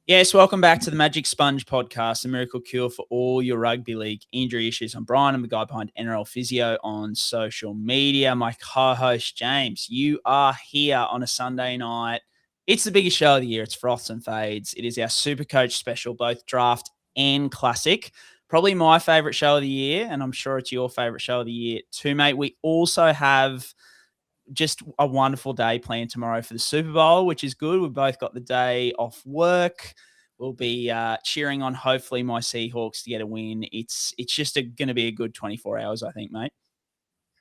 Yes, welcome back to the Magic Sponge podcast, a miracle cure for all your rugby league injury issues. I'm Brien. I'm the guy behind NRL Physio on social media. My co-host, James, you are here on a Sunday night. It's the biggest show of the year. It's Froths and Fades. It is our SuperCoach special, both draft and classic. Probably my favourite show of the year, and I'm sure it's your favourite show of the year too, mate. We also have just a wonderful day planned tomorrow for the Super Bowl, which is good. We've both got the day off work. We'll be cheering on, hopefully, my Seahawks to get a win. It's just going to be a good 24 hours, I think, mate.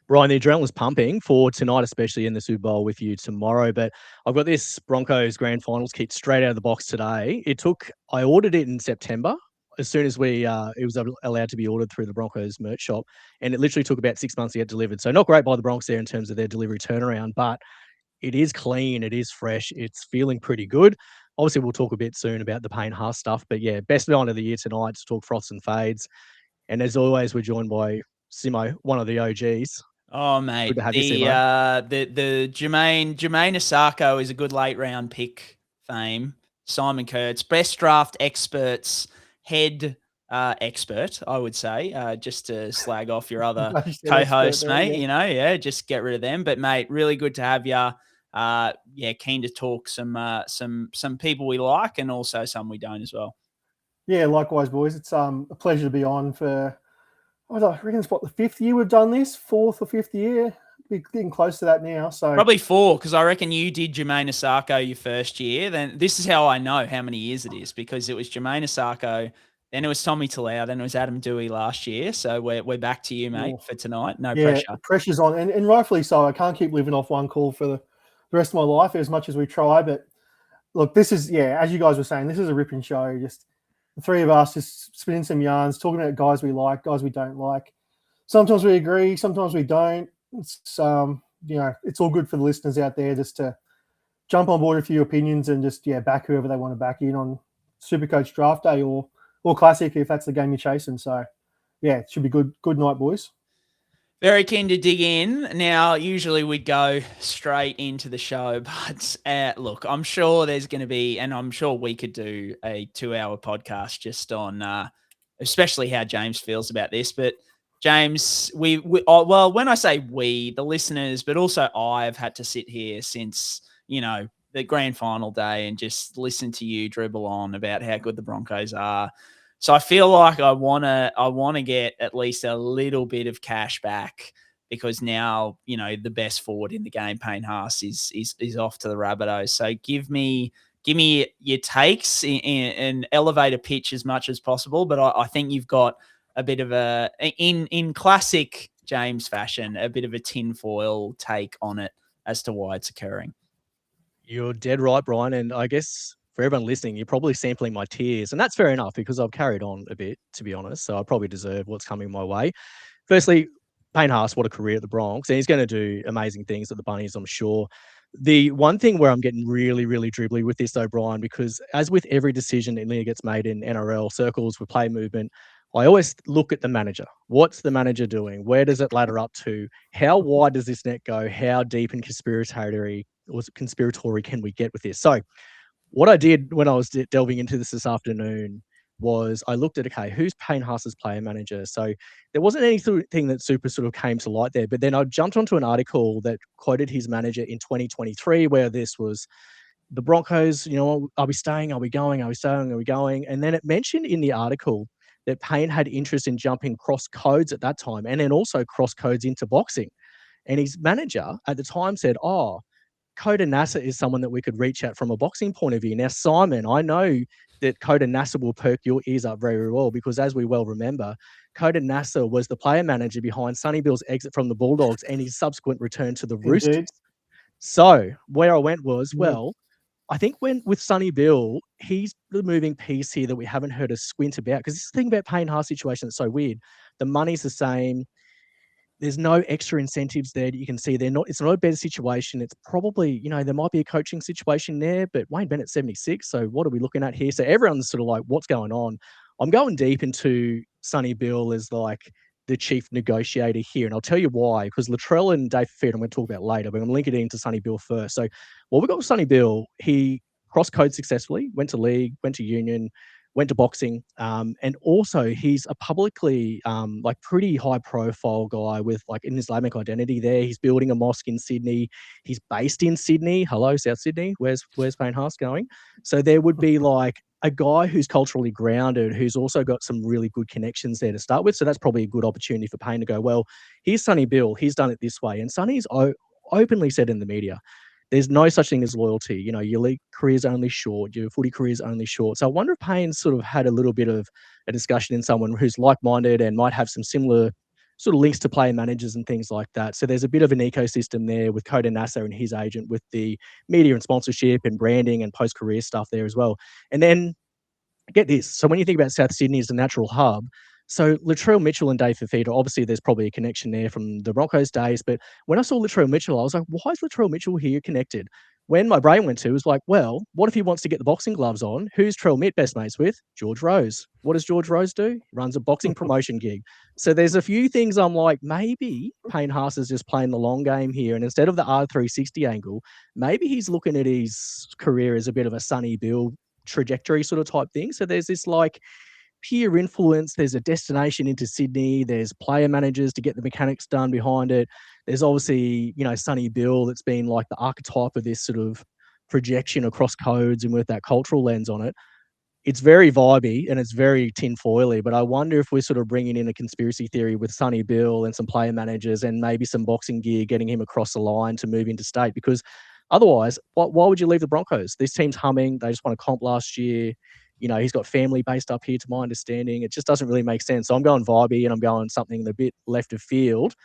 Brien, the adrenaline's pumping for tonight, especially in the Super Bowl with you tomorrow. But I've got this Broncos Grand Finals kit straight out of the box today. I ordered it in September as soon as it was allowed to be ordered through the Broncos merch shop. And it literally took about 6 months to get delivered. So not great by the Bronx there in terms of their delivery turnaround, but it is clean. It is fresh. It's feeling pretty good. Obviously, we'll talk a bit soon about the Payne Haas stuff. But yeah, best night of the year tonight to talk Froths and Fades. And as always, we're joined by Simo, one of the OGs. Oh, mate, good to have the you, Simo. the Jermaine Asako is a good late round pick. Fame Simon Kurtz, best draft experts, head expert, I would say, just to slag off your other co-hosts, mate. Yeah. Just get rid of them. But mate, really good to have you. Keen to talk some people we like and also some we don't as well. Yeah, likewise, boys. It's a pleasure to be on for. I reckon it's the fifth year we've done this, fourth or fifth year. We're getting close to that now. So probably 4, because I reckon you did Jermaine Asako your first year. Then this is how I know how many years it is, because it was Jermaine Asako, then it was Tommy Talau, then it was Adam Dewey last year. So we're back to you, mate, for tonight. No pressure. Pressure's on, and rightfully so. I can't keep living off one call for the rest of my life as much as we try. But look, this is, as you guys were saying, this is a ripping show. Just the three of us just spinning some yarns, talking about guys we like, guys we don't like. Sometimes we agree, sometimes we don't. It's it's all good for the listeners out there just to jump on board a few opinions and just back whoever they want to back in on SuperCoach draft day or classic if that's the game you're chasing. So it should be good night, boys. Very keen to dig in. Now, usually we'd go straight into the show, but look, I'm sure there's going to be, and I'm sure we could do a 2-hour podcast just on, especially how James feels about this. But James, when I say we, the listeners, but also I've had to sit here since, the grand final day and just listen to you dribble on about how good the Broncos are. So I feel like I want to get at least a little bit of cash back, because now, the best forward in the game, Payne Haas, is off to the Rabbitohs. So give me your takes and elevator pitch as much as possible. But I think you've got a bit of in classic James fashion, a bit of a tinfoil take on it as to why it's occurring. You're dead right, Brien. And I guess for everyone listening, you're probably sampling my tears. And that's fair enough, because I've carried on a bit, to be honest. So I probably deserve what's coming my way. Firstly, Payne Haas, what a career at the Bronx. And he's going to do amazing things at the Bunnies, I'm sure. The one thing where I'm getting really, really dribbly with this, though, Brien, because as with every decision that gets made in NRL circles with play movement, I always look at the manager. What's the manager doing? Where does it ladder up to? How wide does this net go? How deep and conspiratory can we get with this? So what I did when I was delving into this afternoon was I looked at, okay, who's Payne Haas's player manager? So there wasn't anything that super sort of came to light there, but then I jumped onto an article that quoted his manager in 2023, where this was the Broncos, are we staying? Are we going? Are we staying? Are we going? And then it mentioned in the article that Payne had interest in jumping cross codes at that time, and then also cross codes into boxing. And his manager at the time said, Coda Nasser is someone that we could reach out from a boxing point of view. Now, Simon, I know that Coda Nasser will perk your ears up very, very well, because as we well remember, Coda Nasser was the player manager behind Sonny Bill's exit from the Bulldogs and his subsequent return to the Roosters. So where I went was, I think with Sonny Bill, he's the moving piece here that we haven't heard a squint about, because this is the thing about Payne Haas situation that's so weird. The money's the same. There's no extra incentives there that you can see. It's not a better situation. It's probably, there might be a coaching situation there, but Wayne Bennett's 76. So what are we looking at here? So everyone's sort of like, what's going on? I'm going deep into Sonny Bill as like the chief negotiator here. And I'll tell you why, because Latrell and Dave Feed I'm going to talk about later, but I'm going to link it into Sonny Bill first. So what we've got with Sonny Bill, he cross code successfully, went to league, went to union, went to boxing, and also he's a publicly like pretty high profile guy with like an Islamic identity there. He's building a mosque in Sydney. He's based in Sydney. Hello, South Sydney. Where's Payne Haas going? So there would be like a guy who's culturally grounded, who's also got some really good connections there to start with. So that's probably a good opportunity for Payne to go, well, here's Sonny Bill. He's done it this way. And Sonny's openly said in the media, there's no such thing as loyalty. You know, your league career is only short. Your footy career is only short. So I wonder if Payne's sort of had a little bit of a discussion in someone who's like-minded and might have some similar sort of links to player managers and things like that. So there's a bit of an ecosystem there with Coda Nasser and his agent with the media and sponsorship and branding and post-career stuff there as well. And then get this. So when you think about South Sydney as a natural hub, so Latrell Mitchell and Dave Fafita, obviously there's probably a connection there from the Broncos days. But when I saw Latrell Mitchell, I was like, why is Latrell Mitchell here connected? When my brain went to, it was like, well, what if he wants to get the boxing gloves on? Who's Trell Mitt best mates with? George Rose. What does George Rose do? He runs a boxing promotion gig. So there's a few things I'm like, maybe Payne Haas is just playing the long game here. And instead of the R360 angle, maybe he's looking at his career as a bit of a Sonny Bill trajectory sort of type thing. So there's this like peer influence, there's a destination into Sydney, there's player managers to get the mechanics done behind it. There's obviously, you know, Sonny Bill that's been like the archetype of this sort of projection across codes and with that cultural lens on it. It's very vibey and it's very tinfoily, but I wonder if we're sort of bringing in a conspiracy theory with Sonny Bill and some player managers and maybe some boxing gear, getting him across the line to move into state, because otherwise, why would you leave the Broncos? This team's humming. They just won a comp last year. You know, he's got family based up here, to my understanding. It just doesn't really make sense. So I'm going vibey and I'm going something a bit left of field.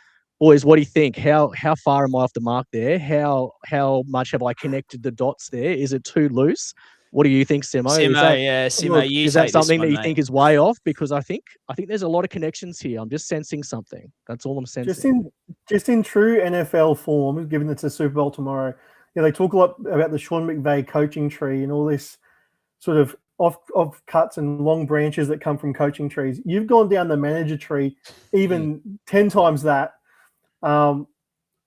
Boys, what do you think? How far am I off the mark there? How much have I connected the dots there? Is it too loose? What do you think, Simo? Simo, you is that something one, that you mate. think is way off? Because I think there's a lot of connections here. I'm just sensing something. That's all I'm sensing. Just in true NFL form, given it's a Super Bowl tomorrow, you know, they talk a lot about the Sean McVay coaching tree and all this sort of off cuts and long branches that come from coaching trees. You've gone down the manager tree even 10 times that. I'm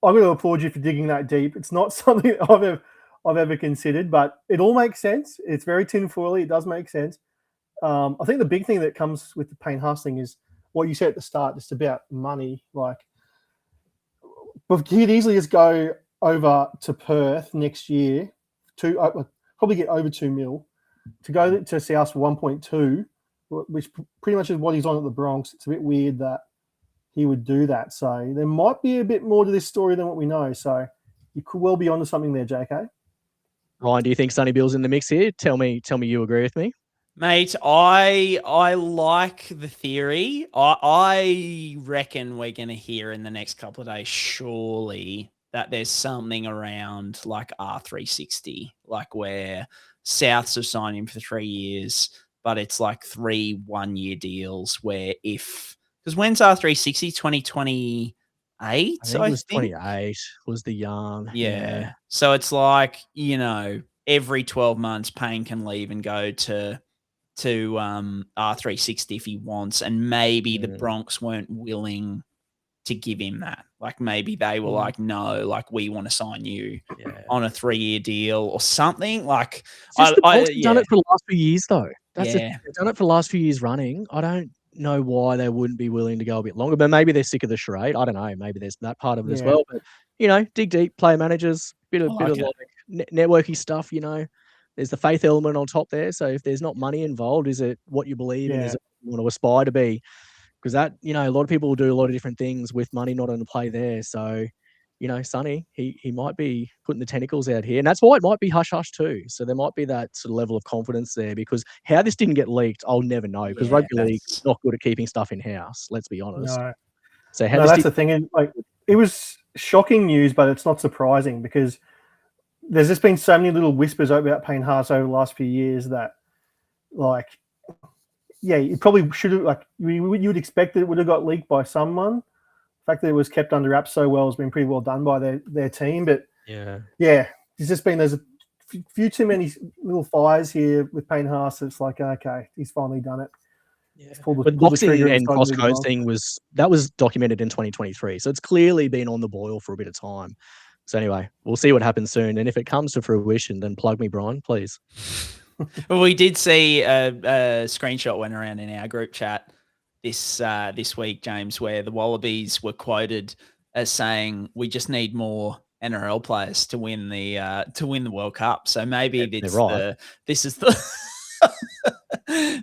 going to applaud you for digging that deep. It's not something I've ever considered, but it all makes sense. It's very tinfoily. It does make sense. I think the big thing that comes with the Payne Haas thing is what you said at the start, just about money. Like, but he'd easily just go over to Perth next year to probably get over 2 mil to go to South for 1.2, which pretty much is what he's on at the Bronx. It's a bit weird that he would do that. So there might be a bit more to this story than what we know. So you could well be onto something there, JK. Ryan, do you think Sonny Bill's in the mix here? Tell me you agree with me. Mate, I like the theory. I reckon we're going to hear in the next couple of days, surely, that there's something around like R360, like where Souths have signed him for 3 years, but it's like 3 1-year deals where because when's R360? 2028? I think it was 28 was the yarn. Yeah. So it's like, you know, every 12 months Payne can leave and go to R360 if he wants, and maybe the Bronx weren't willing to give him that. Like maybe they were like, no, like we want to sign you on a 3-year deal or something. Like the Bronx have done it for the last few years though. They've done it for the last few years running. I don't know why they wouldn't be willing to go a bit longer, but maybe they're sick of the charade. I don't know. Maybe there's that part of it as well. But you know, dig deep, player managers, bit of like networky stuff. You know, there's the faith element on top there. So if there's not money involved, is it what you believe and is it what you want to aspire to be? Because that, you know, a lot of people will do a lot of different things with money not on the play there. So, you know, Sonny, he might be putting the tentacles out here. And that's why it might be hush-hush too. So there might be that sort of level of confidence there, because how this didn't get leaked, I'll never know, because rugby league is not good at keeping stuff in-house, let's be honest. No. So that's the thing. And, like, it was shocking news, but it's not surprising because there's just been so many little whispers about Payne Haas over the last few years that, like, you probably should have, like, you would expect that it would have got leaked by someone. The fact that it was kept under wraps so well has been pretty well done by their team. But there's a few too many little fires here with Payne Haas. It's like, okay, he's finally done it. But boxing and cross-code thing was documented in 2023, so it's clearly been on the boil for a bit of time. So anyway, we'll see what happens soon. And if it comes to fruition, then plug me, Brien, please. Well, we did see a screenshot went around in our group chat this week, James, where the Wallabies were quoted as saying, "We just need more NRL players to win the World Cup." So maybe this is the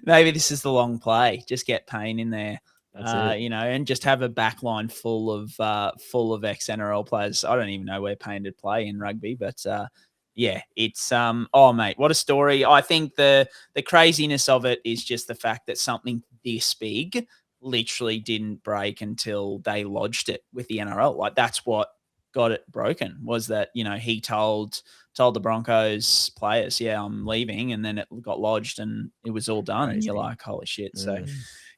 maybe this is the long play. Just get Payne in there. And just have a back line full of ex NRL players. I don't even know where Payne did play in rugby, but it's oh mate, what a story. I think the craziness of it is just the fact that something this big literally didn't break until they lodged it with the NRL. Like that's what got it broken, was that, he told the Broncos players, I'm leaving, and then it got lodged and it was all done. Crazy. And you're like, holy shit. So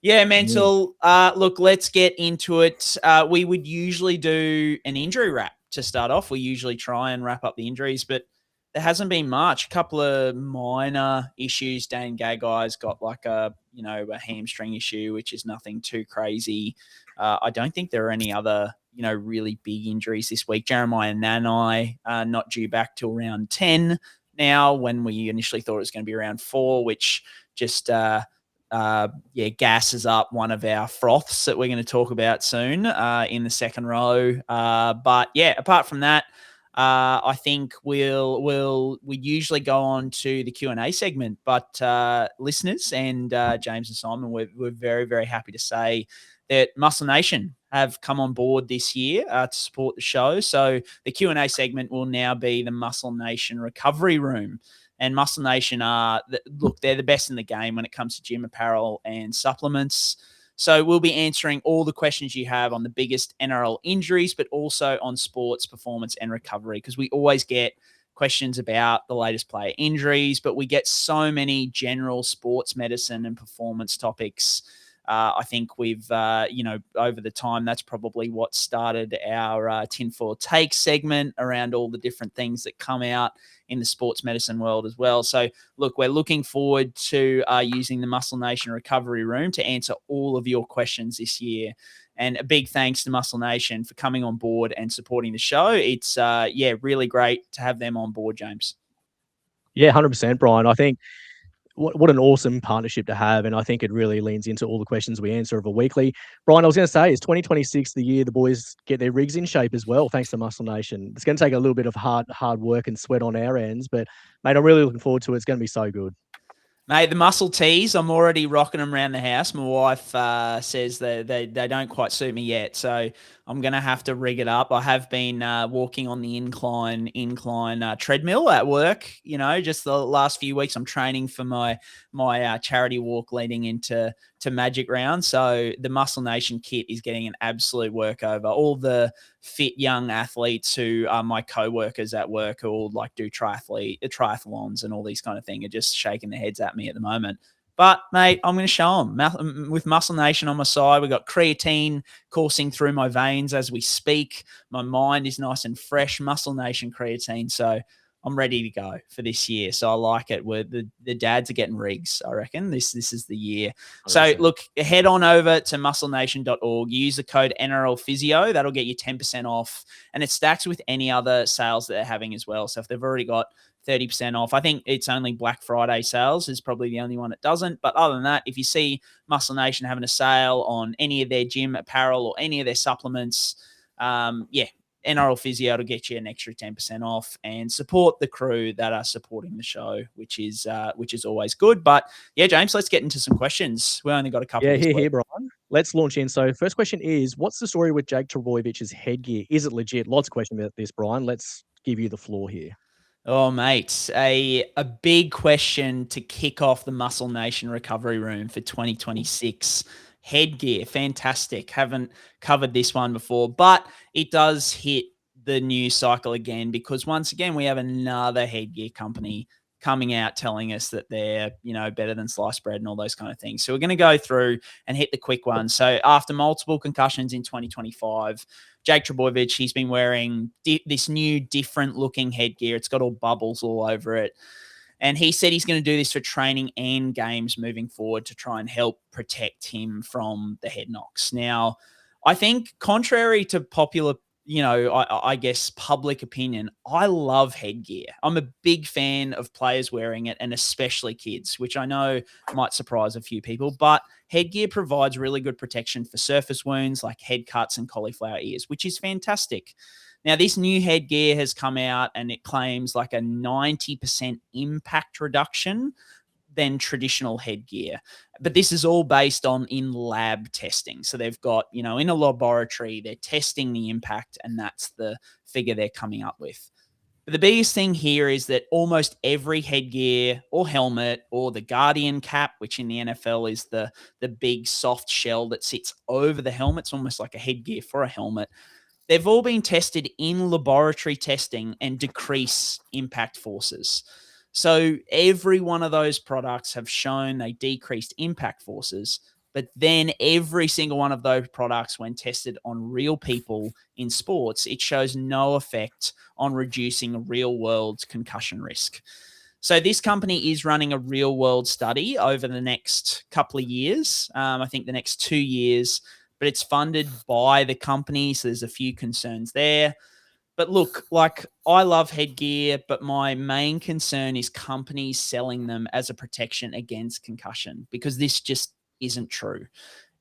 mental. Look, let's get into it. We would usually do an injury wrap to start off. We usually try and wrap up the injuries, but there hasn't been much. A couple of minor issues. Dane Gagai's got like a hamstring issue, which is nothing too crazy. I don't think there are any other, really big injuries this week. Jeremiah Nanai not due back till round 10 now, when we initially thought it was going to be around 4, which just gasses up one of our froths that we're going to talk about soon in the second row. But apart from that, I think we usually go on to the Q&A segment, but listeners and James and Simon, we're very, very happy to say that Muscle Nation have come on board this year to support the show. So the Q&A segment will now be the Muscle Nation Recovery Room. And Muscle Nation they're the best in the game when it comes to gym apparel and supplements. So we'll be answering all the questions you have on the biggest NRL injuries, but also on sports, performance, and recovery, because we always get questions about the latest player injuries, but we get so many general sports medicine and performance topics. I think we've, over the time, that's probably what started our Tinfoil Take segment around all the different things that come out in the sports medicine world as well. So, look, we're looking forward to using the Muscle Nation Recovery Room to answer all of your questions this year. And a big thanks to Muscle Nation for coming on board and supporting the show. It's, really great to have them on board, James. Yeah, 100%, Brien. I think what an awesome partnership to have, and I think it really leans into all the questions we answer of a weekly. Brien, I was going to say, is 2026 the year the boys get their rigs in shape as well, thanks to Muscle Nation? It's going to take a little bit of hard work and sweat on our ends, but, mate, I'm really looking forward to it. It's going to be so good. Mate, the muscle tees, I'm already rocking them around the house. My wife says that they don't quite suit me yet, so I'm going to have to rig it up. I have been walking on the incline treadmill at work, just the last few weeks. I'm training for my charity walk leading into Magic Round. So the Muscle Nation kit is getting an absolute workover. All the fit young athletes who are my co-workers at work, who all do triathlons and all these kind of things, are just shaking their heads at me at the moment. But, mate, I'm going to show them. With Muscle Nation on my side, we've got creatine coursing through my veins as we speak. My mind is nice and fresh. Muscle Nation creatine. So I'm ready to go for this year. So I like it. The dads are getting rigs, I reckon. This is the year. 100%. So, look, head on over to musclenation.org. Use the code NRL Physio. That'll get you 10% off. And it stacks with any other sales that they're having as well. So if they've already got 30% off. I think it's only Black Friday sales is probably the only one that doesn't. But other than that, if you see Muscle Nation having a sale on any of their gym apparel or any of their supplements, NRL Physio to get you an extra 10% off and support the crew that are supporting the show, which is always good. But yeah, James, let's get into some questions. We only got a couple. Yeah, here, Brien. Let's launch in. So first question is, what's the story with Jake Trbojevic headgear? Is it legit? Lots of questions about this, Brien. Let's give you the floor here. Oh, mate, a big question to kick off the Muscle Nation Recovery Room for 2026. Headgear, fantastic. Haven't covered this one before, but it does hit the news cycle again because once again, we have another headgear company coming out telling us that they're, better than sliced bread and all those kind of things. So we're going to go through and hit the quick ones. So after multiple concussions in 2025, Jake Trbojevic, he's been wearing this new different looking headgear. It's got all bubbles all over it. And he said he's going to do this for training and games moving forward to try and help protect him from the head knocks. Now, I think contrary to popular I guess public opinion, I love headgear. I'm a big fan of players wearing it, and especially kids, which I know might surprise a few people, but headgear provides really good protection for surface wounds like head cuts and cauliflower ears, which is fantastic. Now, this new headgear has come out and it claims like a 90% impact reduction than traditional headgear. But this is all based on in-lab testing. So they've got, in a laboratory, they're testing the impact, and that's the figure they're coming up with. But the biggest thing here is that almost every headgear or helmet or the Guardian cap, which in the NFL is the big soft shell that sits over the helmet, it's almost like a headgear for a helmet, they've all been tested in laboratory testing and decrease impact forces. So every one of those products have shown they decreased impact forces, but then every single one of those products, when tested on real people in sports, it shows no effect on reducing real world concussion risk. So this company is running a real world study over the next couple of years. I think the next 2 years, but it's funded by the company. So there's a few concerns there. But look, like, I love headgear, but my main concern is companies selling them as a protection against concussion, because this just isn't true.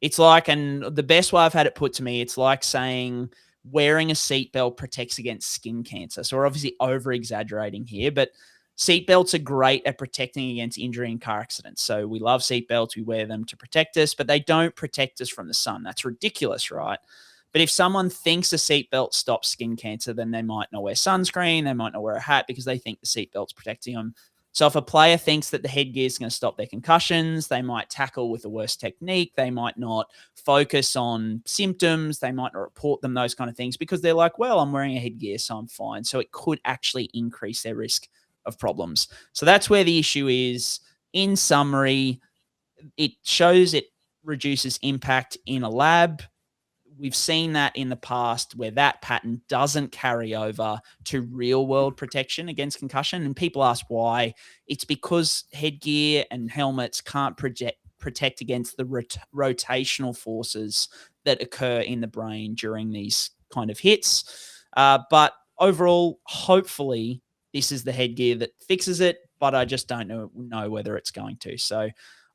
It's like, and the best way I've had it put to me, it's like saying wearing a seatbelt protects against skin cancer. So we're obviously over exaggerating here, but seatbelts are great at protecting against injury and car accidents. So we love seatbelts. We wear them to protect us, but they don't protect us from the sun. That's ridiculous, right? But if someone thinks a seatbelt stops skin cancer, then they might not wear sunscreen. They might not wear a hat because they think the seatbelt's protecting them. So if a player thinks that the headgear is going to stop their concussions, they might tackle with a worse technique. They might not focus on symptoms. They might not report them, those kind of things, because they're like, well, I'm wearing a headgear, so I'm fine. So it could actually increase their risk of problems. So that's where the issue is. In summary, it shows it reduces impact in a lab. We've seen that in the past where that pattern doesn't carry over to real world protection against concussion. And people ask why. It's because headgear and helmets can't protect against the rotational forces that occur in the brain during these kind of hits. But overall, hopefully this is the headgear that fixes it, but I just don't know whether it's going to. So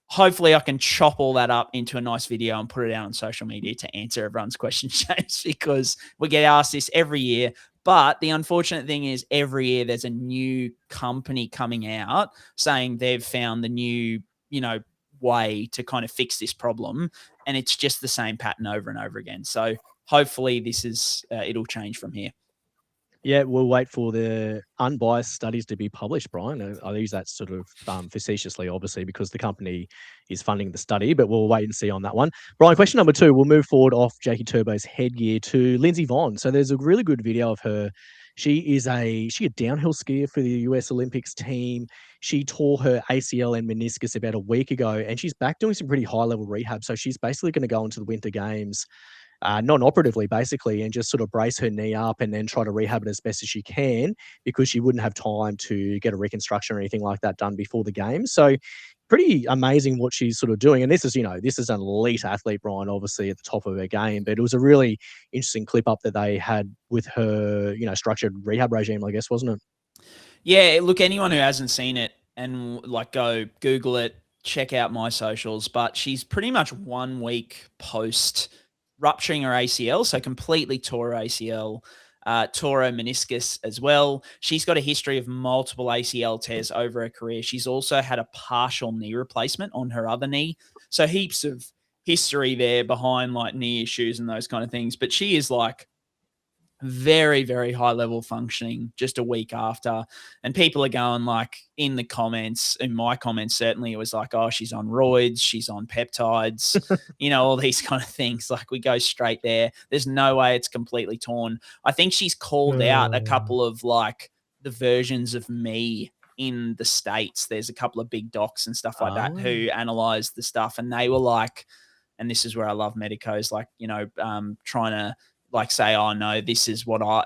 hopefully I can chop all that up into a nice video and put it out on social media to answer everyone's questions, James, because we get asked this every year. But the unfortunate thing is every year there's a new company coming out saying they've found the new, way to kind of fix this problem. And it's just the same pattern over and over again. So hopefully this is, it'll change from here. Yeah, we'll wait for the unbiased studies to be published, Brian. I use that sort of facetiously, obviously, because the company is funding the study, but we'll wait and see on that one. Brian, question number 2, we'll move forward off Jake Trbojevic headgear to Lindsey Vonn. So there's a really good video of her. She a downhill skier for the US Olympics team. She tore her ACL and meniscus about a week ago, and she's back doing some pretty high-level rehab. So she's basically going to go into the Winter Games non-operatively, basically, and just sort of brace her knee up and then try to rehab it as best as she can, because she wouldn't have time to get a reconstruction or anything like that done before the game. So pretty amazing what she's sort of doing. And this is an elite athlete, Brian, obviously at the top of her game, but it was a really interesting clip up that they had with her, structured rehab regime, I guess, wasn't it? Yeah, look, anyone who hasn't seen it and go Google it, check out my socials, but she's pretty much 1 week post rupturing her ACL, so completely tore her ACL, tore her meniscus as well. She's got a history of multiple ACL tears over her career. She's also had a partial knee replacement on her other knee. So heaps of history there behind knee issues and those kind of things. But she is very, very high level functioning just a week after. And people are going in the comments, in my comments, certainly it was oh, she's on roids, she's on peptides, all these kind of things. We go straight there. There's no way it's completely torn. I think she's called out a couple of the versions of me in the States. There's a couple of big docs and stuff like that who analyzed the stuff. And they were and this is where I love medicos, trying to say, oh no, this is what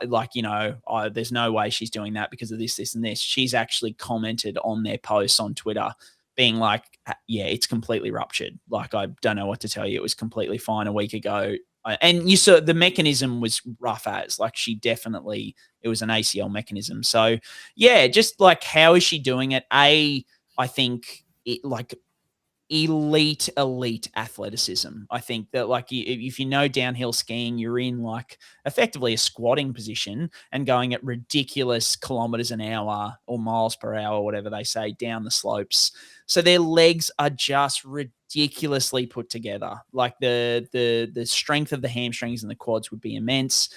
there's no way she's doing that because of this, this, and this. She's actually commented on their posts on Twitter being yeah, it's completely ruptured. I don't know what to tell you. It was completely fine a week ago. And you saw the mechanism was rough as, like, it was an ACL mechanism. So yeah, just like, how is she doing it? I think like elite athleticism. I think that, like, if you know downhill skiing, you're in like effectively a squatting position and going at ridiculous kilometers an hour or miles per hour, whatever they say, down the slopes. So their legs are just ridiculously put together. Like the strength of the hamstrings and the quads would be immense.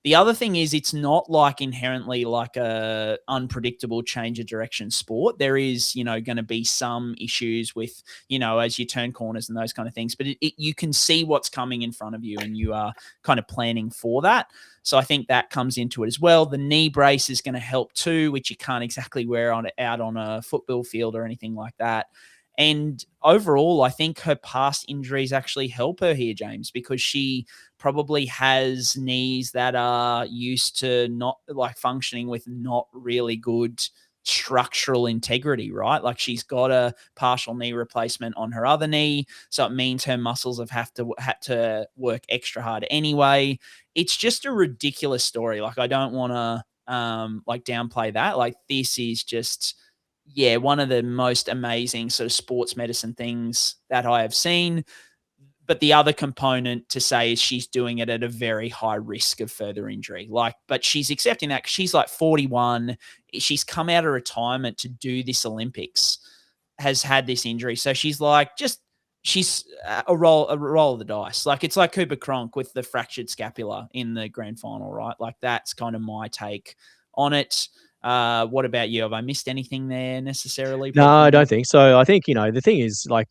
The other thing is, it's not like inherently like a unpredictable change of direction sport. There is, going to be some issues with, as you turn corners and those kind of things, but you can see what's coming in front of you and you are kind of planning for that. So I think that comes into it as well. The knee brace is going to help too, which you can't exactly wear out on a football field or anything like that. And overall, I think her past injuries actually help her here, James, because she probably has knees that are used to not like functioning with not really good structural integrity, right? Like, she's got a partial knee replacement on her other knee. So it means her muscles have had to work extra hard anyway. It's just a ridiculous story. Like, I don't want to like downplay that. Like, this is just, yeah, one of the most amazing sort of sports medicine things that I have seen. But the other component to say is she's doing it at a very high risk of further injury. Like, but she's accepting that. She's like 41. She's come out of retirement to do this Olympics, has had this injury. So she's like, she's a roll of the dice. Like, it's like Cooper Cronk with the fractured scapula in the grand final, right? Like, that's kind of my take on it. What about you? Have I missed anything there necessarily? No, I don't think so. I think, the thing is, like,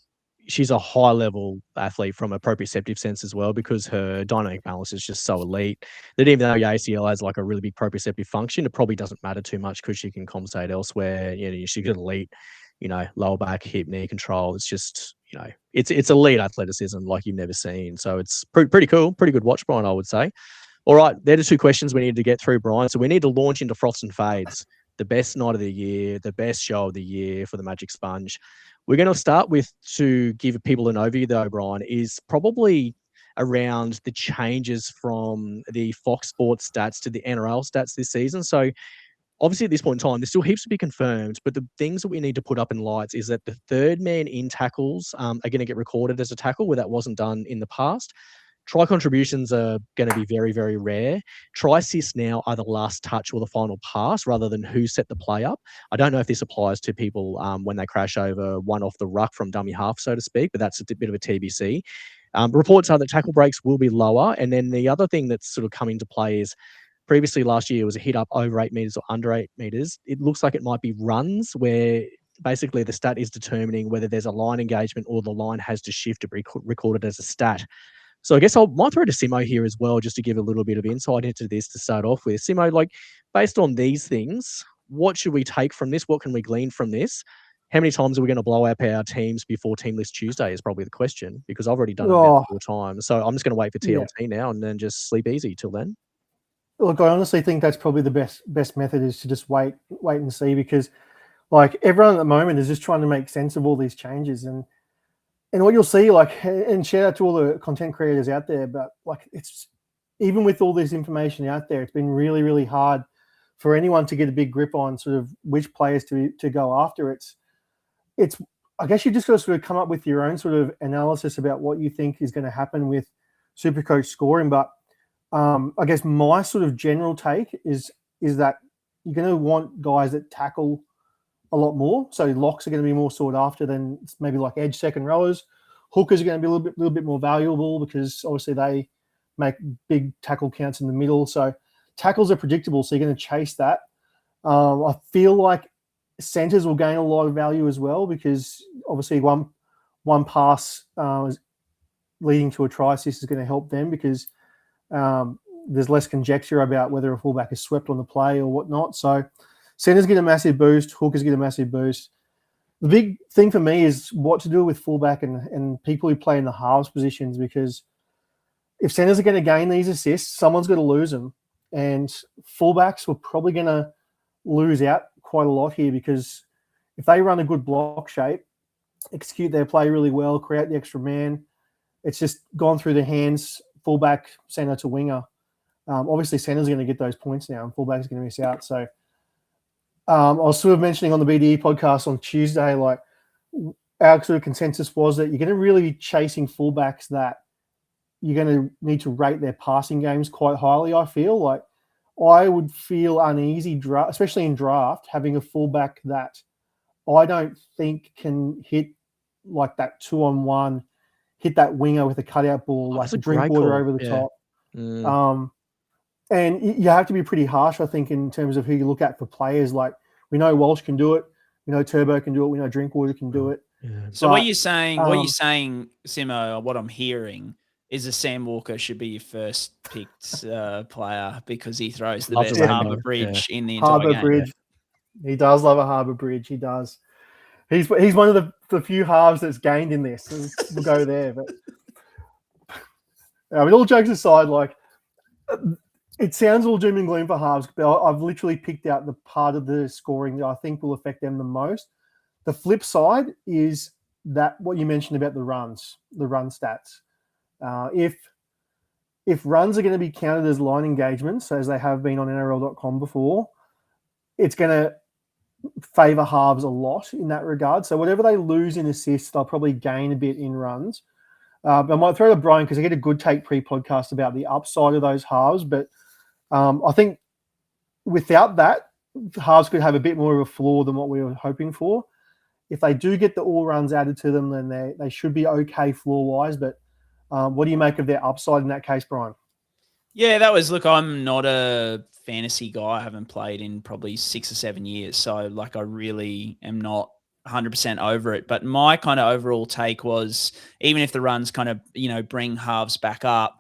she's a high level athlete from a proprioceptive sense as well, because her dynamic balance is just so elite that even though your ACL has like a really big proprioceptive function, it probably doesn't matter too much because she can compensate elsewhere. She's got elite, lower back, hip, knee control. It's just, it's elite athleticism like you've never seen. So it's pretty cool, pretty good watch, Brien, I would say. All right, they're the two questions we need to get through, Brien. So we need to launch into Froths and Fades, the best night of the year, the best show of the year for the Magic Sponge. We're going to start with, to give people an overview though, Brien, is probably around the changes from the Fox Sports stats to the NRL stats this season. So obviously at this point in time, there's still heaps to be confirmed, but the things that we need to put up in lights is that the third man in tackles are going to get recorded as a tackle where that wasn't done in the past. Try contributions are going to be very, very rare. Try assists now are the last touch or the final pass rather than who set the play up. I don't know if this applies to people when they crash over one off the ruck from dummy half, so to speak, but that's a bit of a TBC. Reports are that tackle breaks will be lower. And then the other thing that's sort of come into play is previously last year it was a hit up over 8 meters or under 8 meters. It looks like it might be runs where basically the stat is determining whether there's a line engagement or the line has to shift to be recorded as a stat. So I guess I might throw to Simo here as well, just to give a little bit of insight into this to start off with. Simo, like, based on these things, what should we take from this? What can we glean from this? How many times are we going to blow up our teams before Team List Tuesday is probably the question, because I've already done it about 4 times. So I'm just going to wait for TLT now and then just sleep easy till then. Look, I honestly think that's probably the best method, is to just wait and see, because like everyone at the moment is just trying to make sense of all these changes. And what you'll see, like, and shout out to all the content creators out there, but like, it's even with all this information out there, it's been really, really hard for anyone to get a big grip on sort of which players to go after. It's I guess you just got to sort of come up with your own sort of analysis about what you think is going to happen with SuperCoach scoring. But I guess my sort of general take is that you're going to want guys that tackle a lot more. So locks are going to be more sought after than maybe like edge second rowers. Hookers are going to be a little bit more valuable because obviously they make big tackle counts in the middle. So tackles are predictable, so you're going to chase that. I feel like centers will gain a lot of value as well, because obviously one pass leading to a try assist is going to help them, because there's less conjecture about whether a fullback is swept on the play or whatnot. So centers get a massive boost, hookers get a massive boost. The big thing for me is what to do with fullback and people who play in the halves positions, because if centers are going to gain these assists, someone's going to lose them. And fullbacks were probably going to lose out quite a lot here, because if they run a good block shape, execute their play really well, create the extra man, it's just gone through their hands, fullback, centre to winger. Obviously, centre's going to get those points now, and fullback's going to miss out. So I was sort of mentioning on the BDE podcast on Tuesday, like our sort of consensus was that you're going to really be chasing fullbacks that you're going to need to rate their passing games quite highly. I feel like I would feel uneasy, especially in draft, having a fullback that I don't think can hit like that 2-on-1, hit that winger with a cutout ball, like Drinkwater over the top. And you have to be pretty harsh, I think, in terms of who you look at for players. Like we know Walsh can do it, we know Turbo can do it, we know Drinkwater can do it. Yeah. So what you're saying, Simo, what I'm hearing is that Sam Walker should be your first picked player because he throws the best Harbour Bridge in the entire Harbour game. Bridge. He does love a Harbour Bridge. He does. He's one of the few halves that's gained in this. So we'll go there. But I mean, all jokes aside, like it sounds all doom and gloom for halves, but I've literally picked out the part of the scoring that I think will affect them the most. The flip side is that what you mentioned about the run stats. If runs are going to be counted as line engagements, as they have been on NRL.com before, it's going to favour halves a lot in that regard. So whatever they lose in assists, they'll probably gain a bit in runs. But I might throw to Brien because I get a good take pre-podcast about the upside of those halves. But I think without that, halves could have a bit more of a floor than what we were hoping for. If they do get the all runs added to them, then they should be okay floor-wise. But what do you make of their upside in that case, Brien? Yeah, look, I'm not a fantasy guy. I haven't played in probably 6 or 7 years. So like I really am not 100% over it. But my kind of overall take was even if the runs kind of, bring halves back up,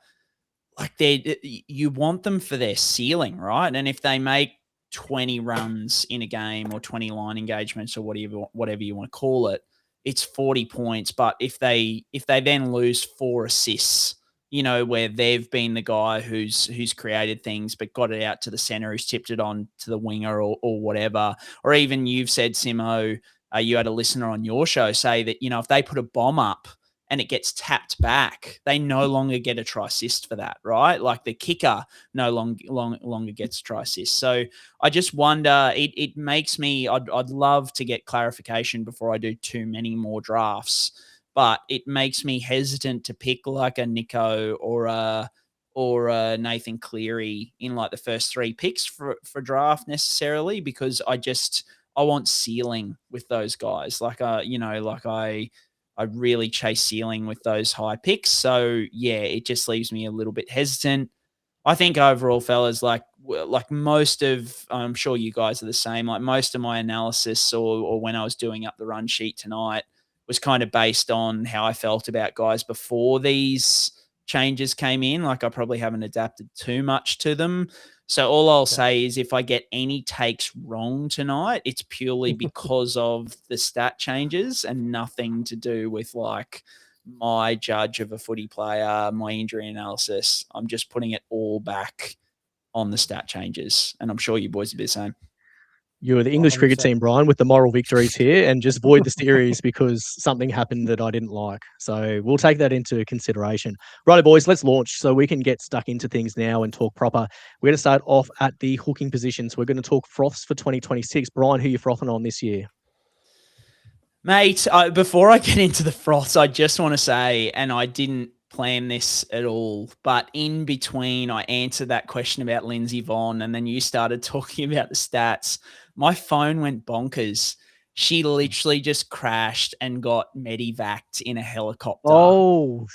like you want them for their ceiling, right? And if they make 20 runs in a game or 20 line engagements or whatever you want to call it, it's 40 points. But if they then lose 4 assists, where they've been the guy who's created things but got it out to the center, who's tipped it on to the winger or whatever, or even you've said, Simo, you had a listener on your show say that, if they put a bomb up and it gets tapped back, they no longer get a try assist for that, right? Like the kicker no longer gets a try assist. So I just wonder, it makes me, I'd love to get clarification before I do too many more drafts, but it makes me hesitant to pick like a Nico or a Nathan Cleary in like the first 3 picks for draft necessarily, because I want ceiling with those guys. Like, I really chase ceiling with those high picks. So yeah, it just leaves me a little bit hesitant. I think overall, fellas, like most of, I'm sure you guys are the same, like most of my analysis or when I was doing up the run sheet tonight was kind of based on how I felt about guys before these changes came in. Like I probably haven't adapted too much to them. So all I'll say is if I get any takes wrong tonight, it's purely because of the stat changes and nothing to do with like my judge of a footy player, my injury analysis. I'm just putting it all back on the stat changes. And I'm sure you boys will be the same. You're the English cricket team, Brien, with the moral victories here, and just void the series because something happened that I didn't like. So we'll take that into consideration. Righto, boys, let's launch so we can get stuck into things now and talk proper. We're going to start off at the hooking positions. We're going to talk froths for 2026. Brien, who are you frothing on this year? Mate, before I get into the froths, I just want to say, and I didn't plan this at all, but in between I answered that question about Lindsey Vonn and then you started talking about the stats, my phone went bonkers. She literally just crashed and got medevaced in a helicopter. Oh,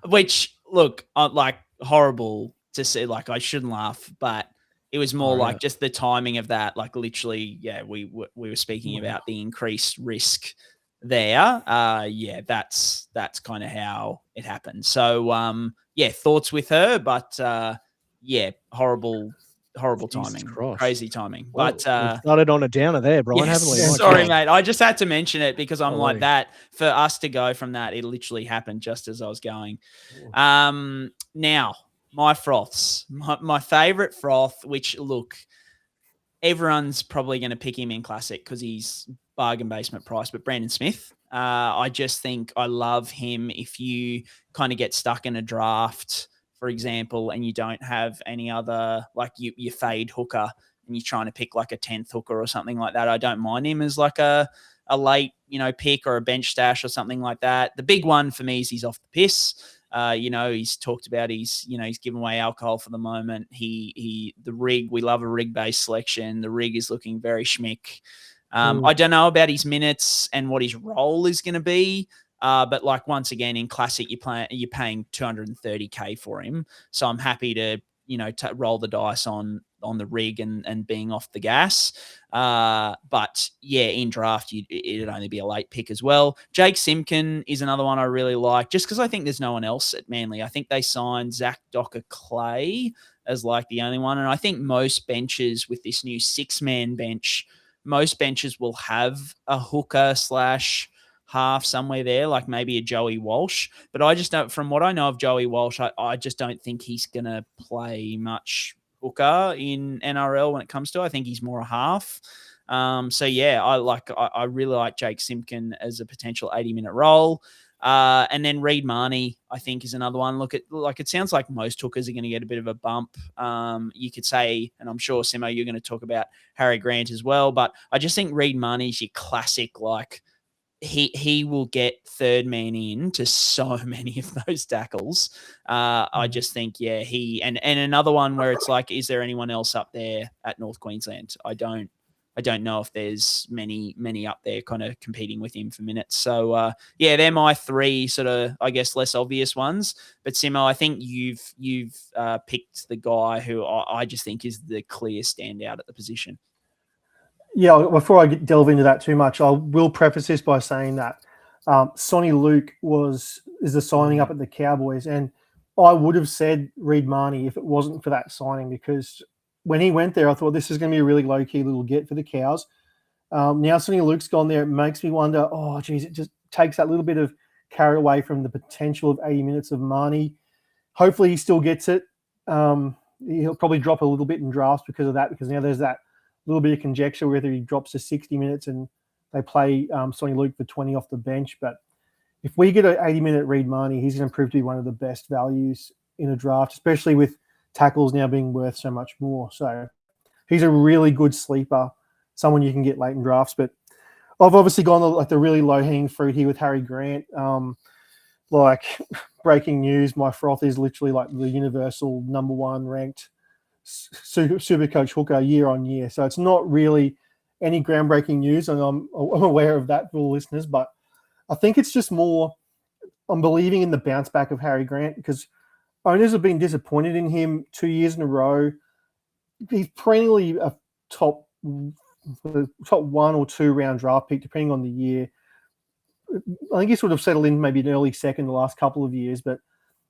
which, look, like horrible to see. Like I shouldn't laugh, but it was more like just the timing of that. Like literally, yeah, we were speaking about the increased risk there. That's kind of how it happened. So, thoughts with her, but horrible timing, crazy timing. Well, but we've started on a downer there, Brien, haven't we? Sorry, mate. I just had to mention it because I'm like that. For us to go from that, it literally happened just as I was going. Now, my froths, my favorite froth, which look, everyone's probably going to pick him in Classic because he's bargain basement price, but Brandon Smith, I just think I love him. If you kind of get stuck in a draft, for example, and you don't have any other, like you fade hooker and you're trying to pick like a 10th hooker or something like that, I don't mind him as like a late, pick or a bench stash or something like that. The big one for me is he's off the piss. He's talked about he's giving away alcohol for the moment. The rig, we love a rig-based selection. The rig is looking very schmick. I don't know about his minutes and what his role is going to be. But like once again in Classic, you're paying $230K for him. So I'm happy to roll the dice on the rig and being off the gas. But yeah, in draft, it'd only be a late pick as well. Jake Simkin is another one I really like, just because I think there's no one else at Manly. I think they signed Zach Docker-Clay as like the only one. And I think most benches with this new 6-man bench, most benches will have a hooker / half somewhere there, like maybe a Joey Walsh. But I just don't, from what I know of Joey Walsh, I just don't think he's going to play much hooker in NRL when it comes to it. I think he's more a half. So yeah, I really like Jake Simpkin as a potential 80-minute role. And then Reed Marnie, I think, is another one. Look, it sounds like most hookers are going to get a bit of a bump. You could say, and I'm sure, Simo, you're going to talk about Harry Grant as well, but I just think Reed Marnie is your classic, like, he will get third man in to so many of those tackles. I just think, yeah, and another one where it's like, is there anyone else up there at North Queensland? I don't know if there's many up there kind of competing with him for minutes. So yeah, they're my three sort of, I guess, less obvious ones. But Simo, I think you've picked the guy who I just think is the clear standout at the position. Yeah, before I delve into that too much, I will preface this by saying that Sonny Luke is the signing up at the Cowboys, and I would have said Reed Marnie if it wasn't for that signing, because when he went there, I thought this is going to be a really low-key little get for the Cows. Now Sonny Luke's gone there, it makes me wonder, oh, geez, it just takes that little bit of carry away from the potential of 80 minutes of Marnie. Hopefully he still gets it. He'll probably drop a little bit in drafts because of that, because now there's that little bit of conjecture whether he drops to 60 minutes and they play Sonny Luke for 20 off the bench. But if we get an 80-minute Reed Marnie, he's going to prove to be one of the best values in a draft, especially with tackles now being worth so much more. So he's a really good sleeper, someone you can get late in drafts. But I've obviously gone like the really low-hanging fruit here with Harry Grant. Like, breaking news, my froth is literally like the universal number one ranked SuperCoach hooker year on year. So it's not really any groundbreaking news, and I'm aware of that for the listeners, but I think it's just more I'm believing in the bounce back of Harry Grant, because owners have been disappointed in him 2 years in a row. He's perennially a top 1 or 2 round draft pick, depending on the year. I think he sort of settled in maybe an early second the last couple of years, but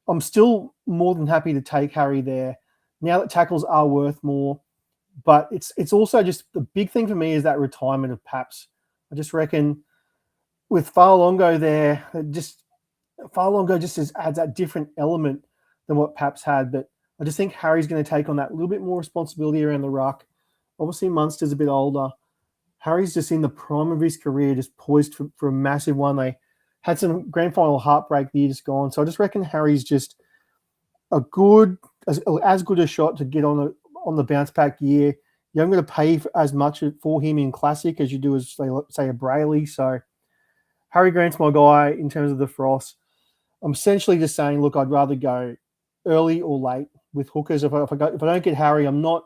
I'm still more than happy to take Harry there now that tackles are worth more. But it's also just the big thing for me is that retirement of Paps. I just reckon with Fa'alongo there, Fa'alongo just adds that different element than what Paps had. But I just think Harry's going to take on that little bit more responsibility around the ruck. Obviously, Munster's a bit older. Harry's just in the prime of his career, just poised for a massive one. They had some grand final heartbreak the year just gone. So I just reckon Harry's just as good a shot to get on the bounce back year. You're not going to pay as much for him in Classic as you do as, say a Brayley. So Harry Grant's my guy in terms of the Froths. I'm essentially just saying, look, I'd rather go early or late with hookers. If I don't get Harry, I'm not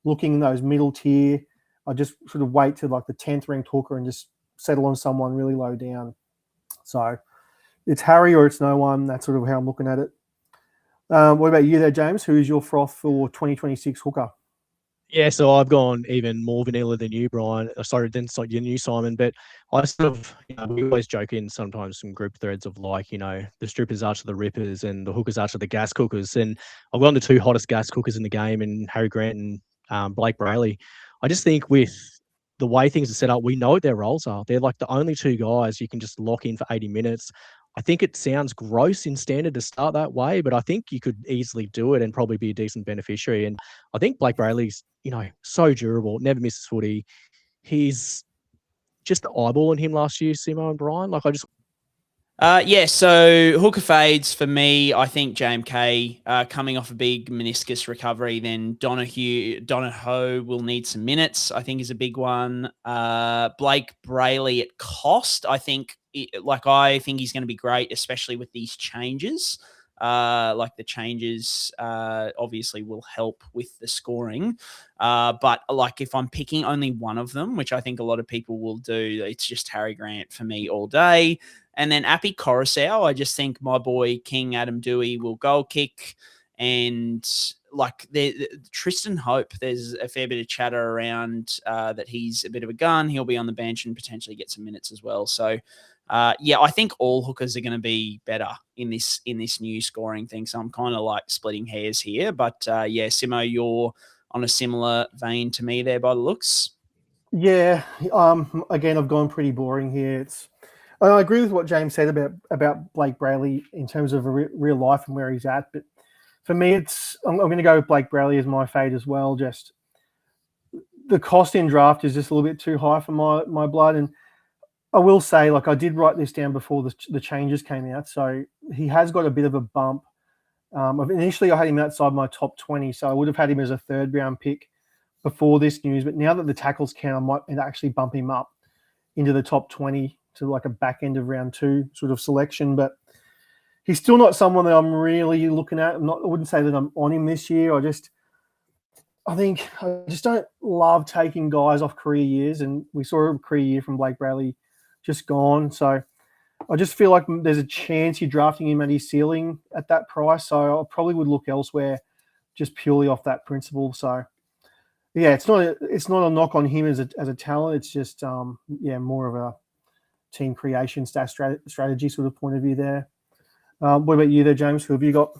looking in those middle tier. I just sort of wait to like the 10th ranked hooker and just settle on someone really low down. So it's Harry or it's no one. That's sort of how I'm looking at it. What about you there, James? Who is your froth for 2026 hooker? Yeah, so I've gone even more vanilla than you, Brian. Sorry, than your new Simon, but I sort of, we always joke in sometimes some group threads of like, the strippers are to the rippers and the hookers are to the gas cookers. And I've gone the 2 hottest gas cookers in the game, and Harry Grant and Blake Brayley. I just think with the way things are set up, we know what their roles are. They're like the only 2 guys you can just lock in for 80 minutes. I think it sounds gross in standard to start that way, but I think you could easily do it and probably be a decent beneficiary. And I think Blake Brayley's, so durable, never misses footy. He's just eyeballing him last year, Simo and Brien. Like, I just So hooker fades for me. I think JMK coming off a big meniscus recovery, then Donohoe will need some minutes, I think is a big one. Blake Brayley at cost, I think he's going to be great, especially with these changes. The changes obviously will help with the scoring. But if I'm picking only one of them, which I think a lot of people will do, it's just Harry Grant for me all day. And then Appy Coruscant, I just think my boy King Adam Dewey will goal kick. And Tristan Hope, there's a fair bit of chatter around that he's a bit of a gun. He'll be on the bench and potentially get some minutes as well. So, I think all hookers are going to be better in this new scoring thing. So I'm kind of splitting hairs here. But Simo, you're on a similar vein to me there by the looks. Yeah. Again, I've gone pretty boring here. I agree with what James said about Blake Brayley in terms of real life and where he's at. But for me, I'm going to go with Blake Brayley as my fade as well. Just the cost in draft is just a little bit too high for my blood. And I will say, I did write this down before the changes came out. So he has got a bit of a bump. Initially, I had him outside my top 20. So I would have had him as a third round pick before this news. But now that the tackles count, I might actually bump him up into the top 20 to a back end of round 2 sort of selection. But he's still not someone that I'm really looking at. I wouldn't say that I'm on him this year. I just don't love taking guys off career years, and we saw a career year from Blake Brayley just gone. So I just feel like there's a chance you're drafting him at his ceiling at that price. So I probably would look elsewhere just purely off that principle. So yeah, it's not a knock on him as a talent. It's just more of a team creation strategy sort of point of view there. What about you there, James? Who have you got?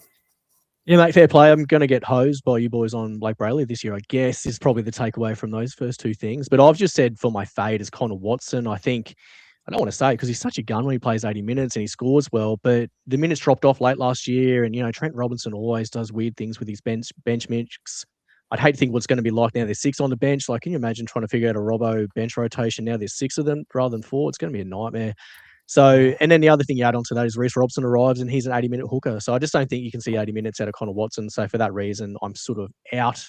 Yeah, mate, fair play. I'm going to get hosed by you boys on Blake Brayley this year, I guess, is probably the takeaway from those first two things. But I've just said for my fade is Connor Watson. I don't want to say it because he's such a gun when he plays 80 minutes and he scores well, but the minutes dropped off late last year. And, Trent Robinson always does weird things with his bench mix. I'd hate to think what's going to be like now. There's 6 on the bench. Can you imagine trying to figure out a Robbo bench rotation? Now there's 6 of them rather than 4. It's going to be a nightmare. So, and then the other thing you add on to that is Reece Robson arrives and he's an 80-minute hooker. So I just don't think you can see 80 minutes out of Connor Watson. So for that reason, I'm sort of out,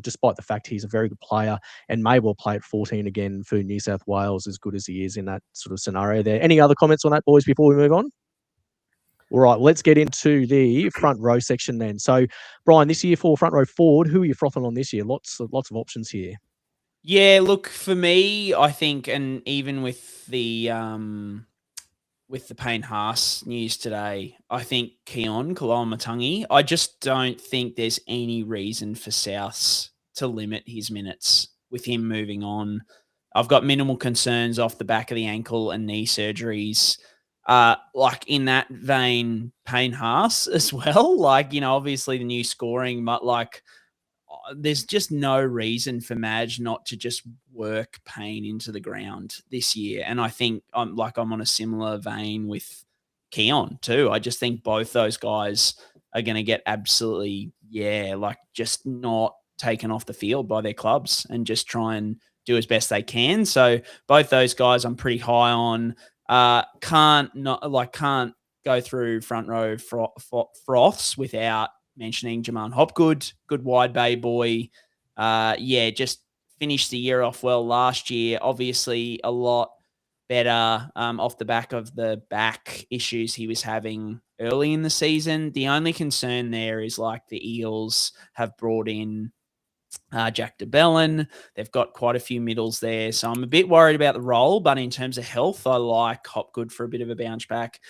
despite the fact he's a very good player and may well play at 14 again for New South Wales, as good as he is in that sort of scenario there. Any other comments on that, boys, before we move on? All right, let's get into the front row section then. So, Brien, this year for front row forward, who are you frothing on this year? Lots of options here. Yeah, look, for me, I think, and even with the Payne Haas news today, I think Keon Kalamatangi, I just don't think there's any reason for Souths to limit his minutes with him moving on. I've got minimal concerns off the back of the ankle and knee surgeries. In that vein, Payne Haas as well. Obviously the new scoring, but there's just no reason for Madge not to just work Payne into the ground this year. And I think I'm on a similar vein with Keon too. I just think both those guys are going to get absolutely, just not taken off the field by their clubs and just try and do as best they can. So both those guys I'm pretty high on. Can't go through front row froths without mentioning Jaman Hopgood, good wide bay boy. Just finished the year off well last year. Obviously a lot better off the back of the back issues he was having early in the season. The only concern there is the Eels have brought in Jack DeBellin. They've got quite a few middles there. So I'm a bit worried about the role, but in terms of health, I like Hopgood for a bit of a bounce back.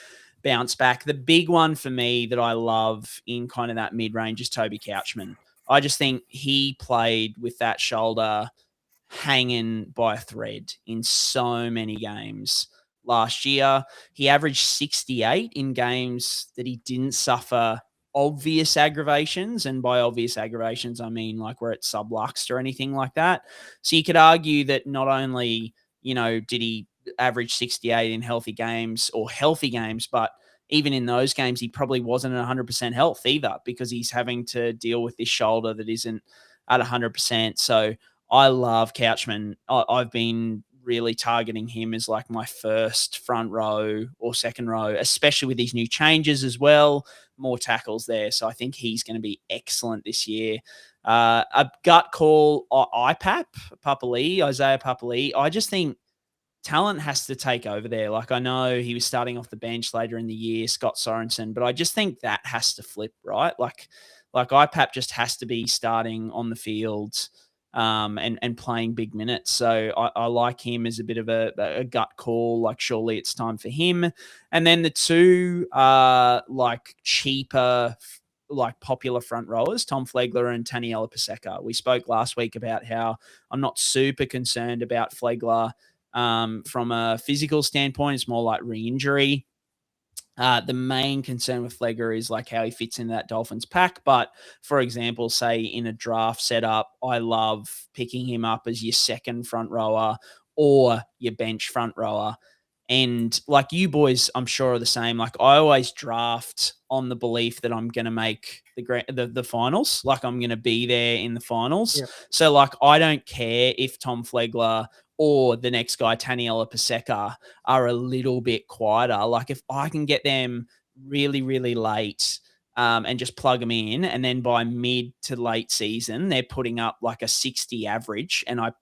The big one for me that I love in kind of that mid-range is Toby Couchman. I just think he played with that shoulder hanging by a thread in so many games last year. He averaged 68 in games that he didn't suffer obvious aggravations. And by obvious aggravations, I mean where it's subluxed or anything like that. So you could argue that not only, did he average 68 in healthy games, but even in those games, he probably wasn't at 100% health either, because he's having to deal with this shoulder that isn't at 100%. So I love Couchman. I've been really targeting him as like my first front row or second row, especially with these new changes as well, more tackles there. So I think he's going to be excellent this year. A gut call, Isaiah Papali. I just think talent has to take over there. Like, I know he was starting off the bench later in the year, Scott Sorensen, but I just think that has to flip, right? Like IPAP just has to be starting on the field and playing big minutes. So I like him as a bit of a gut call. Like, surely it's time for him. And then the two like cheaper, like popular front rowers, Tom Flegler and Taniela Paseka. We spoke last week about how I'm not super concerned about Flegler from a physical standpoint. It's more like re-injury. The main concern with Flegler is like how he fits into that Dolphins pack. But for example, say in a draft setup, I love picking him up as your second front rower or your bench front rower. And like you boys, I'm sure are the same. Like, I always draft on the belief that I'm going to make the finals. Like, I'm going to be there in the finals. Yep. So like, I don't care if Tom Flegler or the next guy, Taniela Paseka, are a little bit quieter. Like, if I can get them really, really late and just plug them in, and then by mid to late season, they're putting up like a 60 average, and I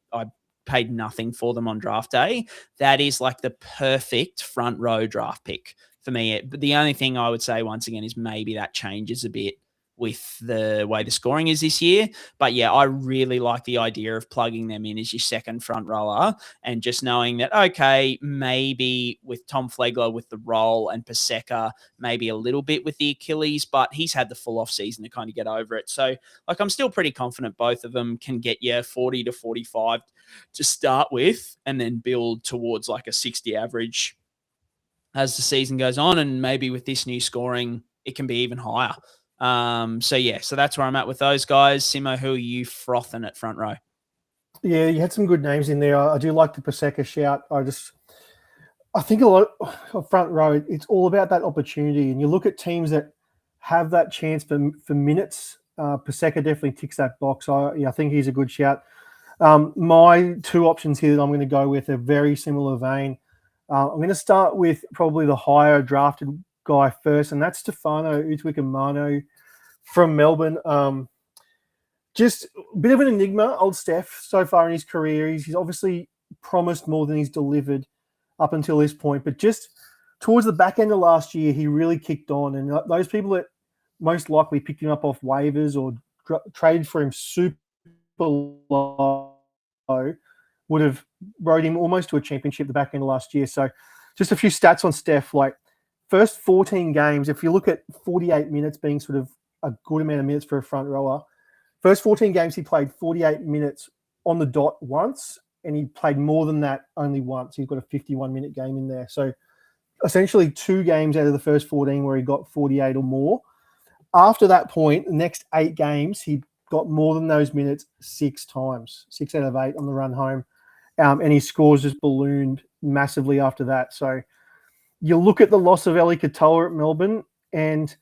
paid nothing for them on draft day, that is like the perfect front row draft pick for me. But the only thing I would say once again is maybe that changes a bit with the way the scoring is this year. But yeah, I really like the idea of plugging them in as your second front rower, and just knowing that, okay, maybe with Tom Flegler with the role and Paseka, maybe a little bit with the Achilles, but he's had the full off season to kind of get over it. So like, I'm still pretty confident both of them can get you 40 to 45 to start with, and then build towards like a 60 average as the season goes on. And maybe with this new scoring, it can be even higher. So that's where I'm at with those guys. Simo, who are you frothing at front row? Yeah, you had some good names in there. I do like the Paseka shout. I think a lot of front row, it's all about that opportunity. And you look at teams that have that chance for minutes. Paseka definitely ticks that box. I think he's a good shout. My two options here that I'm going to go with are very similar vein. I'm going to start with probably the higher drafted guy first, and that's Stefano Utoikamanu from Melbourne. Just a bit of an enigma, old Steph, so far in his career. He's obviously promised more than he's delivered up until this point, but just towards the back end of last year, he really kicked on, and those people that most likely picked him up off waivers or traded for him super low would have rode him almost to a championship the back end of last year. So just a few stats on Steph, like first 14 games, if you look at 48 minutes being sort of a good amount of minutes for a front rower, first 14 games he played 48 minutes on the dot once, and he played more than that only once. He's got a 51-minute game in there. So essentially 2 games out of the first 14 where he got 48 or more. After that point, the next 8 games, he got more than those minutes 6 times, 6 out of 8 on the run home. And his scores just ballooned massively after that. So you look at the loss of Eli Katoa at Melbourne, and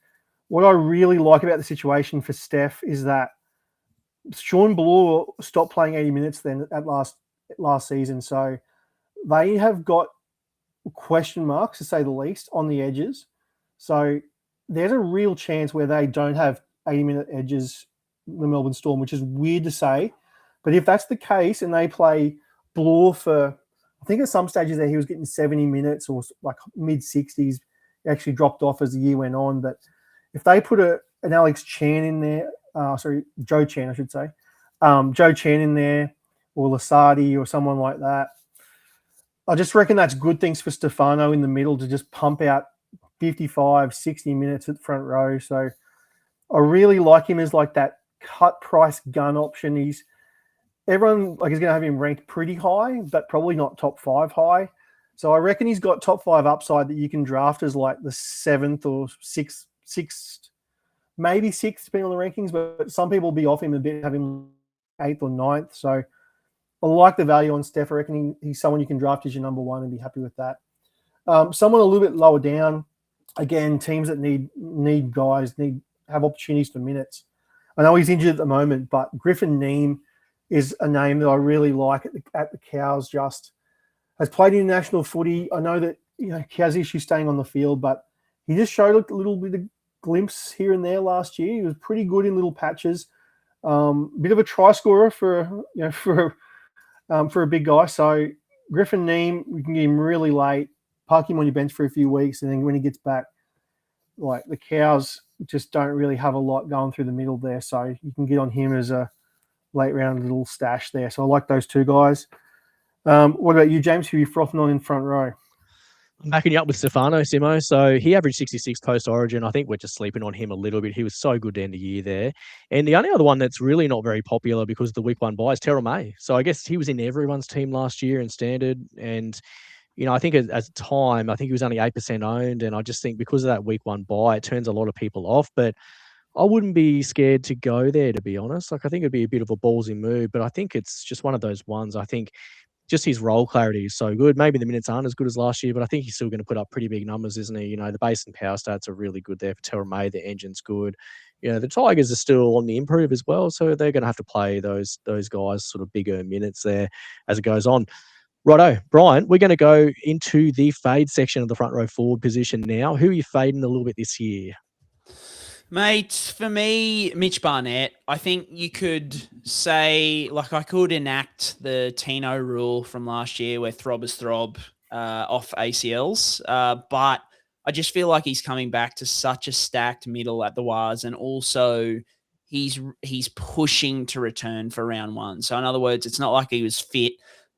what I really like about the situation for Steph is that Sean Bloor stopped playing 80 minutes then at last season. So they have got question marks, to say the least, on the edges. So there's a real chance where they don't have 80-minute edges, the Melbourne Storm, which is weird to say. But if that's the case and they play Bloor for, I think at some stages there he was getting 70 minutes or like mid-60s. He actually dropped off as the year went on. But if they put an Alex Chan in there, Joe Chan, I should say, Joe Chan in there, or Lasardi or someone like that, I just reckon that's good things for Stefano in the middle to just pump out 55, 60 minutes at the front row. So I really like him as like that cut price gun option. Everyone is going to have him ranked pretty high, but probably not top 5 high. So I reckon he's got top 5 upside that you can draft as like the 7th or 6th, maybe 6th, depending on the rankings. But some people will be off him a bit, have him 8th or 9th. So I like the value on Steph. I reckon he's someone you can draft as your number 1 and be happy with that. Someone a little bit lower down, again, teams that need guys have opportunities for minutes. I know he's injured at the moment, but Griffin Neame is a name that I really like at the Cows. Just has played international footy. I know that he has issues staying on the field, but he just showed a little bit of glimpse here and there last year. He was pretty good in little patches. Bit of a try scorer for a big guy. So Griffin Neame, we can get him really late, park him on your bench for a few weeks, and then when he gets back, like the Cows just don't really have a lot going through the middle there. So you can get on him as a late round little stash there. So I like those two guys. What about you, James? Who are you frothing on in front row? I'm backing you up with Stefano, Simo. So he averaged 66 post-origin. I think we're just sleeping on him a little bit. He was so good to end the year there. And the only other one that's really not very popular because of the week one bye is Terrell May. So I guess he was in everyone's team last year in standard. And, I think at the time, I think he was only 8% owned. And I just think because of that week one bye, it turns a lot of people off. But I wouldn't be scared to go there, to be honest. Like, I think it'd be a bit of a ballsy move, but I think it's just one of those ones. I think just his role clarity is so good. Maybe the minutes aren't as good as last year, but I think he's still going to put up pretty big numbers, isn't he? The base and power stats are really good there for Terrell May. The engine's good. The Tigers are still on the improve as well, so they're going to have to play those guys sort of bigger minutes there as it goes on. Righto, Brien, we're going to go into the fade section of the front row forward position now. Who are you fading a little bit this year? Mate, for me, Mitch Barnett, I think you could say, I could enact the Tino rule from last year where throb is throb off ACLs, but I just feel like he's coming back to such a stacked middle at the Waz, and also he's pushing to return for round one. So in other words, it's not like he was fit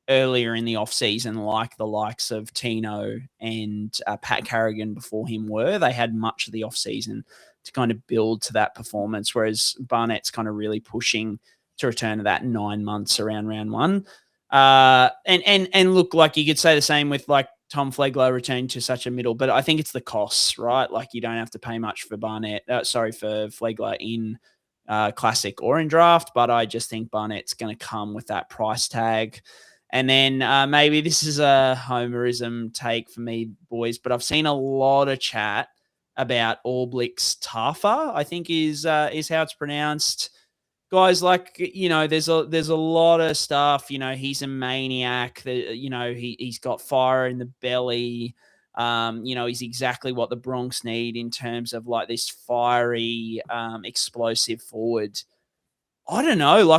earlier in the offseason like the likes of Tino and Pat Carrigan before him were. They had much of the offseason to kind of build to that performance, whereas Barnett's kind of really pushing to return to that 9 months around round one. And look, like you could say the same with like Tom Flegler returning to such a middle, but I think it's the costs, right? Like you don't have to pay much for for Flegler in Classic or in draft, but I just think Barnett's going to come with that price tag. And then maybe this is a homerism take for me, boys, but I've seen a lot of chat about All Blacks Tafa, I think is how it's pronounced. Guys, there's a lot of stuff. He's a maniac. He's got fire in the belly. He's exactly what the Bronx need in terms of like this fiery, explosive forward. I don't know.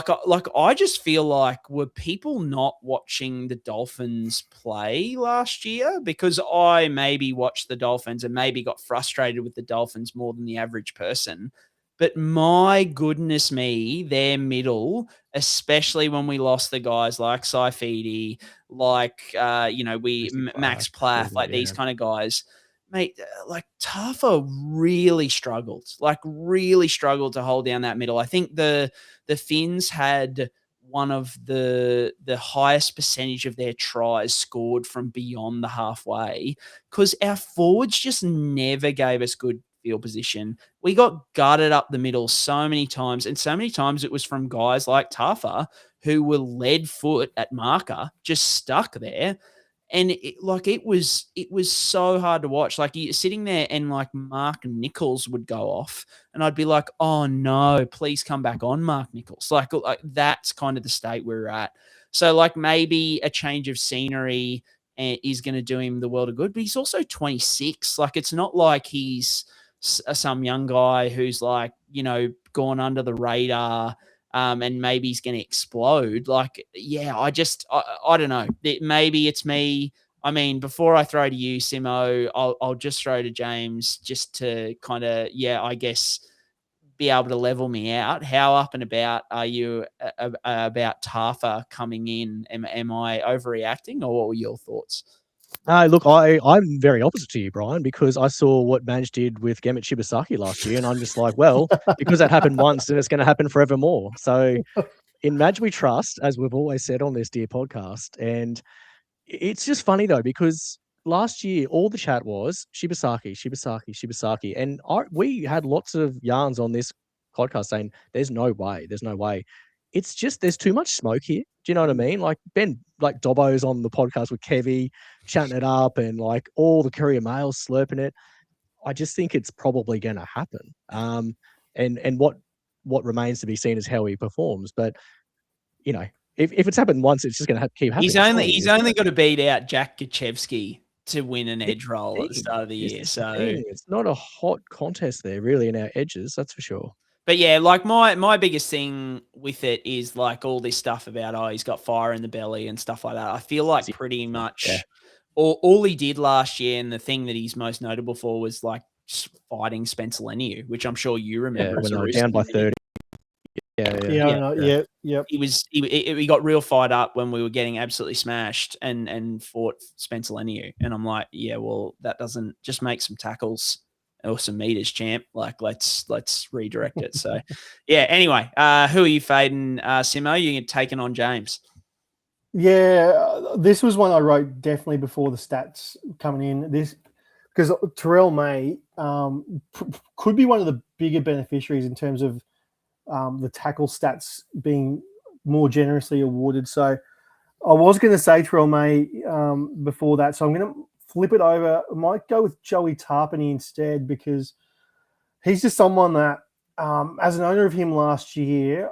I just feel like were people not watching the Dolphins play last year? Because I maybe watched the Dolphins and maybe got frustrated with the Dolphins more than the average person. But my goodness me, their middle, especially when we lost the guys like Saifidi, Max Plath, these kind of guys. Mate, Tafa really struggled to hold down that middle. I think the Finns had one of the highest percentage of their tries scored from beyond the halfway because our forwards just never gave us good field position. We got gutted up the middle so many times, and so many times it was from guys like Tafa who were lead foot at marker, just stuck there. And it was so hard to watch. Like you're sitting there and like Mark Nichols would go off and I'd be like, oh no, please come back on Mark Nichols. Like that's kind of the state we're at. So like maybe a change of scenery is going to do him the world of good, but he's also 26. Like it's not like he's some young guy who's like, gone under the radar and maybe he's going to explode. I don't know. Maybe it's me. I mean, before I throw to you, Simo, I'll just throw to James just to kind of, I guess, be able to level me out. How up and about are you about Tafa coming in? Am I overreacting, or what were your thoughts? Look, I'm very opposite to you, Brien, because I saw what Madge did with Gemmet Shibasaki last year, and I'm just like, well, because that happened once, then it's going to happen forevermore. So in Madge we trust, as we've always said on this dear podcast. And it's just funny, though, because last year all the chat was Shibasaki. And we had lots of yarns on this podcast saying there's no way. It's just there's too much smoke here. Do you know what I mean? Like Ben, like Dobbo's on the podcast with Kevy, chatting it up, and like all the courier mails slurping it. I just think it's probably going to happen. And what remains to be seen is how he performs. But you know, if it's happened once, it's just going to keep happening. He's only got to beat out Jack Gachevsky to win an edge roll at the start of the year. So it's not a hot contest there, really, in our edges, that's for sure. But yeah, like my biggest thing with it is like all this stuff about, he's got fire in the belly and stuff like that. I feel like pretty much all he did last year, and the thing that he's most notable for, was like fighting Spencer Leniu, which I'm sure you remember. When they were down by 30. Yeah. He got real fired up when we were getting absolutely smashed and fought Spencer Leniu. And I'm like, yeah, well, that doesn't just make some tackles or some meters, champ. Like, let's redirect it. So, yeah. Anyway, who are you fading, Simo? You taking on James? Yeah, this was one I wrote definitely before the stats coming in. This because Terrell May could be one of the bigger beneficiaries in terms of the tackle stats being more generously awarded. So I was going to say Terrell May before that, so I'm going to flip it over. I might go with Joey Tarpany instead, because he's just someone that, as an owner of him last year,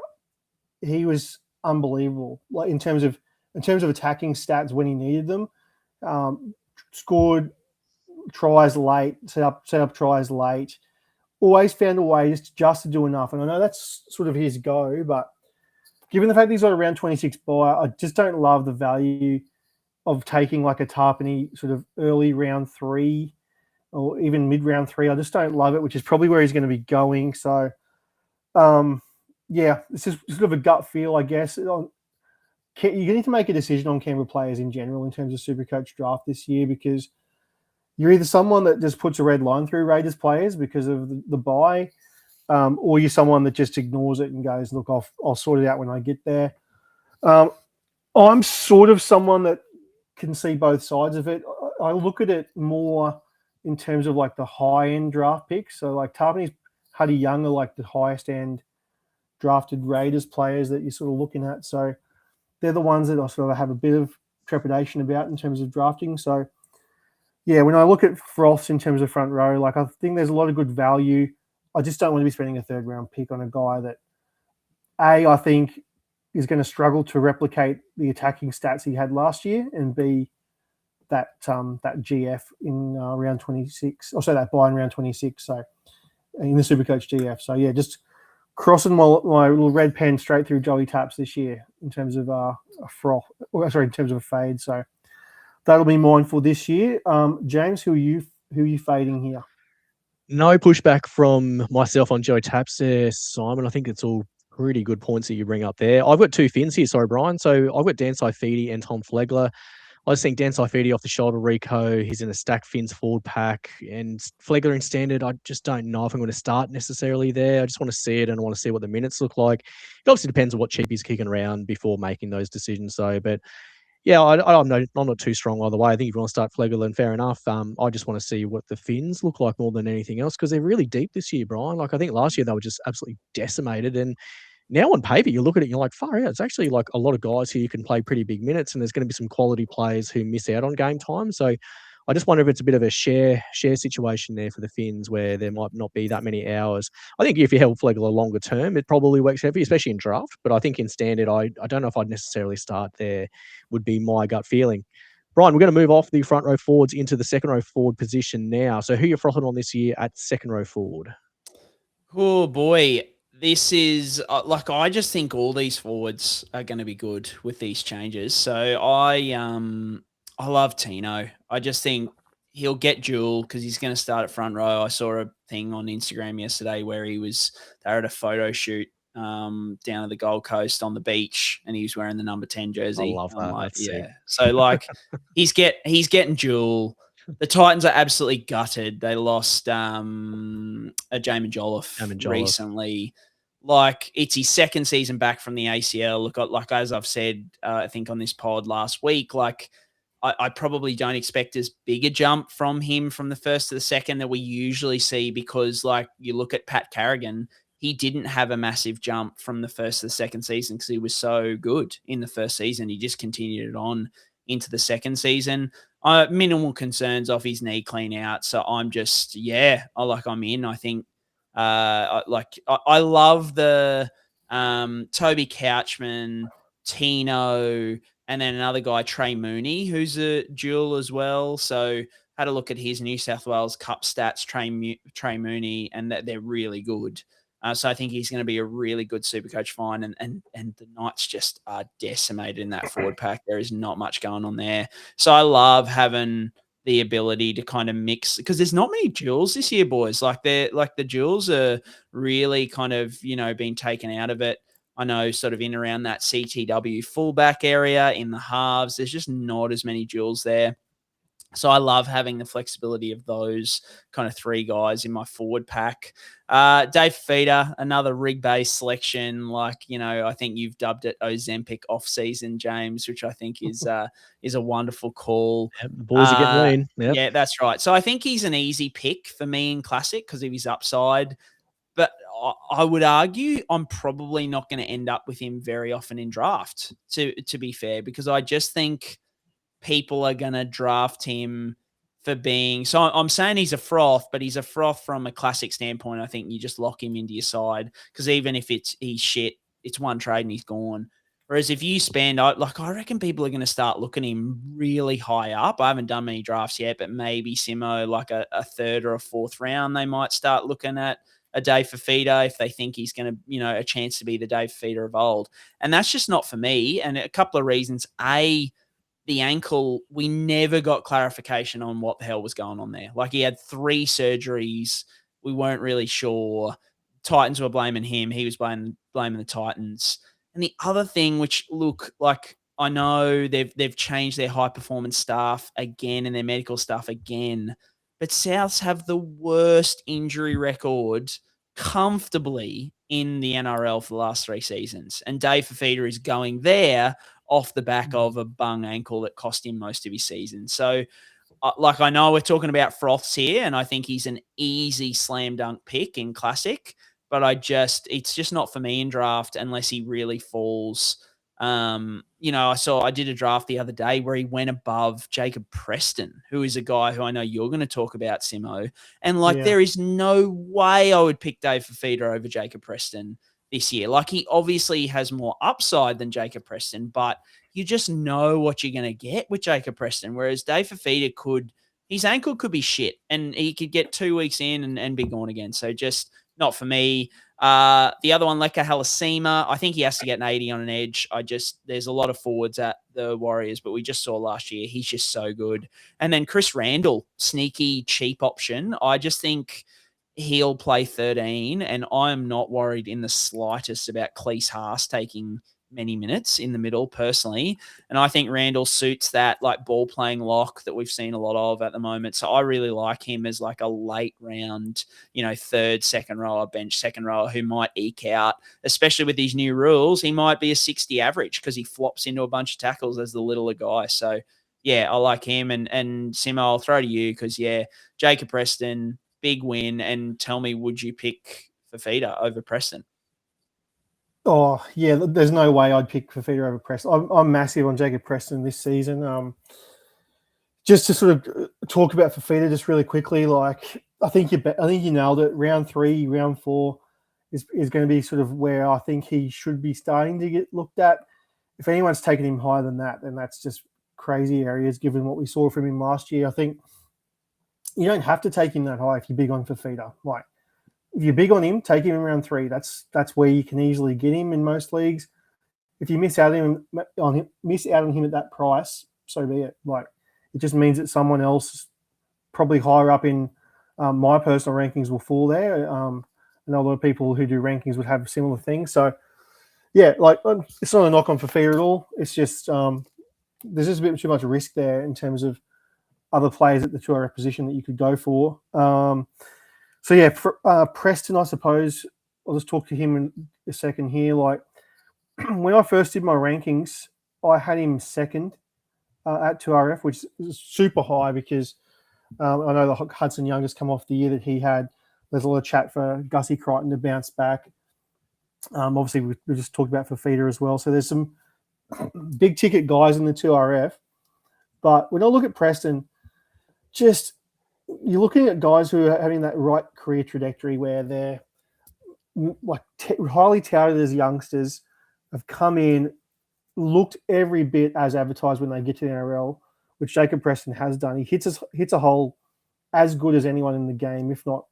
he was unbelievable. Like in terms of attacking stats when he needed them, scored tries late, set up tries late. Always found a way just to do enough. And I know that's sort of his go, but given the fact that he's got around 26 buy, I just don't love the value of taking like a Tarpany sort of early round 3 or even mid round 3. I just don't love it, which is probably where he's going to be going. So, yeah, this is sort of a gut feel, I guess. You need to make a decision on Canberra players in general in terms of SuperCoach draft this year, because you're either someone that just puts a red line through Raiders players because of the buy, or you're someone that just ignores it and goes, look, I'll sort it out when I get there. I'm sort of someone that can see both sides of it. I look at it more in terms of like the high-end draft picks. So like Tarpany's, Huddy Young are like the highest-end drafted Raiders players that you're sort of looking at. So they're the ones that I sort of have a bit of trepidation about in terms of drafting. So yeah, when I look at Froths in terms of front row, like I think there's a lot of good value. I just don't want to be spending a third round pick on a guy that, I think is going to struggle to replicate the attacking stats he had last year, and B, that GF in round 26, or so that buy in round 26, so in the SuperCoach GF. So yeah, just crossing my little red pen straight through Joey Taps this year in terms of in terms of a fade. So that'll be mine for this year. James, who are you fading here? No pushback from myself on Joey Taps there, Simon. I think it's all pretty good points that you bring up there. I've got two Finns here, sorry, Brien. So I've got Dan Saifidi and Tom Flegler. I just think Dan Saifidi off the shoulder Rico. He's in a stacked Finns forward pack, and Flegler in standard. I just don't know if I'm going to start necessarily there. I just want to see it and I want to see what the minutes look like. It obviously depends on what cheapie's kicking around before making those decisions. So, but yeah, I'm not too strong either way. I think if you want to start Flegler, then fair enough. I just want to see what the Finns look like more than anything else, because they're really deep this year, Brien. Like I think last year they were just absolutely decimated, and now on paper, you look at it, you're like, far out. It's actually like a lot of guys who you can play pretty big minutes, and there's going to be some quality players who miss out on game time. So I just wonder if it's a bit of a share situation there for the Finns, where there might not be that many hours. I think if you held Flegler longer term, it probably works out for you, especially in draft. But I think in standard, I don't know if I'd necessarily start there, would be my gut feeling. Brien, we're going to move off the front row forwards into the second row forward position now. So who are you frothing on this year at second row forward? Oh, boy. This is I just think all these forwards are going to be good with these changes. So I love Tino. I just think he'll get Jewel because he's going to start at front row. I saw a thing on Instagram yesterday where they were at a photo shoot down at the Gold Coast on the beach, and he was wearing the number 10 jersey. I love that. Like, yeah. So like he's getting Jewel. The Titans are absolutely gutted. They lost a Jamin Jolliffe recently. Like, it's his second season back from the ACL. Look, like as I've said, I think on this pod last week, like I probably don't expect as big a jump from him from the first to the second that we usually see, because like you look at Pat Carrigan, he didn't have a massive jump from the first to the second season because he was so good in the first season. He just continued it on into the second season. minimal concerns off his knee clean out. So I'm just, I'm in. I think, I love the Toby Couchman, Tino, and then another guy, Trey Mooney, who's a dual as well. So had a look at his New South Wales Cup stats, Trey Mooney, and that they're really good. So I think he's going to be a really good SuperCoach find, and the Knights just are decimated in that forward pack. There is not much going on there. So I love having the ability to kind of mix, because there's not many duels this year, boys. The duels are really kind of, being taken out of it. I know sort of in around that CTW fullback area in the halves, there's just not as many duels there. So I love having the flexibility of those kind of three guys in my forward pack. Dave Feeder, another rig-based selection. I think you've dubbed it Ozempic off-season, James, which I think is a wonderful call. Yep, the boys are getting lean. Yep. Yeah, that's right. So I think he's an easy pick for me in Classic because of his upside. But I would argue I'm probably not going to end up with him very often in draft, to be fair, because I just think people are going to draft him for being, so I'm saying he's a froth, but he's a froth from a Classic standpoint. I think you just lock him into your side, because even if he's shit, it's one trade and he's gone. Whereas if you spend, I reckon people are going to start looking at him really high up. I haven't done many drafts yet, but maybe Simo, like a third or a fourth round, they might start looking at a Dave Fifita if they think he's going to, a chance to be the Dave Fifita of old. And that's just not for me. And a couple of reasons. The ankle, we never got clarification on what the hell was going on there. He had 3 surgeries. We weren't really sure. Titans were blaming him. He was blaming the Titans. And the other thing, which I know they've changed their high performance staff again and their medical staff again, but Souths have the worst injury record comfortably in the NRL for the last 3 seasons. And Dave Fifita is going there off the back of a bung ankle that cost him most of his season. So, I know we're talking about froths here, and I think he's an easy slam dunk pick in Classic, but it's just not for me in draft unless he really falls. I did a draft the other day where he went above Jacob Preston, who is a guy who I know you're going to talk about, Simo. And there is no way I would pick Dave Fifita over Jacob Preston this year. He obviously has more upside than Jacob Preston, but you just know what you're going to get with Jacob Preston. Whereas Dave Fifita his ankle could be shit and he could get 2 weeks in and be gone again. So just not for me. The other one, Leka Halasima, I think he has to get an 80 on an edge. There's a lot of forwards at the Warriors, but we just saw last year, he's just so good. And then Chris Randall, sneaky, cheap option. I just think he'll play 13, and I'm not worried in the slightest about Payne Haas taking many minutes in the middle personally. And I think Randall suits that ball playing lock that we've seen a lot of at the moment. So I really like him as a late round, third, second rower, bench second rower who might eke out, especially with these new rules. He might be a 60 average because he flops into a bunch of tackles as the littler guy. So yeah, I like him. And Simo, I'll throw to you because Jacob Preston, big win. And tell me, would you pick Fifita over Preston? Oh, yeah, there's no way I'd pick Fifita over Preston. I'm massive on Jacob Preston this season. Just to sort of talk about Fifita just really quickly, I think you nailed it. Round 3, round 4 is going to be sort of where I think he should be starting to get looked at. If anyone's taken him higher than that, then that's just crazy areas given what we saw from him last year. I think you don't have to take him that high if you're big on Fifita. If you're big on him, take him in round 3. That's where you can easily get him in most leagues. If you miss out on him at that price, so be it. It just means that someone else, probably higher up in my personal rankings, will fall there. And a lot of people who do rankings would have similar things. So, yeah, it's not a knock on Fifita at all. It's just there's just a bit too much risk there in terms of other players at the 2RF position that you could go for. So, yeah, Preston, I suppose, I'll just talk to him in a second here. When I first did my rankings, I had him second at 2RF, which is super high because I know the Hudson Young has come off the year that he had. There's a lot of chat for Gussie Crichton to bounce back. Obviously, we just talked about Fifita as well. So there's some big-ticket guys in the 2RF But when I look at Preston, just you're looking at guys who are having that right career trajectory where they're like highly touted as youngsters, have come in, looked every bit as advertised when they get to the NRL, which Jacob Preston has done. He hits a hole as good as anyone in the game, if not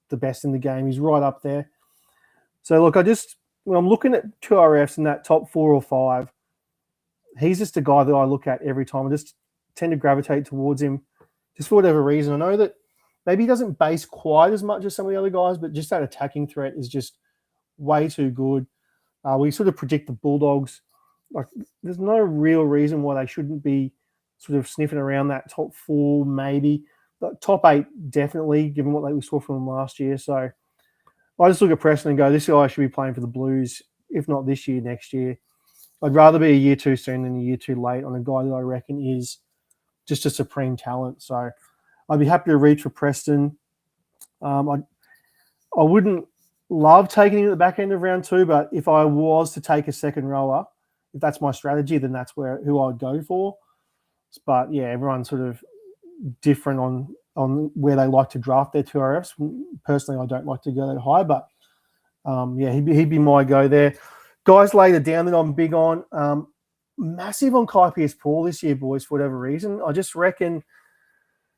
the best in the game. He's right up there. So look, when I'm looking at 2RFs in that top 4 or 5, he's just a guy that I look at every time. I just tend to gravitate towards him just for whatever reason. I know that maybe he doesn't base quite as much as some of the other guys, but just that attacking threat is just way too good. We sort of predict the Bulldogs. Like, there's no real reason why they shouldn't be sort of sniffing around that top 4, maybe. But top 8, definitely, given what we saw from them last year. So I just look at Preston and go, this guy should be playing for the Blues, if not this year, next year. I'd rather be a year too soon than a year too late on a guy that I reckon is just a supreme talent. So I'd be happy to reach for Preston. I wouldn't love taking him at the back end of round 2, but if I was to take a second rower, if that's my strategy, then that's who I'd go for. But yeah, everyone's sort of different on where they like to draft their 2RFs. Personally, I don't like to go that high, but yeah, he'd be my go there. Guys later down that I'm big on, massive on Kai Pearce-Paul this year, boys, for whatever reason. I just reckon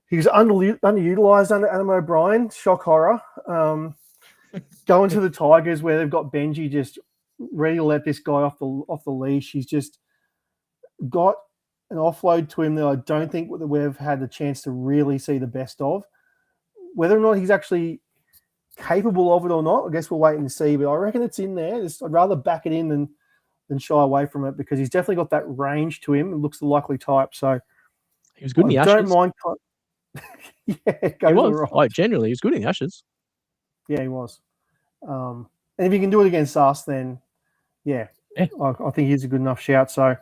he was underutilized under Adam O'Brien. Shock horror. Going to the Tigers where they've got Benji just ready to let this guy off the leash. He's just got an offload to him that I don't think that we've had the chance to really see the best of. Whether or not he's actually capable of it or not, I guess we'll wait and see. But I reckon it's in there. I'd rather back it in than shy away from it because he's definitely got that range to him. It looks the likely type. So he was good in the Ashes. Don't mind. Yeah, he was. Right. Generally, he was good in the Ashes. Yeah, he was. And if he can do it against us, then yeah. I think he's a good enough shout. So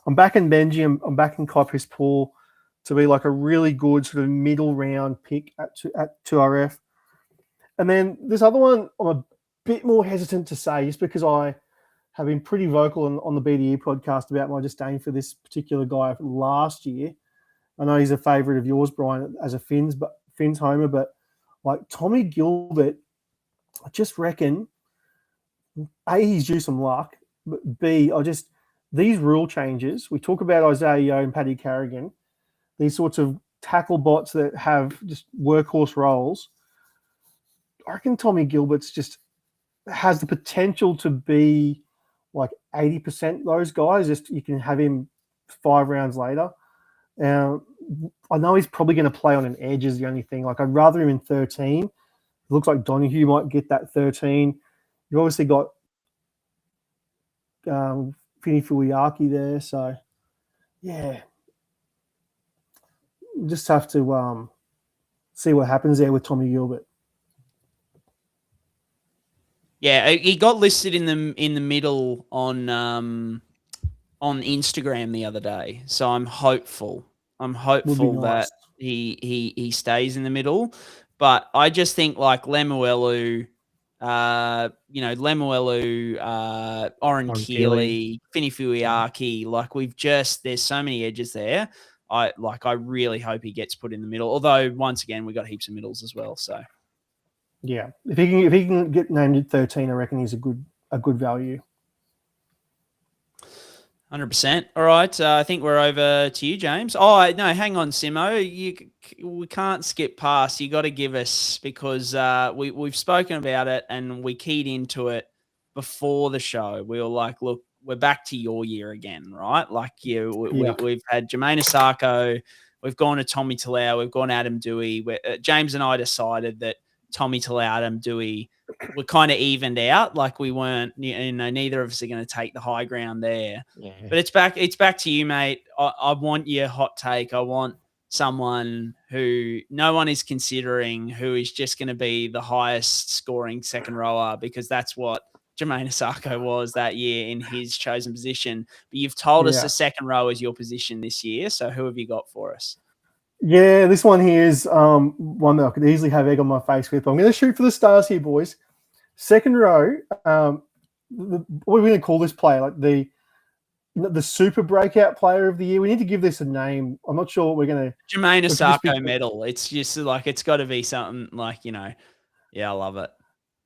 I'm backing Benji. I'm backing Kai Pearce-Paul to be like a really good sort of middle round pick at 2RF. And then this other one, I'm a bit more hesitant to say just because I have been pretty vocal on the BDE podcast about my disdain for this particular guy last year. I know he's a favourite of yours, Brien, as a Finns homer, but like Tommy Gilbert, I just reckon, A, he's due some luck, but B, these rule changes, we talk about Isaiah Yeo and Paddy Carrigan, these sorts of tackle bots that have just workhorse roles. I reckon Tommy Gilbert's just has the potential to be like 80% those guys. Just you can have him 5 rounds later. I know he's probably going to play on an edge is the only thing. Like I'd rather him in 13. It looks like Donahue might get that 13. You've obviously got Fini Fuiaki there. So, yeah. Just have to see what happens there with Tommy Gilbert. Yeah, he got listed in the middle on Instagram the other day. So I'm hopeful. That he stays in the middle. But I just think like Lemuelu, Oren Keeley, Fini Fuiaki, like there's so many edges there. I really hope he gets put in the middle. Although once again, we got heaps of middles as well. So yeah, if he can get named at 13, I reckon he's a good value. 100%. All right, I think we're over to you, James. Oh no, hang on, Simo. We can't skip past. You got to give us because we've spoken about it and we keyed into it before the show. We were like, look, we're back to your year again, right? Like we've had Jermaine Asako, we've gone to Tommy Talau, we've gone Adam Dewey. James and I decided that Tommy Talau, Adam Dewey were kind of evened out. Like we weren't, neither of us are going to take the high ground there. Yeah. But it's back to you, mate. I want your hot take. I want someone who no one is considering, who is just going to be the highest scoring second rower because that's what Jermaine Asako was that year in his chosen position. But you've told us the second row is your position this year. So who have you got for us? Yeah, this one here is one that I could easily have egg on my face with. I'm going to shoot for the stars here, boys. Second row, what are we going to call this player? Like the super breakout player of the year. We need to give this a name. I'm not sure what we're going to. Jermaine Osako medal. It's just like, it's got to be something like, yeah, I love it.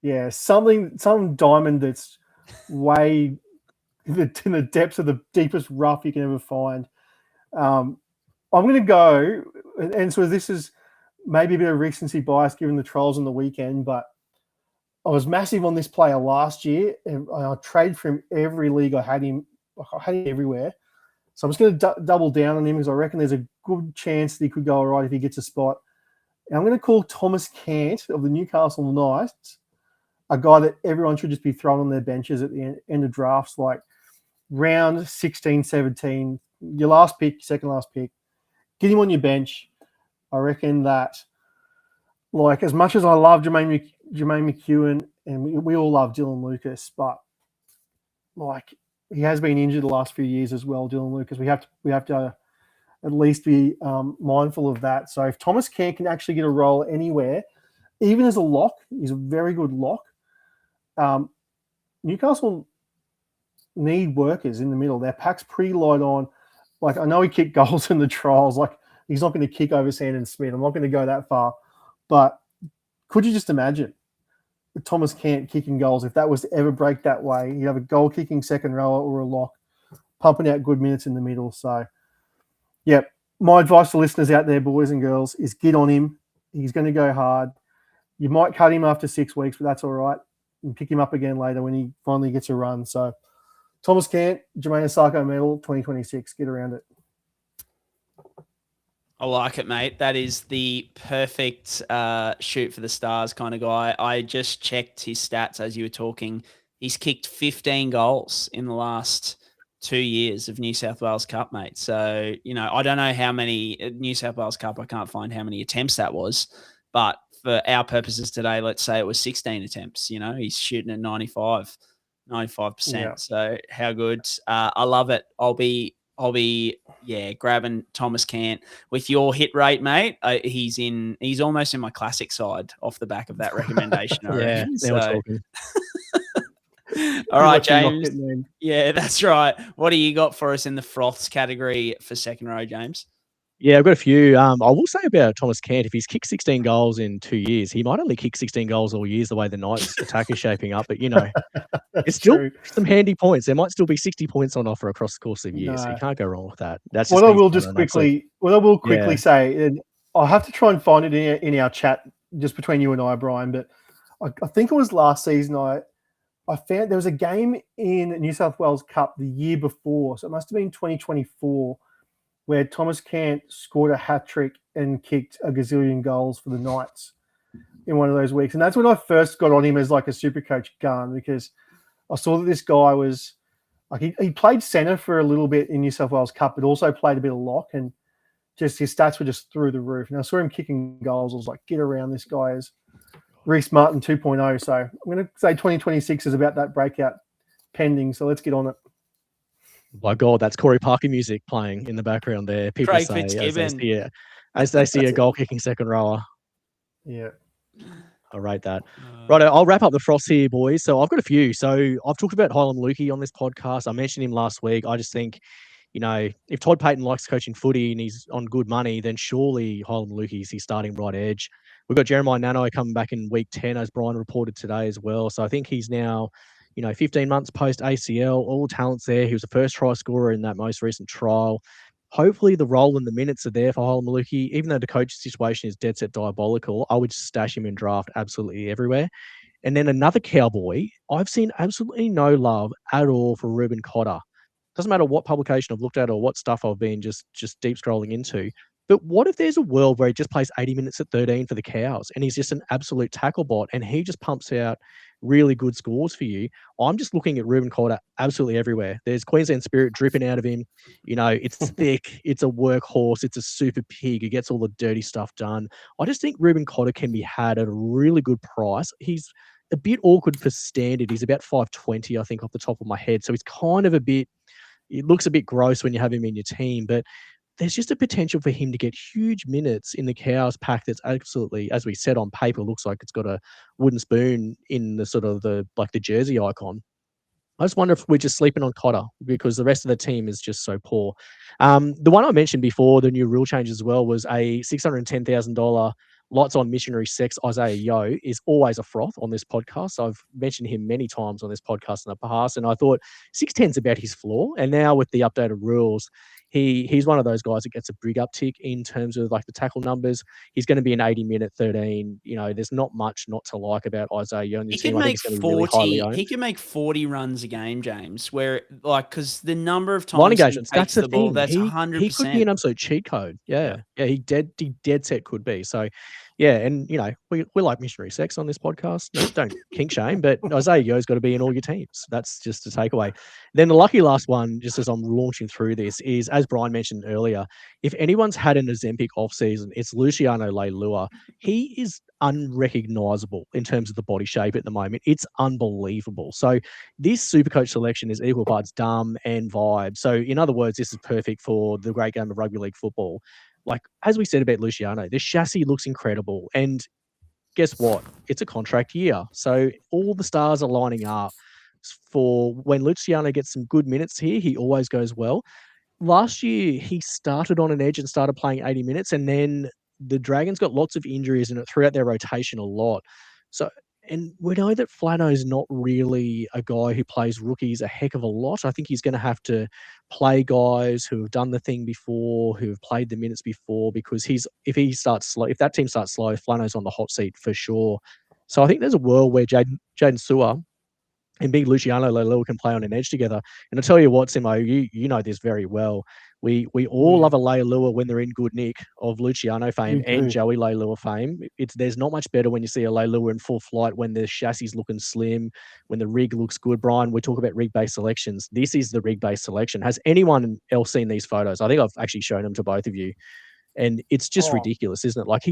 Yeah, some diamond that's way in the depths of the deepest rough you can ever find. I'm going to go, and so this is maybe a bit of recency bias given the trolls on the weekend, but I was massive on this player last year, and I traded for him every league I had him everywhere. So I'm just going to double down on him because I reckon there's a good chance that he could go all right if he gets a spot. And I'm going to call Thomas Cant of the Newcastle Knights a guy that everyone should just be throwing on their benches at the end of drafts, like round 16, 17, your last pick, second last pick. Get him on your bench. I reckon that, like, as much as I love Jermaine McEwen, and we all love Dylan Lucas, but like, he has been injured the last few years as well, Dylan Lucas. We have to at least be mindful of that. So if Thomas Cant can actually get a role anywhere, even as a lock, he's a very good lock. Newcastle need workers in the middle. Their pack's pretty light on. Like, I know he kicked goals in the trials. Like, he's not going to kick over Sandon Smith. I'm not going to go that far. But could you just imagine Thomas Cant kicking goals? If that was to ever break that way, you have a goal-kicking second rower or a lock, pumping out good minutes in the middle. So, yeah, my advice to listeners out there, boys and girls, is get on him. He's going to go hard. You might cut him after 6 weeks, but that's all right. And pick him up again later when he finally gets a run. So, Thomas Cant, Jermaine Osako medal, 2026. Get around it. I like it, mate. That is the perfect shoot for the stars kind of guy. I just checked his stats as you were talking. He's kicked 15 goals in the last 2 years of New South Wales Cup, mate. So, I don't know how many New South Wales Cup. I can't find how many attempts that was, but for our purposes today, let's say it was 16 attempts. He's shooting at 95%. Yeah. So how good? I love it. I'll be grabbing Thomas Cant with your hit rate, mate. He's almost in my classic side off the back of that recommendation. I reckon. Now we're talking. All right, James. Yeah, that's right. What do you got for us in the froths category for second row, James? Yeah, I've got a few. I will say about Thomas Cant, if he's kicked 16 goals in 2 years, he might only kick 16 goals all years the way the Knights attack is shaping up. But, it's still some handy points. There might still be 60 points on offer across the course of years. No. So you can't go wrong with that. That's what I will quickly say, and I'll have to try and find it in our chat just between you and I, Brien, but I think it was last season I found there was a game in New South Wales Cup the year before, so it must have been 2024, where Thomas Cant scored a hat-trick and kicked a gazillion goals for the Knights in one of those weeks. And that's when I first got on him as like a SuperCoach gun, because I saw that this guy was like, he played centre for a little bit in New South Wales Cup, but also played a bit of lock, and just his stats were just through the roof. And I saw him kicking goals. I was like, get around this guy as Reece Martin 2.0. So I'm going to say 2026 is about that breakout pending. So let's get on it. My God, that's Corey Parker music playing in the background there. People Craig say Fitzgibbon. as they see a goal-kicking second rower. Yeah. I rate that. Right, I'll wrap up the frost here, boys. So I've got a few. So I've talked about Hyland Lukey on this podcast. I mentioned him last week. I just think, if Todd Payton likes coaching footy and he's on good money, then surely Hyland Lukey is his starting right edge. We've got Jeremiah Nano coming back in week 10, as Brien reported today as well. So I think he's now 15 months post ACL, all talents there. He was the first try scorer in that most recent trial. Hopefully the role and the minutes are there for Hyland Maluki. Even though the coach's situation is dead set diabolical, I would stash him in draft absolutely everywhere. And then another Cowboy, I've seen absolutely no love at all for Reuben Cotter. Doesn't matter what publication I've looked at or what stuff I've been just deep scrolling into. But what if there's a world where he just plays 80 minutes at 13 for the Cows and he's just an absolute tackle bot and he just pumps out really good scores for you? I'm just looking at Reuben Cotter absolutely everywhere. There's Queensland spirit dripping out of him. It's thick. It's a workhorse. It's a super pig. He gets all the dirty stuff done. I just think Reuben Cotter can be had at a really good price. He's a bit awkward for standard. He's about 520, I think, off the top of my head. So he's kind of it looks a bit gross when you have him in your team, but there's just a potential for him to get huge minutes in the Cows pack that's absolutely, as we said, on paper, looks like it's got a wooden spoon in the sort of the jersey icon. I just wonder if we're just sleeping on Cotter because the rest of the team is just so poor. The one I mentioned before, the new rule change as well, was a $610,000 lots on missionary sex. Isaiah Yeo is always a froth on this podcast. I've mentioned him many times on this podcast in the past, and I thought 610 is about his floor. And now with the updated rules, he's one of those guys that gets a big uptick in terms of like the tackle numbers. He's going to be an 80-minute 13. There's not much not to like about Isaiah Yeo on the He team. could I think make he's going to be really highly 40. owned. He could make 40 runs a game, James. Where because the number of Line times he engagements, that's takes the the ball, thing. that's He could be 100%. an absolute cheat code. Yeah. He dead set could be. So, yeah, and we like missionary sex on this podcast. No, don't kink shame, but Isaiah Yeo's got to be in all your teams. That's just a takeaway. Then the lucky last one, just as I'm launching through this, is as Brien mentioned earlier, if anyone's had an Ozempic offseason, it's Luciano Leilua. He is unrecognizable in terms of the body shape at the moment. It's unbelievable. So this SuperCoach selection is equal parts dumb and vibe. So in other words, this is perfect for the great game of rugby league football. Like, as we said about Luciano, the chassis looks incredible. And guess what? It's a contract year. So all the stars are lining up for when Luciano gets some good minutes here. He always goes well. Last year, he started on an edge and started playing 80 minutes. And then the Dragons got lots of injuries and it threw out their rotation a lot. So, and we know that Flano's not really a guy who plays rookies a heck of a lot. I think he's going to have to play guys who have done the thing before, who have played the minutes before, because if that team starts slow, Flano's on the hot seat for sure. So I think there's a world where Jaden Sewer and big Luciano Leilua can play on an edge together. And I'll tell you what, Simo, you know this very well. We all love a Leilua when they're in good nick of Luciano fame and Joey Leilua fame. There's not much better when you see a Leilua in full flight, when the chassis looking slim, when the rig looks good. Brian, we talk about rig-based selections. This is the rig-based selection. Has anyone else seen these photos? I think I've actually shown them to both of you. And it's just ridiculous, isn't it? Like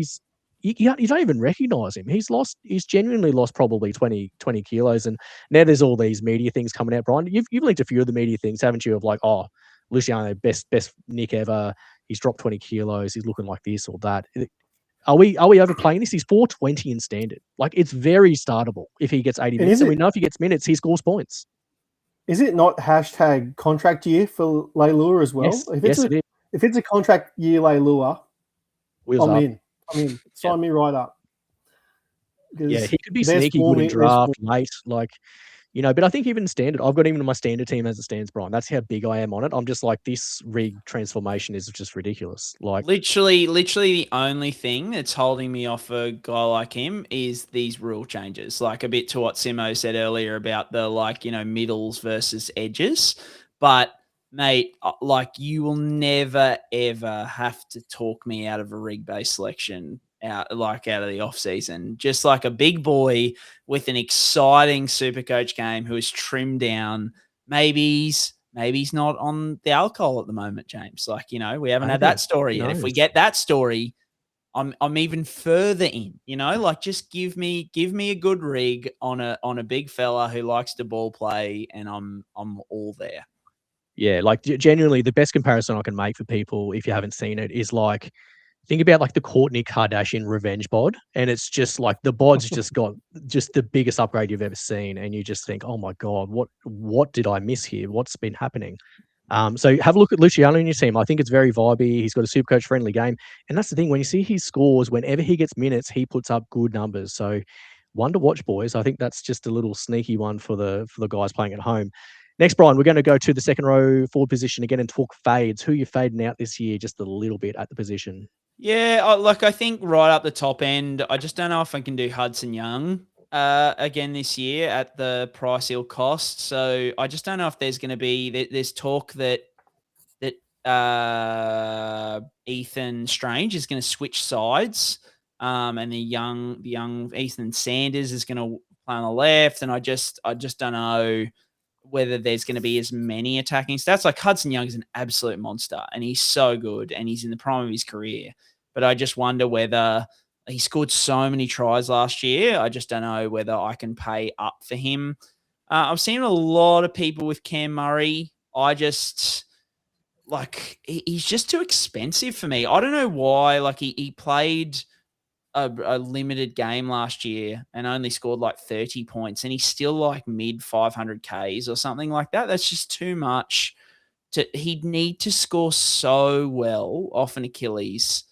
you don't even recognize him. He's genuinely lost probably 20 kilos. And now there's all these media things coming out, Brian. You've linked a few of the media things, haven't you? Of like, oh, Luciano, best Nick ever. He's dropped 20 kilos. He's looking like this or that. Are we overplaying this? He's 420 in standard. Like, it's very startable if he gets 80 minutes. And we know if he gets minutes, he scores points. Is it not hashtag contract year for Leilua as well? Yes, it is. If it's a contract year Leilua, I'm in. Sign me right up. Yeah, he could be sneaky good in draft, late, but I think even standard, I've got him in my standard team as it stands, Brian. That's how big I am on it. I'm just like, this rig transformation is just ridiculous. Like, literally the only thing that's holding me off a guy like him is these rule changes. Like, a bit to what Simo said earlier about the middles versus edges. But mate, you will never ever have to talk me out of a rig-based selection out of the off season. Just like a big boy with an exciting SuperCoach game who is trimmed down. Maybe he's not on the alcohol at the moment, James. We haven't had that story yet. If we get that story, I'm even further in. Just give me a good rig on a big fella who likes to ball play, and I'm all there. Yeah, genuinely, the best comparison I can make for people, if you haven't seen it, is think about the Kourtney Kardashian revenge bod, and it's just the bod's just got just the biggest upgrade you've ever seen, and you just think, oh my god, what did I miss here? What's been happening? So have a look at Luciano in your team. I think it's very vibey. He's got a SuperCoach friendly game, and that's the thing. When you see his scores, whenever he gets minutes, he puts up good numbers. So one to watch, boys. I think that's just a little sneaky one for the guys playing at home. Next, Brian, we're going to go to the second row forward position again and talk fades. Who are you fading out this year just a little bit at the position? Yeah, I think right up the top end, I just don't know if I can do Hudson Young again this year at the price he'll cost. So I just don't know if there's going to be – there's talk that Ethan Strange is going to switch sides, and the young Ethan Sanders is going to play on the left, and I just don't know whether there's going to be as many attacking stats. Like, Hudson Young is an absolute monster, and he's so good, and he's in the prime of his career. But I just wonder whether he scored so many tries last year. I just don't know whether I can pay up for him. I've seen a lot of people with Cam Murray. I just he's just too expensive for me. I don't know why. He played a limited game last year and only scored like 30 points, and he's still like mid 500 Ks or something like that. That's just too much. He'd need to score so well off an Achilles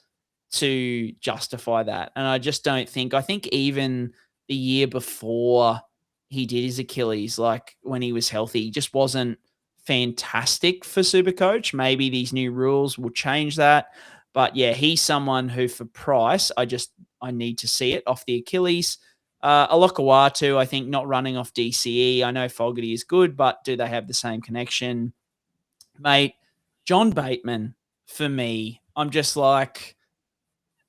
to justify that. And I just don't think, I think even the year before he did his Achilles, like when he was healthy, he just wasn't fantastic for SuperCoach. Maybe these new rules will change that. But yeah, he's someone who for price, I need to see it off the Achilles. Alokawatu, I think not running off DCE. I know Fogarty is good, but do they have the same connection? Mate, John Bateman, for me, I'm just like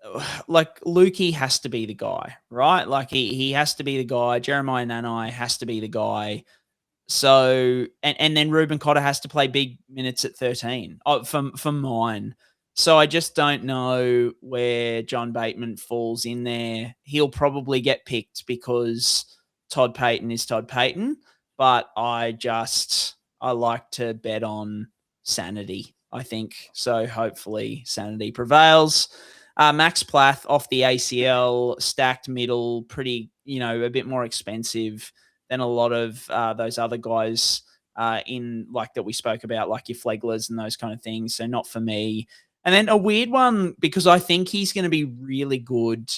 Lukey has to be the guy, right? Like he has to be the guy. Jeremiah Nanai has to be the guy. So and then Ruben Cotter has to play big minutes at 13 for mine. So I just don't know where John Bateman falls in there. He'll probably get picked because Todd Payton is Todd Payton, but I like to bet on sanity, I think. So hopefully sanity prevails. Max Plath off the ACL, stacked middle, pretty, a bit more expensive than a lot of those other guys in like that we spoke about, like your Fleglers and those kind of things. So not for me. And then a weird one, because I think he's going to be really good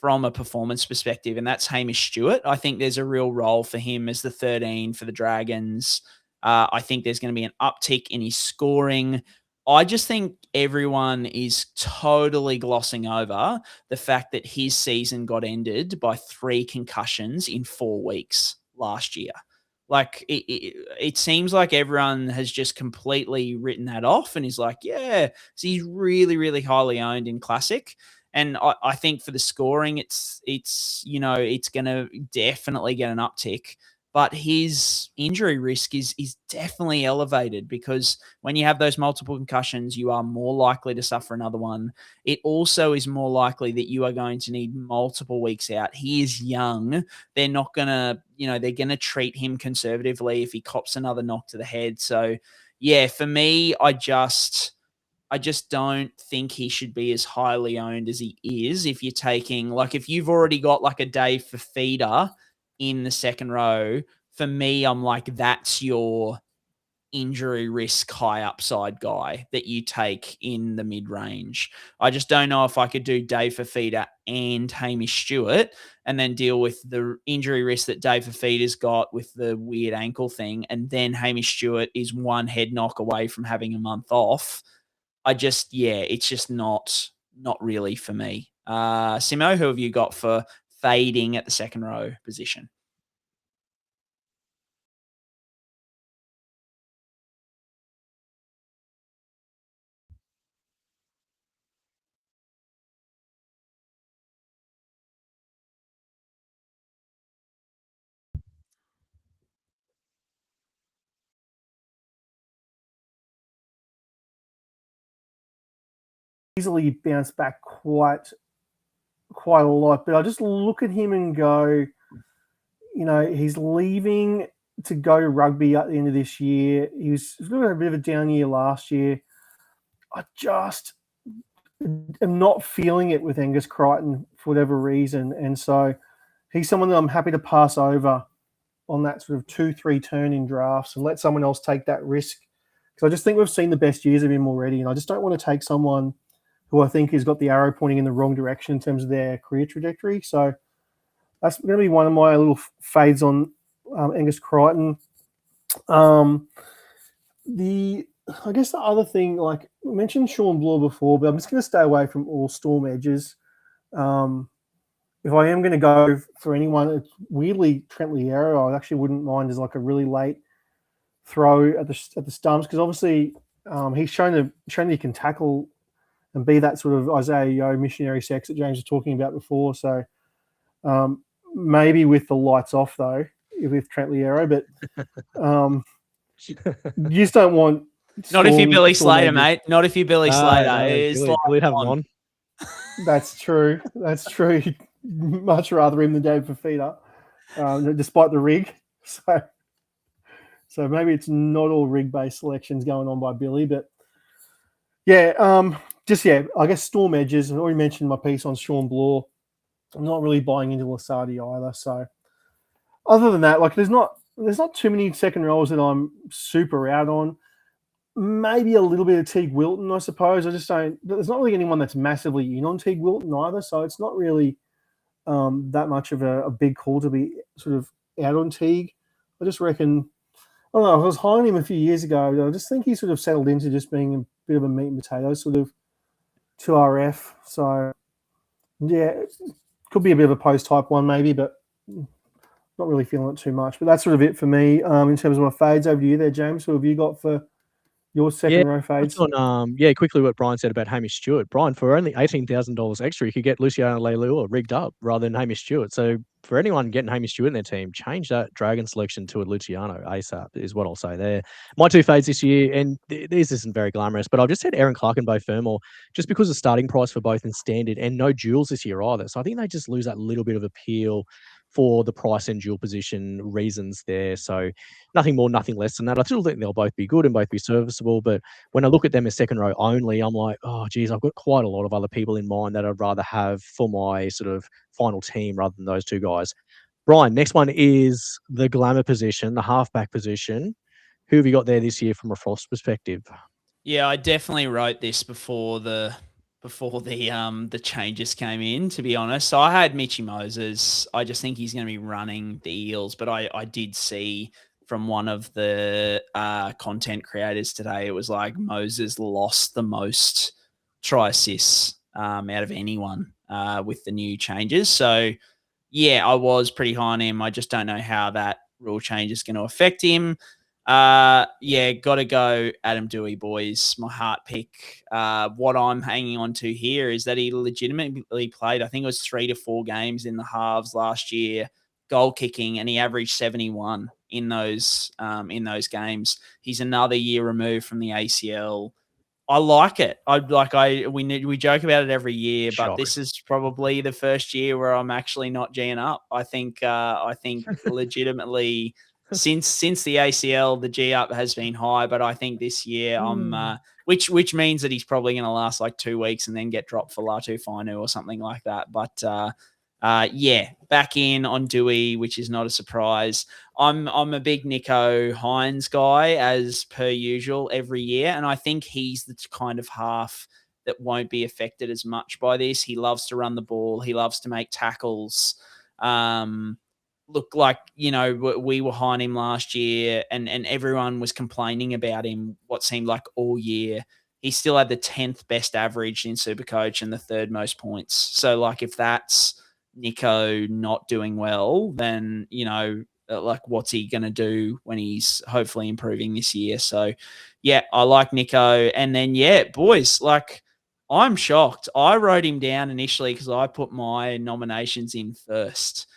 from a performance perspective, and that's Hamish Stewart. I think there's a real role for him as the 13 for the Dragons. I think there's going to be an uptick in his scoring. I just think everyone is totally glossing over the fact that his season got ended by 3 concussions in 4 weeks last year. Like it seems like everyone has just completely written that off and is like, yeah, so he's really, really highly owned in Classic. And I think for the scoring, it's going to definitely get an uptick. But his injury risk is definitely elevated because when you have those multiple concussions, you are more likely to suffer another one. It also is more likely that you are going to need multiple weeks out. He is young. They're not going to, they're going to treat him conservatively if he cops another knock to the head. So, yeah, for me, I just don't think he should be as highly owned as he is. If you're taking, like, if you've already got like a Dave Fafita in the second row, for me, I'm like, that's your injury risk high upside guy that you take in the mid-range. I just don't know if I could do Dave Fafita and Hamish Stewart and then deal with the injury risk that Dave Fafita's got with the weird ankle thing, and then Hamish Stewart is one head knock away from having a month off. It's just not really for me. Simo, who have you got for fading at the second row position? Easily bounce back quite a lot, but I just look at him and go, he's leaving to go rugby at the end of this year. He's got a bit of a down year last year. I just am not feeling it with Angus Crichton for whatever reason, and so he's someone that I'm happy to pass over on that sort of 2-3 turn in drafts and let someone else take that risk, because I just think we've seen the best years of him already, and I just don't want to take someone who I think has got the arrow pointing in the wrong direction in terms of their career trajectory. So that's going to be one of my little fades on Angus Crichton. I guess the other thing, like we mentioned Sean Bloor before, but I'm just going to stay away from all Storm edges. If I am going to go for anyone, it's weirdly Trent Liero, I actually wouldn't mind as like a really late throw at the stumps, because obviously he's shown that he can tackle and be that sort of Isaiah Yeo missionary sex that James was talking about before. So maybe with the lights off, though, with Trent Liero. But you just don't want... Not if you're Billy Slater, mate. Not if you're Billy Slater. We'd have him on. That's true. That's true. Much rather him than Dave Fafita, despite the rig. So maybe it's not all rig-based selections going on by Billy, but yeah, I guess Storm edges. I already mentioned my piece on Sean Bloor. I'm not really buying into Lasardi either. So other than that, like there's not too many second rows that I'm super out on. Maybe a little bit of Teague Wilton, I suppose. I just don't. There's not really anyone that's massively in on Teague Wilton either. So it's not really that much of a big call to be sort of out on Teague. I just reckon. I don't know. I was high on him a few years ago. I just think he sort of settled into just being a bit of a meat and potatoes sort of 2RF. So yeah, it could be a bit of a post-type one maybe, but not really feeling it too much. But that's sort of it for me in terms of my fades. Over to you there, James. Who have you got for your second row fades? Quickly what Brien said about Hamish Stewart. Brien, for only $18,000 extra, you could get Luciano Leilua rigged up rather than Hamish Stewart. So for anyone getting Hamish Stewart in their team, change that Dragon selection to a Luciano ASAP is what I'll say there. My two fades this year, and this isn't very glamorous, but I've just said Aaron Clark and Bo Fermor just because of starting price for both in standard and no duels this year either. So I think they just lose that little bit of appeal for the price and dual position reasons there. So nothing more, nothing less than that. I still think they'll both be good and both be serviceable. But when I look at them as second row only, I'm like, oh, geez, I've got quite a lot of other people in mind that I'd rather have for my sort of final team rather than those two guys. Brien, next one is the glamour position, the halfback position. Who have you got there this year from a Frost perspective? Yeah, I definitely wrote this before the changes came in, to be honest. So I had Mitchy Moses. I just think he's going to be running the Eels, but I did see from one of the content creators today, it was like Moses lost the most try assists out of anyone with the new changes. So yeah, I was pretty high on him. I just don't know how that rule change is going to affect him. Got to go Adam Doueihi, boys. My heart pick. What I'm hanging on to here is that he legitimately played, I think it was 3 to 4 games in the halves last year, goal kicking, and he averaged 71 in those games. He's another year removed from the ACL. I like it. We joke about it every year, but this is probably the first year where I'm actually not G'ing up. I think legitimately since the ACL, the G up has been high, but I think this year which means that he's probably going to last like 2 weeks and then get dropped for Latu Fainu or something like that. But back in on Doueihi, which is not a surprise. I'm a big Nico Hines guy, as per usual, every year, and I think he's the kind of half that won't be affected as much by this. He loves to run the ball. He loves to make tackles. Look, like, we were high on him last year, and everyone was complaining about him what seemed like all year. He still had the 10th best average in SuperCoach and the 3rd most points. So, like, if that's Nico not doing well, then, like, what's he going to do when he's hopefully improving this year? So, yeah, I like Nico. And then, boys, like, I'm shocked. I wrote him down initially because I put my nominations in first.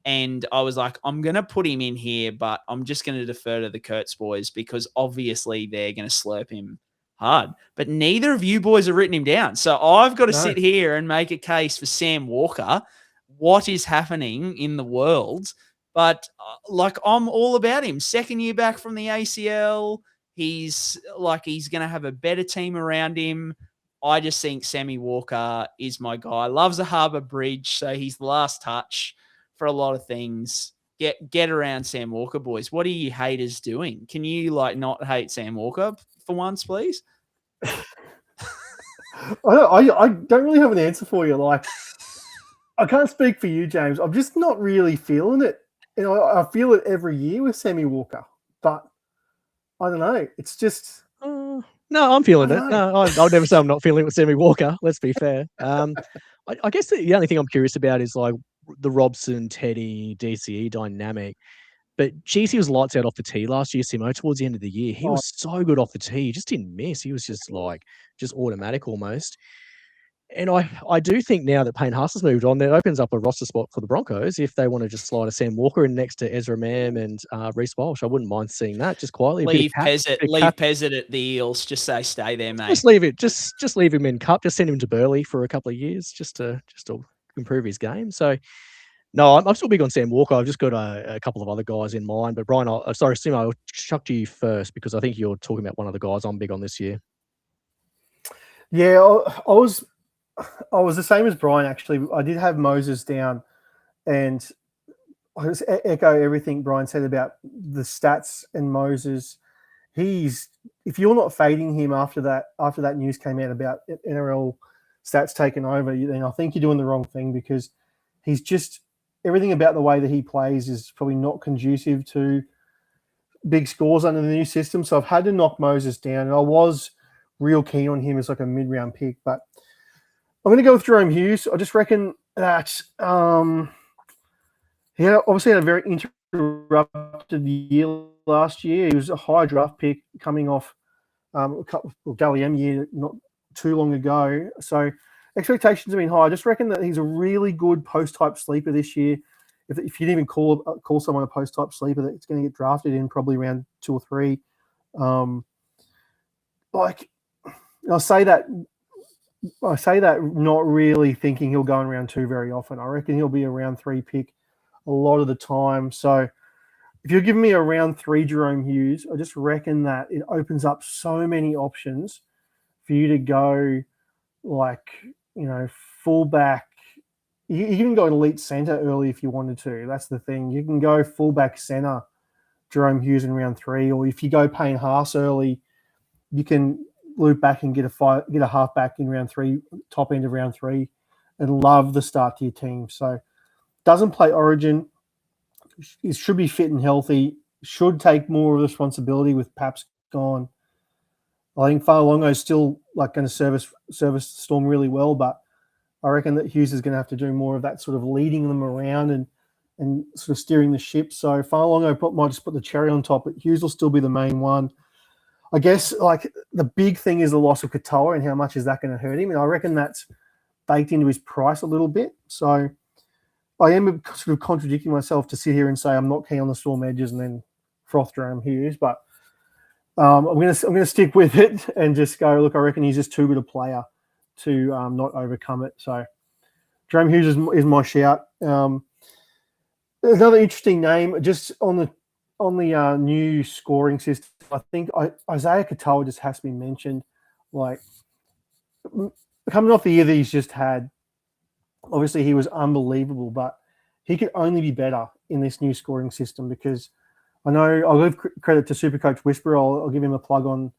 And I was like, I'm going to put him in here, but I'm just going to defer to the Kurtz boys because obviously they're going to slurp him hard. But neither of you boys have written him down. So I've got to sit here and make a case for Sam Walker. What is happening in the world? But I'm all about him. 2nd year back from the ACL. He's going to have a better team around him. I just think Sammy Walker is my guy. Loves the Harbour Bridge, so he's the last touch for a lot of things. Get around Sam Walker, boys. What are you haters doing? Can you not hate Sam Walker for once, please? I don't really have an answer for you. Like, I can't speak for you, James. I'm just not really feeling it. I feel it every year with Sammy Walker, but I don't know. It's just no, I'm feeling it. No, I'll never say I'm not feeling it with Sammy Walker. Let's be fair. I guess the only thing I'm curious about is like the Robson, Teddy, DCE dynamic. But geez, he was lights out off the tee last year, Simo, towards the end of the year. He was so good off the tee. He just didn't miss. He was just automatic almost. And I do think now that Payne Haas has moved on, that opens up a roster spot for the Broncos if they want to just slide a Sam Walker in next to Ezra Mam and Reece Walsh. I wouldn't mind seeing that just quietly. Leave Pezzett at the Eels. Just say stay there, mate. Just leave it. Just leave him in Cup. Just send him to Burleigh for a couple of years just to improve his game. So no, I'm still big on Sam Walker. I've just got a couple of other guys in mind. But Brien, Simo, I'll chuck to you first because I think you're talking about one of the guys I'm big on this year. Yeah, I was I was the same as Brien, actually. I did have Moses down, and I just echo everything Brien said about the stats and Moses. If you're not fading him after that news came out about NRL stats taking over, then I think you're doing the wrong thing, because he's just, everything about the way that he plays is probably not conducive to big scores under the new system. So I've had to knock Moses down, and I was real keen on him as like a mid-round pick, but I'm going to go with Jerome Hughes. I just reckon that he obviously had a very interrupted year last year. He was a high draft pick coming off Dally M year not too long ago. So expectations have been high. I just reckon that he's a really good post-type sleeper this year. If you didn't even call someone a post-type sleeper, that it's going to get drafted in probably round 2 or 3. I say that not really thinking he'll go in round 2 very often. I reckon he'll be a round 3 pick a lot of the time. So if you're giving me a round 3 Jerome Hughes, I just reckon that it opens up so many options for you to go, like, fullback. You can go elite centre early if you wanted to. That's the thing. You can go fullback centre Jerome Hughes in round 3, or if you go Payne Haas early, you can loop back and get a halfback in round 3, top end of round 3, and love the start to your team. So doesn't play Origin. He should be fit and healthy. Should take more responsibility with Paps gone. I think Fa'alongo is still going to service Storm really well, but I reckon that Hughes is going to have to do more of that sort of leading them around and sort of steering the ship. So Fa'alongo might just put the cherry on top, but Hughes will still be the main one. I guess the big thing is the loss of Katoa, and how much is that going to hurt him? And I reckon that's baked into his price a little bit. So I am sort of contradicting myself to sit here and say I'm not keen on the Storm edges and then froth Jerome Hughes, but I'm gonna stick with it and just go, look, I reckon he's just too good a player to not overcome it. So Jerome Hughes is my shout. Another interesting name, just on the new scoring system, I think Isaiah Katoa just has to be mentioned. Like, coming off the year that he's just had, obviously he was unbelievable, but he could only be better in this new scoring system, because I know I'll give credit to SuperCoach Whisperer. I'll give him a plug on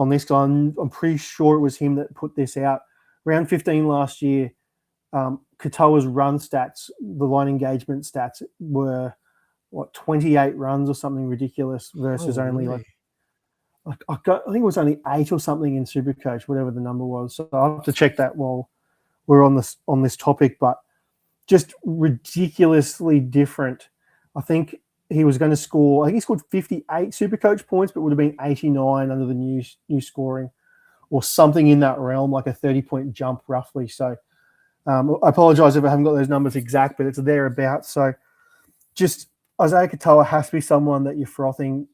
this guy. I'm pretty sure it was him that put this out. Round 15 last year, Katoa's run stats, the line engagement stats, were 28 runs or something ridiculous versus only really? I think it was only 8 or something in SuperCoach, whatever the number was. So I'll have to check that while we're on this topic, but just ridiculously different. I think he was going to score, I think he scored 58 SuperCoach points, but would have been 89 under the new scoring, or something in that realm, like a 30-point jump roughly. So I apologize if I haven't got those numbers exact, but it's thereabouts. So just Isaiah Katoa has to be someone that you're frothing,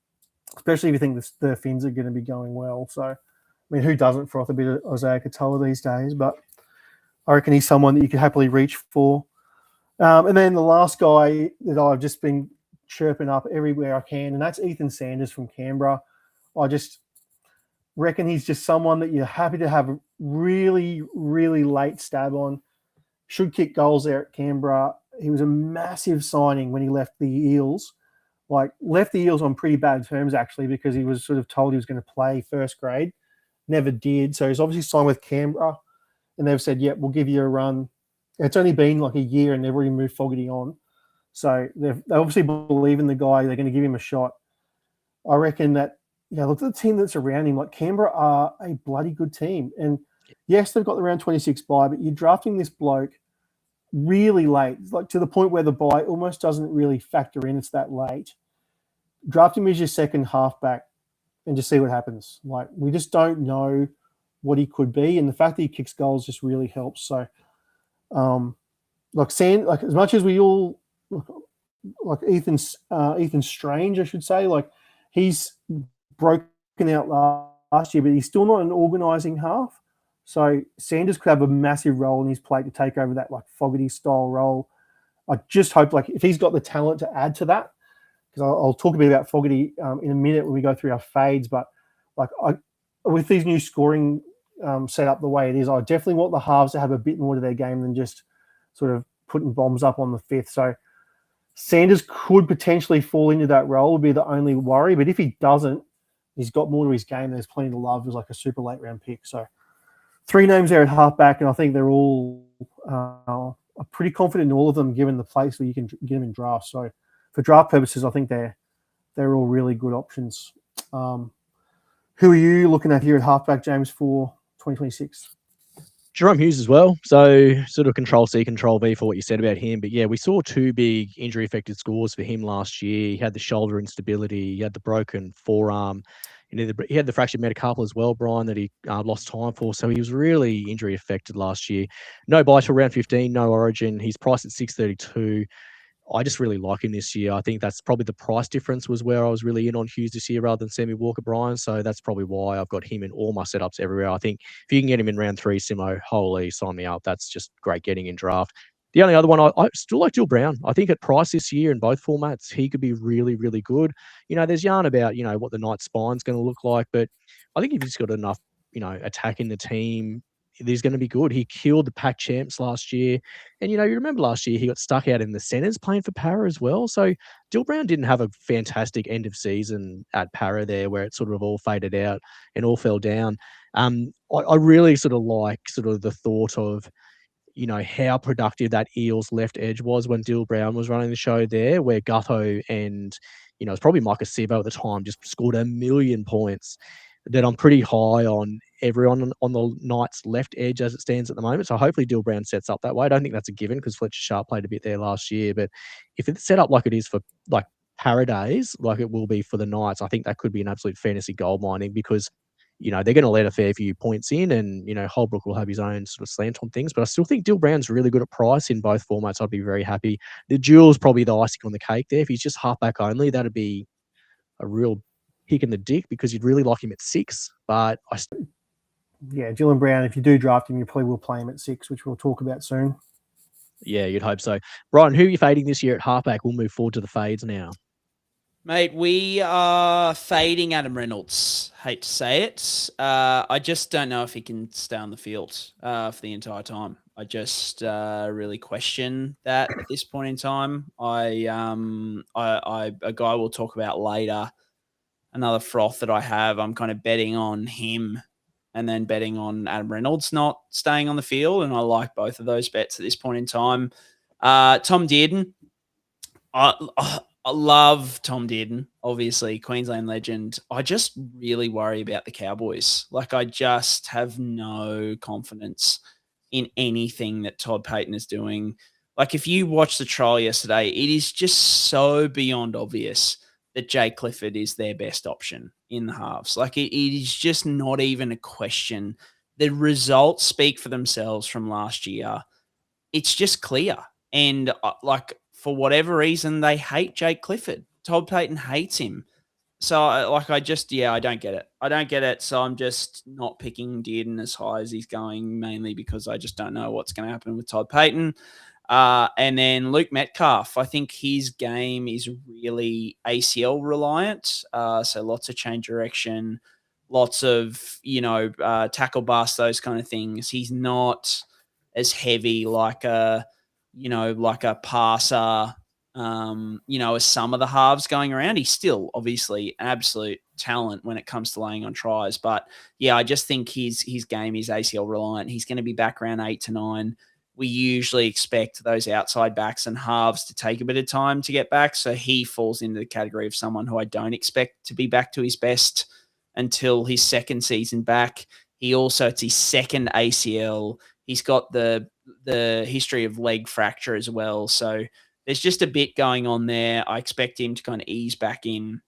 especially if you think the Finns are going to be going well. So, I mean, who doesn't froth a bit of Isaiah Katoa these days? But I reckon he's someone that you could happily reach for. And then the last guy that I've just been chirping up everywhere I can, and that's Ethan Sanders from Canberra. I just reckon he's just someone that you're happy to have a really, really late stab on. Should kick goals there at Canberra. He was a massive signing when he left the Eels. Left the Eels on pretty bad terms, actually, because he was sort of told he was going to play first grade. Never did. So he's obviously signed with Canberra, and they've said, yep, we'll give you a run. It's only been like a year, and they've already moved Fogarty on. So they obviously believe in the guy. They're going to give him a shot. I reckon that, look at the team that's around him. Like, Canberra are a bloody good team. And yes, they've got the round 26 bye, but you're drafting this bloke really late, like to the point where the bye almost doesn't really factor in. It's that late. Draft him as your second halfback and just see what happens. Like, we just don't know what he could be. And the fact that he kicks goals just really helps. So, as much as we all, like Ethan Strange, I should say, like, he's broken out last year, but he's still not an organising half. So Sanders could have a massive role in his plate to take over that, like, Fogarty style role. I just hope, like, if he's got the talent to add to that, because I'll talk a bit about Fogarty in a minute when we go through our fades, but with these new scoring set up the way it is. I definitely want the halves to have a bit more to their game than just sort of putting bombs up on the fifth. So Sanders could potentially fall into that role, would be the only worry. But if he doesn't, he's got more to his game. There's plenty to love as like a super late round pick. So 3 names there at halfback, and I think they're all I'm pretty confident in all of them, given the place where you can get them in draft. So for draft purposes, I think they're all really good options. Who are you looking at here at halfback, James, for 2026? Jerome Hughes as well. So sort of control C, control V for what you said about him. But yeah, we saw 2 big injury affected scores for him last year. He had the shoulder instability. He had the broken forearm. He had the fractured metacarpal as well, Brien, that he lost time for. So he was really injury affected last year. No bye till round 15, no origin. He's priced at 632. I just really like him this year. I think that's probably the price difference was where I was really in on Hughes this year rather than Sammy Walker-Brien. So that's probably why I've got him in all my setups everywhere. I think if you can get him in round 3, Simo, holy, sign me up. That's just great getting in draft. The only other one, I still like Dill Brown. I think at price this year in both formats, he could be really, really good. There's yarn about, what the Knights spine's going to look like, but I think if he's got enough, attacking the team, he's going to be good. He killed the Pac champs last year. And, you remember last year he got stuck out in the centres playing for Para as well. So Dill Brown didn't have a fantastic end of season at Para there where it sort of all faded out and all fell down. I really sort of like sort of the thought of, how productive that Eels left edge was when Dill Brown was running the show there, where Gutho and, it's probably Micah Sivo at the time just scored 1,000,000 points. That I'm pretty high on everyone on the Knights left edge as it stands at the moment. So hopefully Dill Brown sets up that way. I don't think that's a given because Fletcher Sharp played a bit there last year. But if it's set up like it is for like Paradays, like it will be for the Knights, I think that could be an absolute fantasy gold mining because, they're going to let a fair few points in and, Holbrook will have his own sort of slant on things. But I still think Dill Brown's really good at price in both formats. I'd be very happy. The duel's probably the icing on the cake there. If he's just halfback only, that'd be a real kick in the dick because you'd really like him at 6. But yeah, Dylan Brown, if you do draft him, you probably will play him at 6, which we'll talk about soon. Yeah, you'd hope so. Brien, who are you fading this year at halfback? We'll move forward to the fades now. Mate, we are fading Adam Reynolds. Hate to say it. I just don't know if he can stay on the field for the entire time. I just really question that at this point in time. A guy we'll talk about later, another froth that I have, I'm kind of betting on him and then betting on Adam Reynolds not staying on the field. And I like both of those bets at this point in time. Tom Dearden. I love Tom Dearden, obviously, Queensland legend. I just really worry about the Cowboys. Like, I just have no confidence in anything that Todd Payton is doing. Like, if you watch the trial yesterday, it is just so beyond obvious that Jake Clifford is their best option in the halves. Like, it is just not even a question. The results speak for themselves from last year. It's just clear. And, for whatever reason, they hate Jake Clifford. Todd Payton hates him. So, I don't get it. I don't get it. So, I'm just not picking Dearden as high as he's going, mainly because I just don't know what's going to happen with Todd Payton. And then Luke Metcalf, I think his game is really ACL reliant. So, lots of change direction, lots of, tackle bust, those kind of things. He's not as heavy like a passer, as some of the halves going around. He's still obviously an absolute talent when it comes to laying on tries. But yeah, I just think his game is ACL reliant. He's going to be back around 8 to 9. We usually expect those outside backs and halves to take a bit of time to get back. So he falls into the category of someone who I don't expect to be back to his best until his second season back. It's his second ACL. He's got the history of leg fracture as well. So there's just a bit going on there. I expect him to kind of ease back in.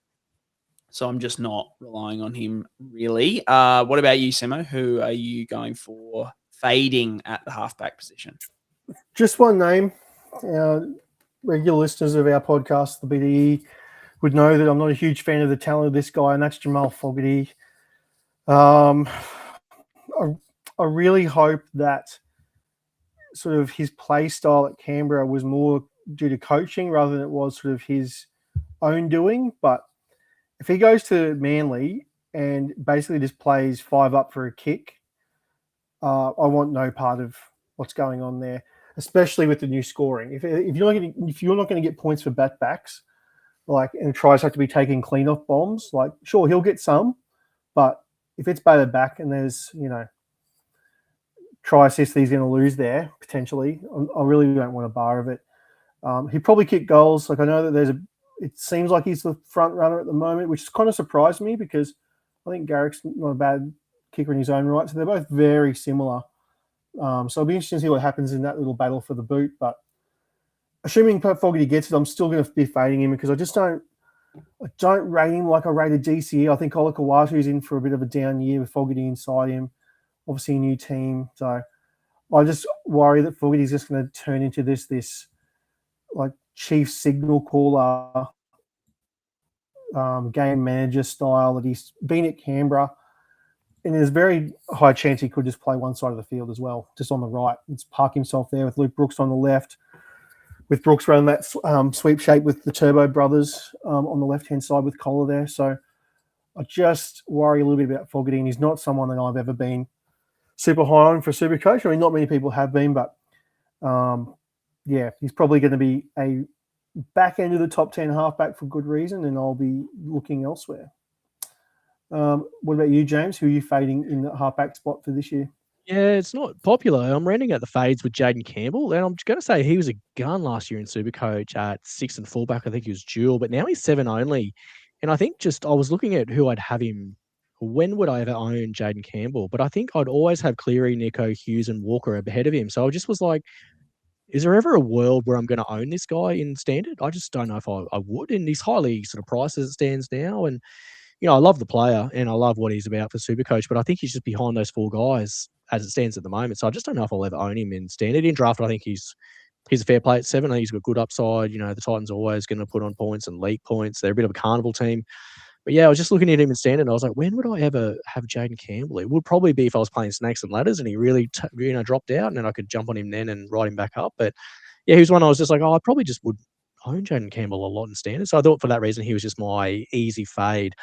So I'm just not relying on him really. What about you, Simo? Who are you going for fading at the halfback position? Just one name. Regular listeners of our podcast, the BDE, would know that I'm not a huge fan of the talent of this guy, and that's Jamal Fogarty. I really hope that sort of his play style at Canberra was more due to coaching rather than it was sort of his own doing. But if he goes to Manly and basically just plays 5 up for a kick, I want no part of what's going on there, especially with the new scoring. If you're not going to get points for backs, and tries have to be taking clean off bombs, sure, he'll get some, but if it's batted back and there's try assist he's going to lose there potentially, I really don't want a bar of it. He probably kick goals. I know that it seems like he's the front runner at the moment, which kind of surprised me because I think Garrick's not a bad kicker in his own right. So they're both very similar. So it'll be interesting to see what happens in that little battle for the boot. But assuming Fogarty gets it, I'm still going to be fading him because I don't rate him like I rated DCE. I think Olakawatu's in for a bit of a down year with Fogarty inside him. Obviously a new team. So I just worry that Fogarty's just going to turn into this chief signal caller, game manager style that he's been at Canberra. And there's very high chance he could just play one side of the field as well, just on the right. It's park himself there with Luke Brooks on the left, with Brooks running that sweep shape with the Turbo brothers on the left-hand side with Collar there. So I just worry a little bit about Fogarty, and he's not someone that I've ever been super high on for SuperCoach. I mean, not many people have been, but he's probably going to be a back end of the top 10 halfback for good reason, and I'll be looking elsewhere. What about you, James? Who are you fading in the halfback spot for this year? Yeah, it's not popular. I'm rounding out the fades with Jaden Campbell, and I'm just going to say he was a gun last year in SuperCoach at 6 and fullback. I think he was dual, but now he's 7 only. And I think I was looking at who I'd have him. When would I ever own Jaden Campbell? But I think I'd always have Cleary, Nico, Hughes, and Walker ahead of him. So I just was like, is there ever a world where I'm going to own this guy in standard? I just don't know if I would. And he's highly sort of priced as it stands now. And I love the player and I love what he's about for SuperCoach, but I think he's just behind those 4 guys as it stands at the moment. So I just don't know if I'll ever own him in standard. In draft, I think he's a fair play at 7. I think he's got good upside. The Titans are always going to put on points and league points. They're a bit of a carnival team. But yeah, I was just looking at him in standard and I was like, when would I ever have Jaden Campbell? It would probably be if I was playing snakes and ladders and he really dropped out, and then I could jump on him then and ride him back up. But yeah, he was one I was just like, I probably just would own Jaden Campbell a lot in standard. So I thought for that reason, he was just my easy fade.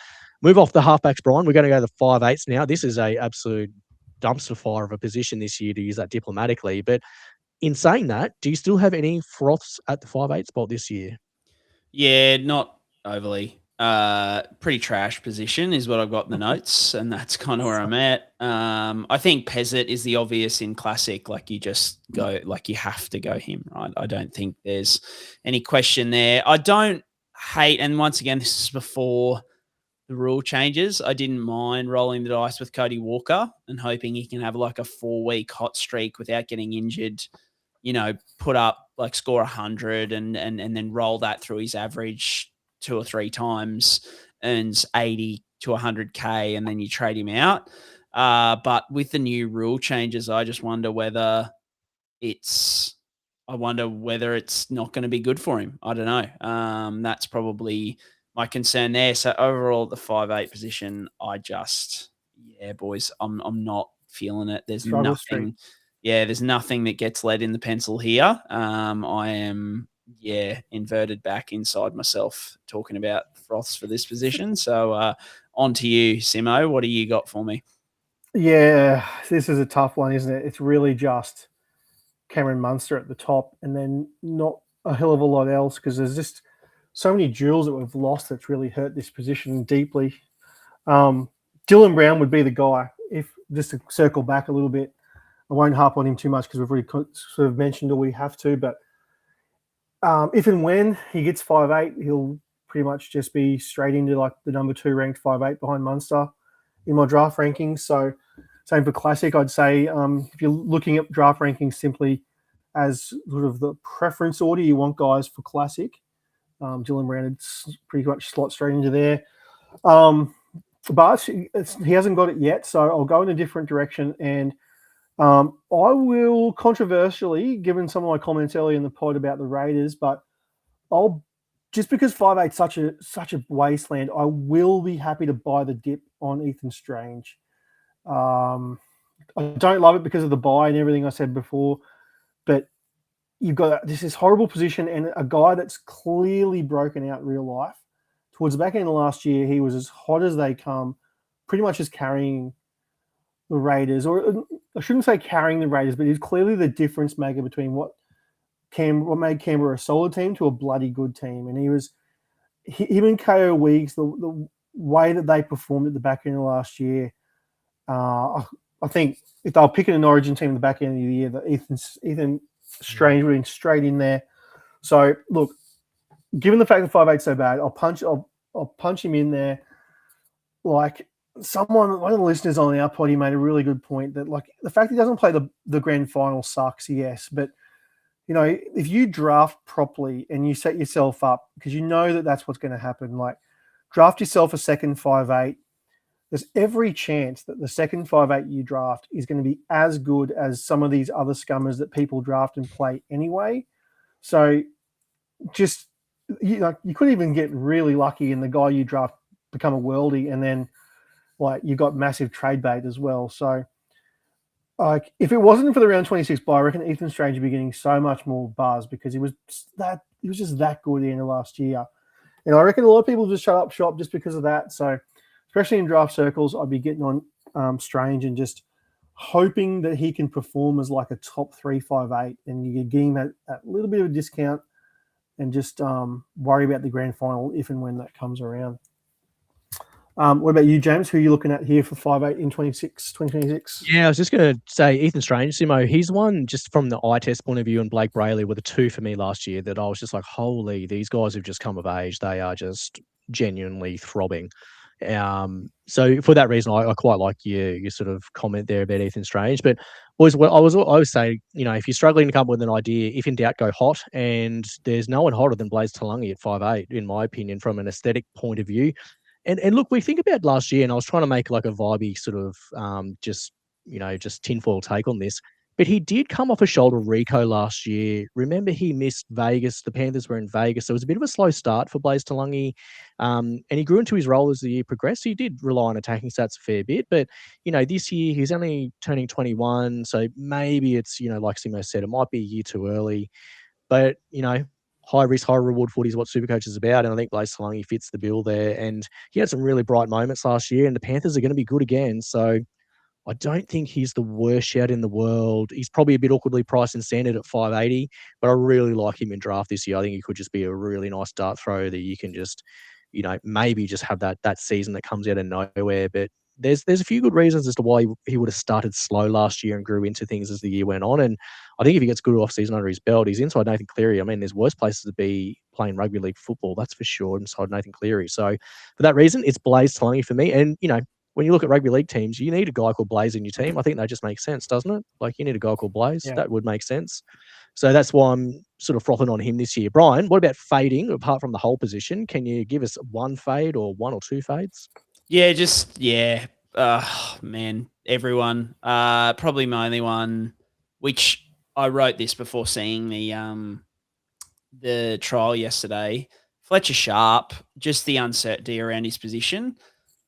Move off the halfbacks, Brien. We're going to go to the 5/8s now. This is a absolute dumpster fire of a position this year, to use that diplomatically. But in saying that, do you still have any froths at the 5/8 spot this year? Yeah, not overly. Pretty trash position is what I've got in the notes, and that's kind of where I'm at. I think Pezzett is the obvious in classic. You just go, you have to go him, right? I don't think there's any question there. I don't hate, and once again, this is before the rule changes. I didn't mind rolling the dice with Cody Walker and hoping he can have a 4-week hot streak without getting injured, put up score 100 and then roll that through his average 2 or 3 times, earns 80 to 100K, and then you trade him out. But with the new rule changes, I just wonder whether it's not going to be good for him. I don't know. That's probably my concern there. So overall, the 5/8 position, boys, I'm not feeling it. There's Struggle nothing. street. Yeah, there's nothing that gets lead in the pencil here. I am, inverted back inside myself talking about froths for this position. So on to you, Simo. What do you got for me? Yeah, this is a tough one, isn't it? It's really just Cameron Munster at the top and then not a hell of a lot else because there's just so many duels that we've lost that's really hurt this position deeply. Dylan Brown would be the guy. If just to circle back a little bit, I won't harp on him too much because we've already sort of mentioned all we have to, but if and when he gets 5/8, he'll pretty much just be straight into the number 2 ranked 5/8 behind Munster in my draft rankings. So same for Classic. I'd say if you're looking at draft rankings simply as sort of the preference order, you want guys for Classic. Dylan Brown is pretty much slot straight into there. But he hasn't got it yet, so I'll go in a different direction. And I will controversially, given some of my comments earlier in the pod about the Raiders, but I'll just because 5/8 such a wasteland, I will be happy to buy the dip on Ethan Strange. I don't love it because of the buy and everything I said before, but you've got this horrible position and a guy that's clearly broken out in real life. Towards the back end of last year, he was as hot as they come, pretty much just carrying the Raiders, or I shouldn't say carrying the Raiders, but he's clearly the difference maker between what made Canberra a solid team to a bloody good team. And him and KO Weeks, the way that they performed at the back end of last year, I think if they were picking an Origin team at the back end of the year, that Ethan Strange would have been straight in there. So look, given the fact that 5'8's so bad, I'll punch him in there. Like one of the listeners on our pod, he made a really good point that like the fact he doesn't play the grand final sucks, yes, but you know, if you draft properly and you set yourself up, because you know that that's what's going to happen, like draft yourself a second 5'8", there's every chance that the second 5'8" you draft is going to be as good as some of these other scummers that people draft and play anyway. So just, you could even get really lucky and the guy you draft become a worldie, and then like you got massive trade bait as well. So like if it wasn't for the round 26 bye, I reckon Ethan Strange would be getting so much more buzz because he was just that good at the end of last year. And I reckon a lot of people just shut up shop just because of that. So especially in draft circles, I'd be getting on Strange and just hoping that he can perform as like a top 3 5'8", and you get him that little bit of a discount and just worry about the grand final if and when that comes around. What about you, James? Who are you looking at here for 5'8" in 2026? Yeah, I was just going to say Ethan Strange, Simo, he's one just from the eye test point of view, and Blake Brayley were the two for me last year that I was just like, holy, these guys have just come of age. They are just genuinely throbbing. So for that reason, I quite like your sort of comment there about Ethan Strange. But I always say, you know, if you're struggling to come up with an idea, if in doubt, go hot. And there's no one hotter than Blaze Talangi at 5'8", in my opinion, from an aesthetic point of view. And look, we think about last year, and I was trying to make like a vibey sort of just tinfoil take on this. But he did come off a shoulder Rico last year. Remember, he missed Vegas. The Panthers were in Vegas. So it was a bit of a slow start for Blaze Talangi. And he grew into his role as the year progressed. He did rely on attacking stats a fair bit. But, you know, this year he's only turning 21. So maybe it's, you know, like Simo said, it might be a year too early. But, you know, high risk, high reward footy is what SuperCoach is about. And I think Blaze Talangi fits the bill there. And he had some really bright moments last year. And the Panthers are going to be good again. So I don't think he's the worst shout in the world. He's probably a bit awkwardly priced and standard at 580, but I really like him in draft this year. I think he could just be a really nice dart throw that you can just, you know, maybe just have that season that comes out of nowhere. But there's a few good reasons as to why he would have started slow last year and grew into things as the year went on. And I think if he gets good off season under his belt, he's inside Nathan Cleary. I mean, there's worse places to be playing rugby league football, that's for sure, inside Nathan Cleary. So for that reason, it's Blaze Talangi for me. And, you know, when you look at rugby league teams, you need a guy called Blaze in your team. I think that just makes sense, doesn't it? Like you need a guy called Blaze. Yeah. That would make sense. So that's why I'm sort of frothing on him this year. Brien, what about fading apart from the whole position? Can you give us one fade or one or two fades? Yeah, man, everyone. Probably my only one, which I wrote this before seeing the trial yesterday. Fletcher Sharp, just the uncertainty around his position.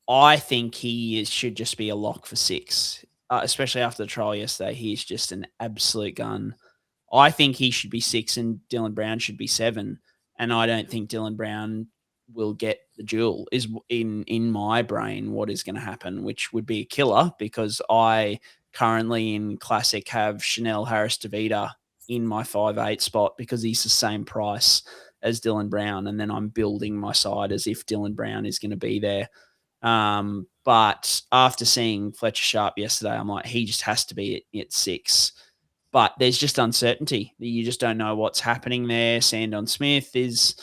I think he should just be a lock for 6, especially after the trial yesterday. He's just an absolute gun. I think he should be 6 and Dylan Brown should be 7. And I don't think Dylan Brown will get the duel, is in my brain what is going to happen, which would be a killer because I currently in Classic have Chanel Harris-Tavita in my 5'8" spot because he's the same price as Dylan Brown. And then I'm building my side as if Dylan Brown is going to be there. But after seeing Fletcher Sharp yesterday, I'm like, he just has to be at 6. But there's just uncertainty. You just don't know what's happening there. Sandon Smith is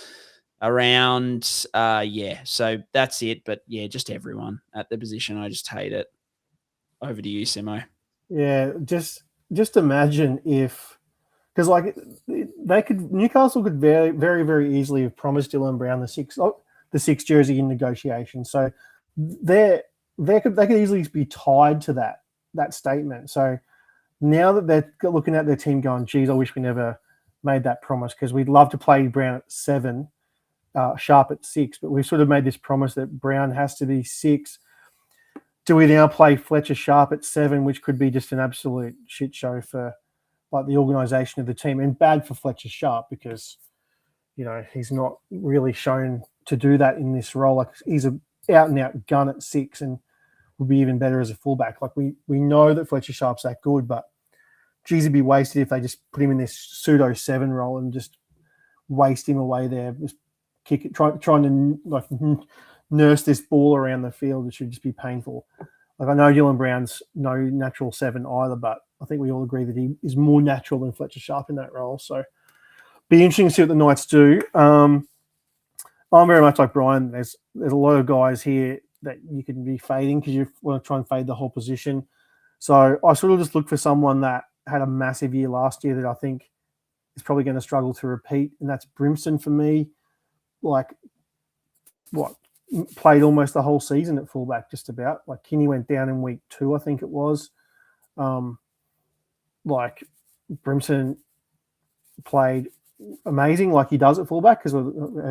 around. So that's it. But yeah, just everyone at the position. I just hate it. Over to you, Simo. Yeah, just imagine if, because like Newcastle could very, very, very easily have promised Dylan Brown the 6 jersey in negotiation. So they could easily be tied to that statement. So now that they're looking at their team going, geez, I wish we never made that promise because we'd love to play Brown at 7, Sharp at 6, but we've sort of made this promise that Brown has to be 6. Do we now play Fletcher Sharp at 7, which could be just an absolute shit show for like the organisation of the team, and bad for Fletcher Sharp because, you know, he's not really shown to do that in this role. Like he's a out and out gun at 6, and would be even better as a fullback. Like we know that Fletcher Sharp's that good, but geez, it'd be wasted if they just put him in this pseudo 7 role and just waste him away there. Just kick it, trying to like nurse this ball around the field. It should just be painful. Like I know Dylan Brown's no natural 7 either, but I think we all agree that he is more natural than Fletcher Sharp in that role. So be interesting to see what the Knights do. I'm very much like Brien. There's a lot of guys here that you can be fading because you want to try and fade the whole position. So I sort of just look for someone that had a massive year last year that I think is probably going to struggle to repeat, and that's Brimson for me. Like, played almost the whole season at fullback, just about. Like, Kinney went down in week 2, I think it was. Like, Brimson played amazing like he does at fullback because,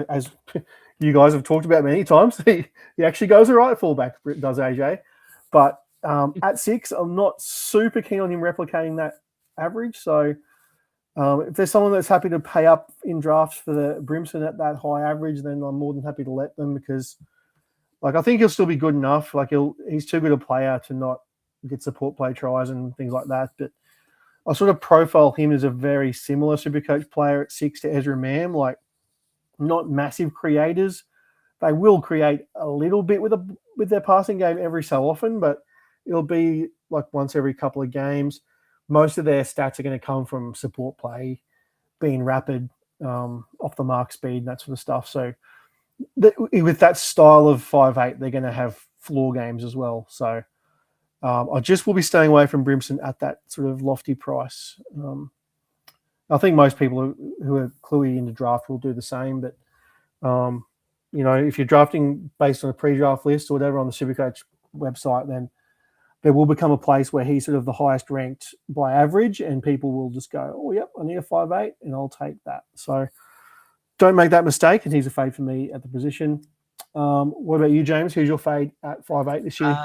as you guys have talked about many times, he actually goes all right at fullback, does AJ. But at 6, I'm not super keen on him replicating that average. So if there's someone that's happy to pay up in drafts for the Brimson at that high average, then I'm more than happy to let them because, like, I think he'll still be good enough. Like, he's too good a player to not get support play tries and things like that. But I sort of profile him as a very similar SuperCoach player at 6 to Ezra Mam, like not massive creators. They will create a little bit with their passing game every so often, but it'll be like once every couple of games. Most of their stats are going to come from support play, being rapid, off the mark speed, and that sort of stuff. So with that style of 5'8", they're going to have floor games as well. So I just will be staying away from Brimson at that sort of lofty price. I think most people who are clearly into draft will do the same. But, if you're drafting based on a pre-draft list or whatever on the SuperCoach website, then there will become a place where he's sort of the highest ranked by average and people will just go, oh, yep, I need a 5'8", and I'll take that. So don't make that mistake, and he's a fade for me at the position. What about you, James? Who's your fade at 5'8" this year?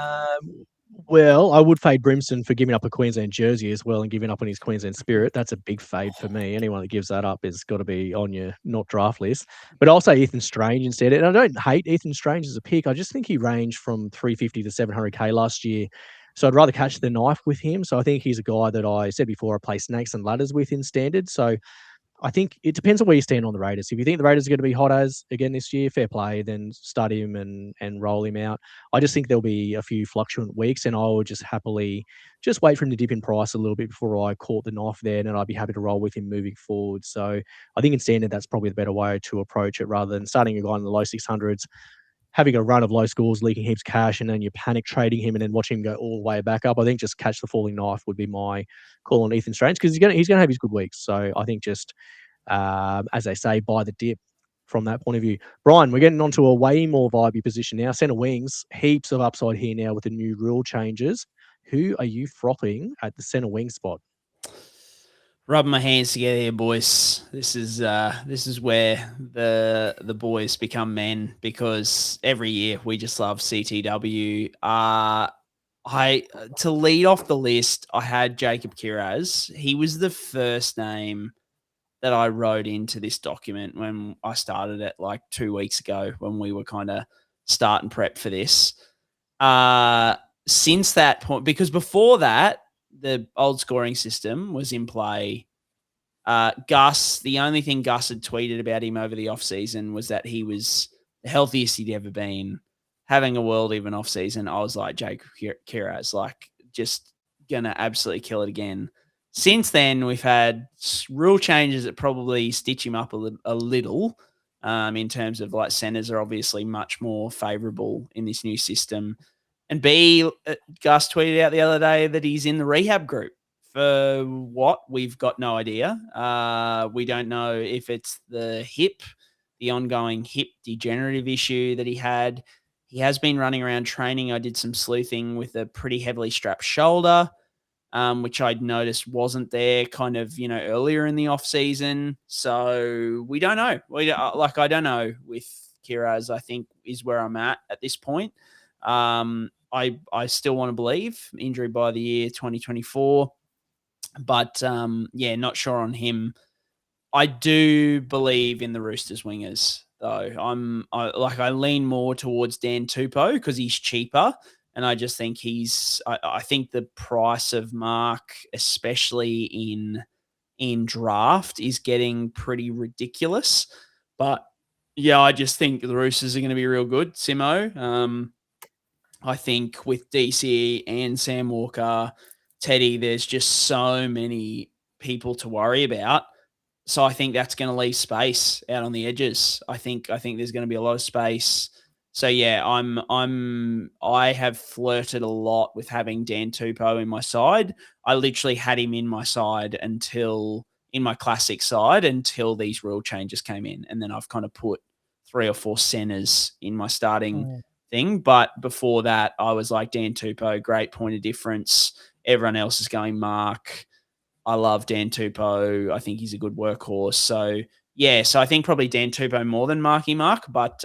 Well, I would fade Brimson for giving up a Queensland jersey as well and giving up on his Queensland spirit. That's a big fade for me. Anyone that gives that up has got to be on your not draft list. But I'll say Ethan Strange instead. And I don't hate Ethan Strange as a pick. I just think he ranged from 350 to 700K last year. So I'd rather catch the knife with him. So I think he's a guy that I said before I play snakes and ladders with in standard. So I think it depends on where you stand on the Raiders. If you think the Raiders are going to be hot as again this year, fair play, then start him and roll him out. I just think there'll be a few fluctuant weeks, and I will just happily just wait for him to dip in price a little bit before I caught the knife there, and then I'd be happy to roll with him moving forward. So I think in standard, that's probably the better way to approach it rather than starting a guy in the low 600s, having a run of low scores, leaking heaps of cash, and then you're panic trading him and then watching him go all the way back up. I think just catch the falling knife would be my call on Ethan Strange because he's gonna have his good weeks. So I think just, as they say, buy the dip from that point of view. Brien, we're getting onto a way more vibey position now. Centre wings, heaps of upside here now with the new rule changes. Who are you frothing at the centre wing spot? Rubbing my hands together here, boys. This is where the boys become men because every year we just love CTW. To lead off the list, I had Jacob Kiraz. He was the first name that I wrote into this document when I started it like 2 weeks ago when we were kind of starting prep for this. Since that point, because before that, the old scoring system was in play. Gus, the only thing Gus had tweeted about him over the offseason was that he was the healthiest he'd ever been, having a world even offseason. I was like, Jake Kiraz, like, just going to absolutely kill it again. Since then, we've had rule changes that probably stitch him up a little in terms of, like, centers are obviously much more favorable in this new system. And B, Gus tweeted out the other day that he's in the rehab group. For what? We've got no idea. We don't know if it's the hip, the ongoing hip degenerative issue that he had. He has been running around training. I did some sleuthing with a pretty heavily strapped shoulder, which I'd noticed wasn't there kind of, earlier in the off season. So we don't know. I don't know with Kiraz, I think is where I'm at this point. I still want to believe injury by the year 2024, but not sure on him. I do believe in the Roosters wingers though. I lean more towards Dan Tupou because he's cheaper, And I just think I think the price of Mark, especially in draft, is getting pretty ridiculous. But yeah, I just think the Roosters are going to be real good. Simo, I think with DC and Sam Walker, Teddy, there's just so many people to worry about. So I think that's going to leave space out on the edges. I think there's going to be a lot of space. So yeah, I have flirted a lot with having Dan Tupou in my side. I literally had him in my side in my classic side until these rule changes came in, and then I've kind of put 3 or 4 centers in my starting thing. But before that, I was like Dan Tupou, great point of difference. Everyone else is going Mark. I love Dan Tupou. I think he's a good workhorse. So yeah, so I think probably Dan Tupou more than Marky Mark, but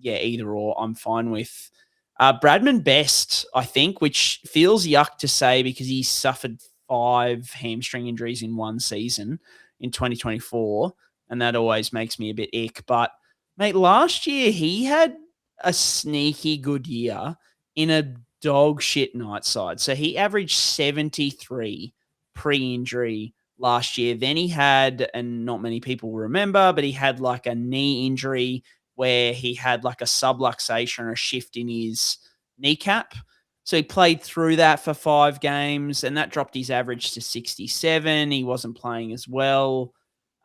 yeah, either or I'm fine with. Bradman Best, I think, which feels yuck to say because he suffered 5 hamstring injuries in one season in 2024, and that always makes me a bit ick. But mate, last year he had a sneaky good year in a dog shit night side. So he averaged 73 pre-injury last year. Then he had, and not many people remember, but he had like a knee injury where he had like a subluxation or a shift in his kneecap. So he played through that for 5 games, and that dropped his average to 67. He wasn't playing as well.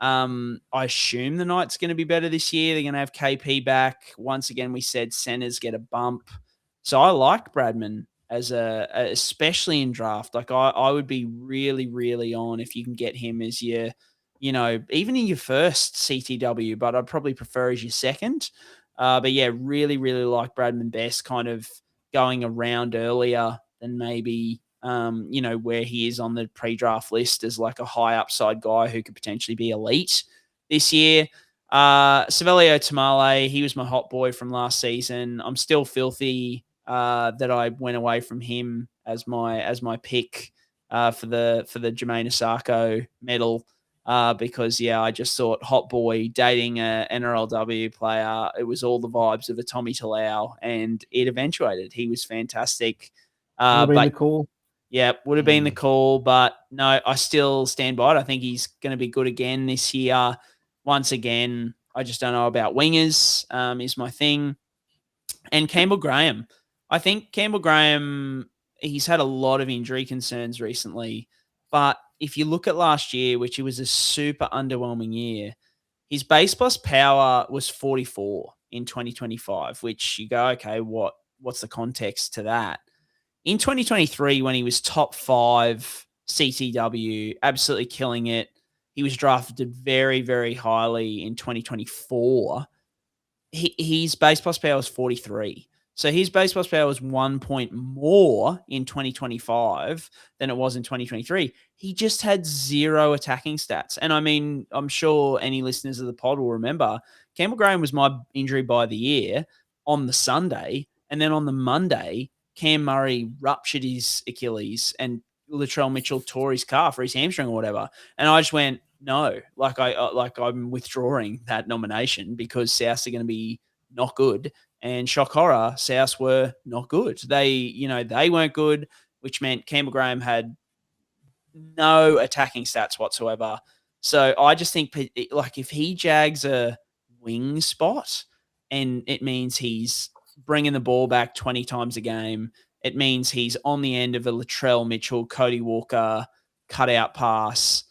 I assume the Knights going to be better this year. They're going to have KP back. Once again, we said centers get a bump. So I like Bradman as especially in draft. Like I would be really, really on if you can get him as your, even in your first CTW, but I'd probably prefer as your second. But yeah, really, really like Bradman Best kind of going around earlier than maybe, where he is on the pre-draft list as like a high upside guy who could potentially be elite this year. Savelio Tamale, he was my hot boy from last season. I'm still filthy that I went away from him as my pick for the Jermaine Osako medal because I just thought hot boy dating a NRLW player. It was all the vibes of a Tommy Talau, and it eventuated. He was fantastic. Would have been the call. Yeah, would have been the call, but no, I still stand by it. I think he's going to be good again this year. Once again, I just don't know about wingers is my thing. And Campbell Graham. I think Campbell Graham, he's had a lot of injury concerns recently, but if you look at last year, which it was a super underwhelming year, his base plus power was 44 in 2025, which you go, okay, what's the context to that? In 2023, when he was top 5 CTW, absolutely killing it, he was drafted very, very highly in 2024. His base plus power was 43. So his base plus power was 1 point more in 2025 than it was in 2023. He just had 0 attacking stats. And I mean, I'm sure any listeners of the pod will remember, Campbell Graham was my injury by the year on the Sunday. And then on the Monday, Cam Murray ruptured his Achilles and Latrell Mitchell tore his calf or his hamstring or whatever. And I just went, no, I'm withdrawing that nomination because Souths are going to be not good. And shock horror, Souths were not good. They weren't good, which meant Campbell Graham had no attacking stats whatsoever. So I just think like if he jags a wing spot and it means he's bringing the ball back 20 times a game, it means he's on the end of a Latrell Mitchell, Cody Walker cutout pass.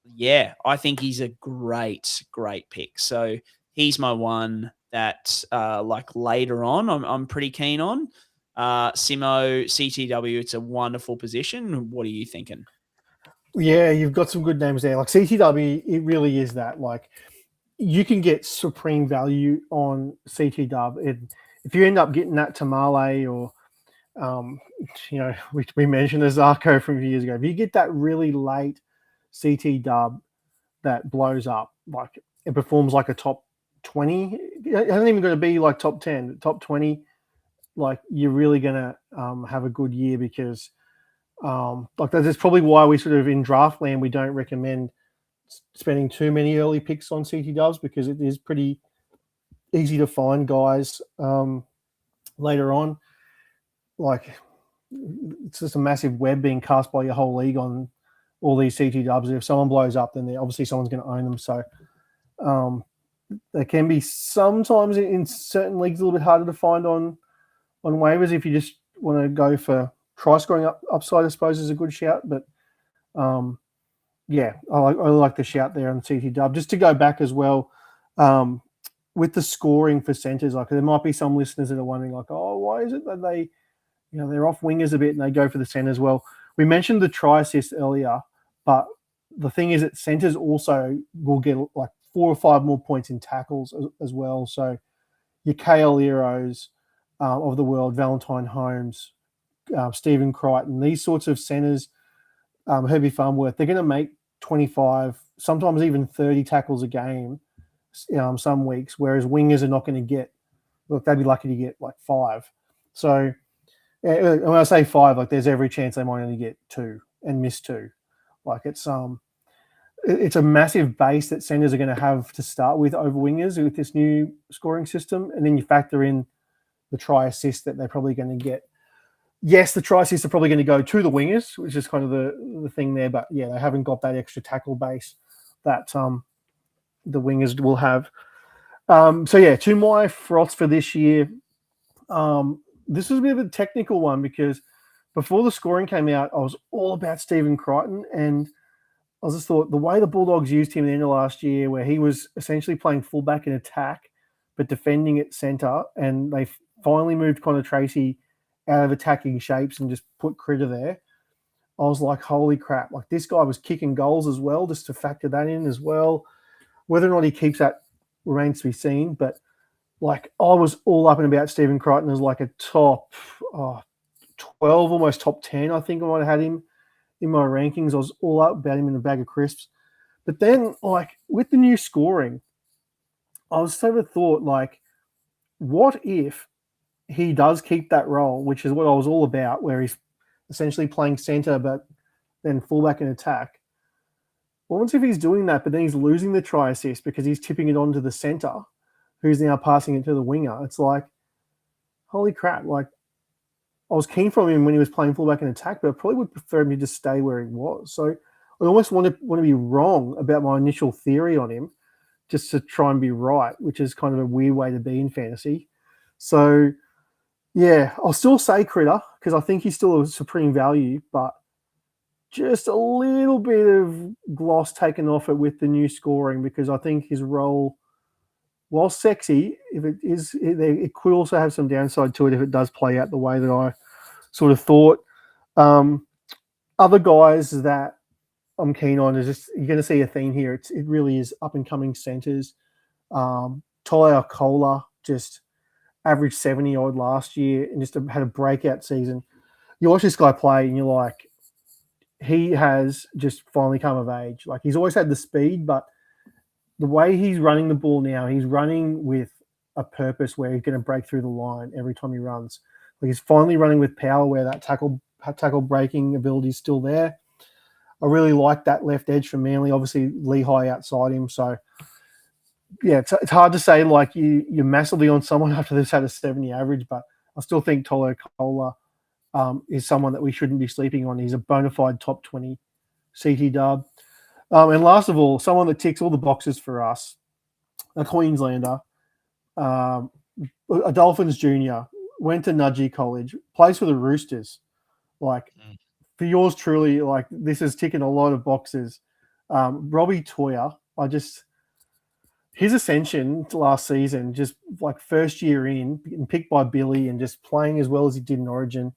Yeah, I think he's a great, great pick. So he's my one that like later on I'm pretty keen on. Simo, CTW, it's a wonderful position. What are you thinking? Yeah, you've got some good names there. Like CTW, it really is that. Like you can get supreme value on CTW. If you end up getting that Tamale or, we mentioned Azarko from a few years ago. If you get that really late CTW that blows up, like it performs like a top 20, it hasn't even got to be like top 10, top 20, like you're really going to have a good year because like that's probably why we sort of in draft land, we don't recommend spending too many early picks on CTWs because it is pretty easy to find guys later on. like it's just a massive web being cast by your whole league on all these CT dubs. If someone blows up, then obviously someone's going to own them. So they can be sometimes in certain leagues a little bit harder to find on waivers if you just want to go for try scoring upside. I suppose is a good shout, but yeah, I like the shout there on CT dub. Just to go back as well. With the scoring for centres, like there might be some listeners that are wondering, like, oh, why is it that they, they're off wingers a bit and they go for the centres? Well, we mentioned the try assist earlier, but the thing is that centres also will get like 4 or 5 more points in tackles as well. So your KL Eros of the world, Valentine Holmes, Stephen Crichton, these sorts of centres, Herbie Farnworth, they're going to make 25, sometimes even 30 tackles a game. Some weeks, whereas wingers are not going to get. Look, they'd be lucky to get like 5. So when I say 5, like there's every chance they might only get 2 and miss 2. Like it's a massive base that centers are going to have to start with over wingers with this new scoring system, and then you factor in the try assist that they're probably going to get. Yes, the try assists are probably going to go to the wingers, which is kind of the thing there. But yeah, they haven't got that extra tackle base that the wingers will have. So yeah, to my froths for this year, this was a bit of a technical one because before the scoring came out, I was all about Stephen Crichton, and I just thought the way the Bulldogs used him at the end of last year, where he was essentially playing fullback in attack but defending at centre, and they finally moved Connor Tracy out of attacking shapes and just put Critter there. I was like, holy crap! Like this guy was kicking goals as well, just to factor that in as well. Whether or not he keeps that remains to be seen, but like I was all up and about Stephen Crichton as like a top 12, almost top 10. I think I might have had him in my rankings. I was all up about him in a bag of crisps. But then like with the new scoring, I was sort of thought like, what if he does keep that role, which is what I was all about, where he's essentially playing centre but then fullback in attack. Well, once if he's doing that, but then he's losing the try assist because he's tipping it on to the centre, who's now passing it to the winger. It's like, holy crap. Like, I was keen from him when he was playing fullback in attack, but I probably would prefer him to just stay where he was. So I almost want to be wrong about my initial theory on him just to try and be right, which is kind of a weird way to be in fantasy. So, yeah, I'll still say Critter because I think he's still a supreme value, but just a little bit of gloss taken off it with the new scoring because I think his role, while sexy, it could also have some downside to it if it does play out the way that I sort of thought. Other guys that I'm keen on is just you're going to see a theme here. It really is up and coming centers. Tyler Cola just averaged 70 odd last year and just had a breakout season. You watch this guy play and you're like, he has just finally come of age. Like he's always had the speed, but the way he's running the ball now, he's running with a purpose where he's going to break through the line every time he runs. Like he's finally running with power where that tackle breaking ability is still there. I really like that left edge from Manly. Obviously, Lehigh outside him. So, yeah, it's hard to say like you're massively on someone after they've had a 70 average, but I still think Tolo Kola is someone that we shouldn't be sleeping on. He's a bona fide top 20 CT dub. And last of all, someone that ticks all the boxes for us, a Queenslander, a Dolphins junior, went to Nudgee College, plays for the Roosters. Like, for yours truly, like, this is ticking a lot of boxes. Robbie Toya, his ascension last season, just like first year in, getting picked by Billy and just playing as well as he did in Origin.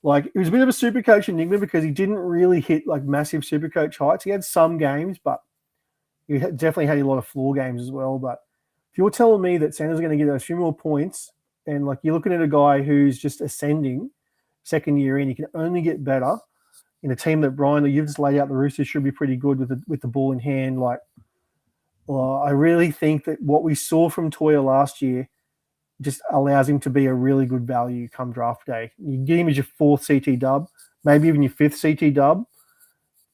Like, it was a bit of a SuperCoach enigma because he didn't really hit like massive SuperCoach heights. He had some games, but he definitely had a lot of floor games as well. But if you're telling me that Santa's going to get a few more points and like you're looking at a guy who's just ascending second year in, he can only get better in a team that Brien, that you've just laid out, the Roosters should be pretty good with the ball in hand. Like, I really think that what we saw from Toya last year just allows him to be a really good value come draft day. You get him as your 4th CT dub, maybe even your 5th CT dub.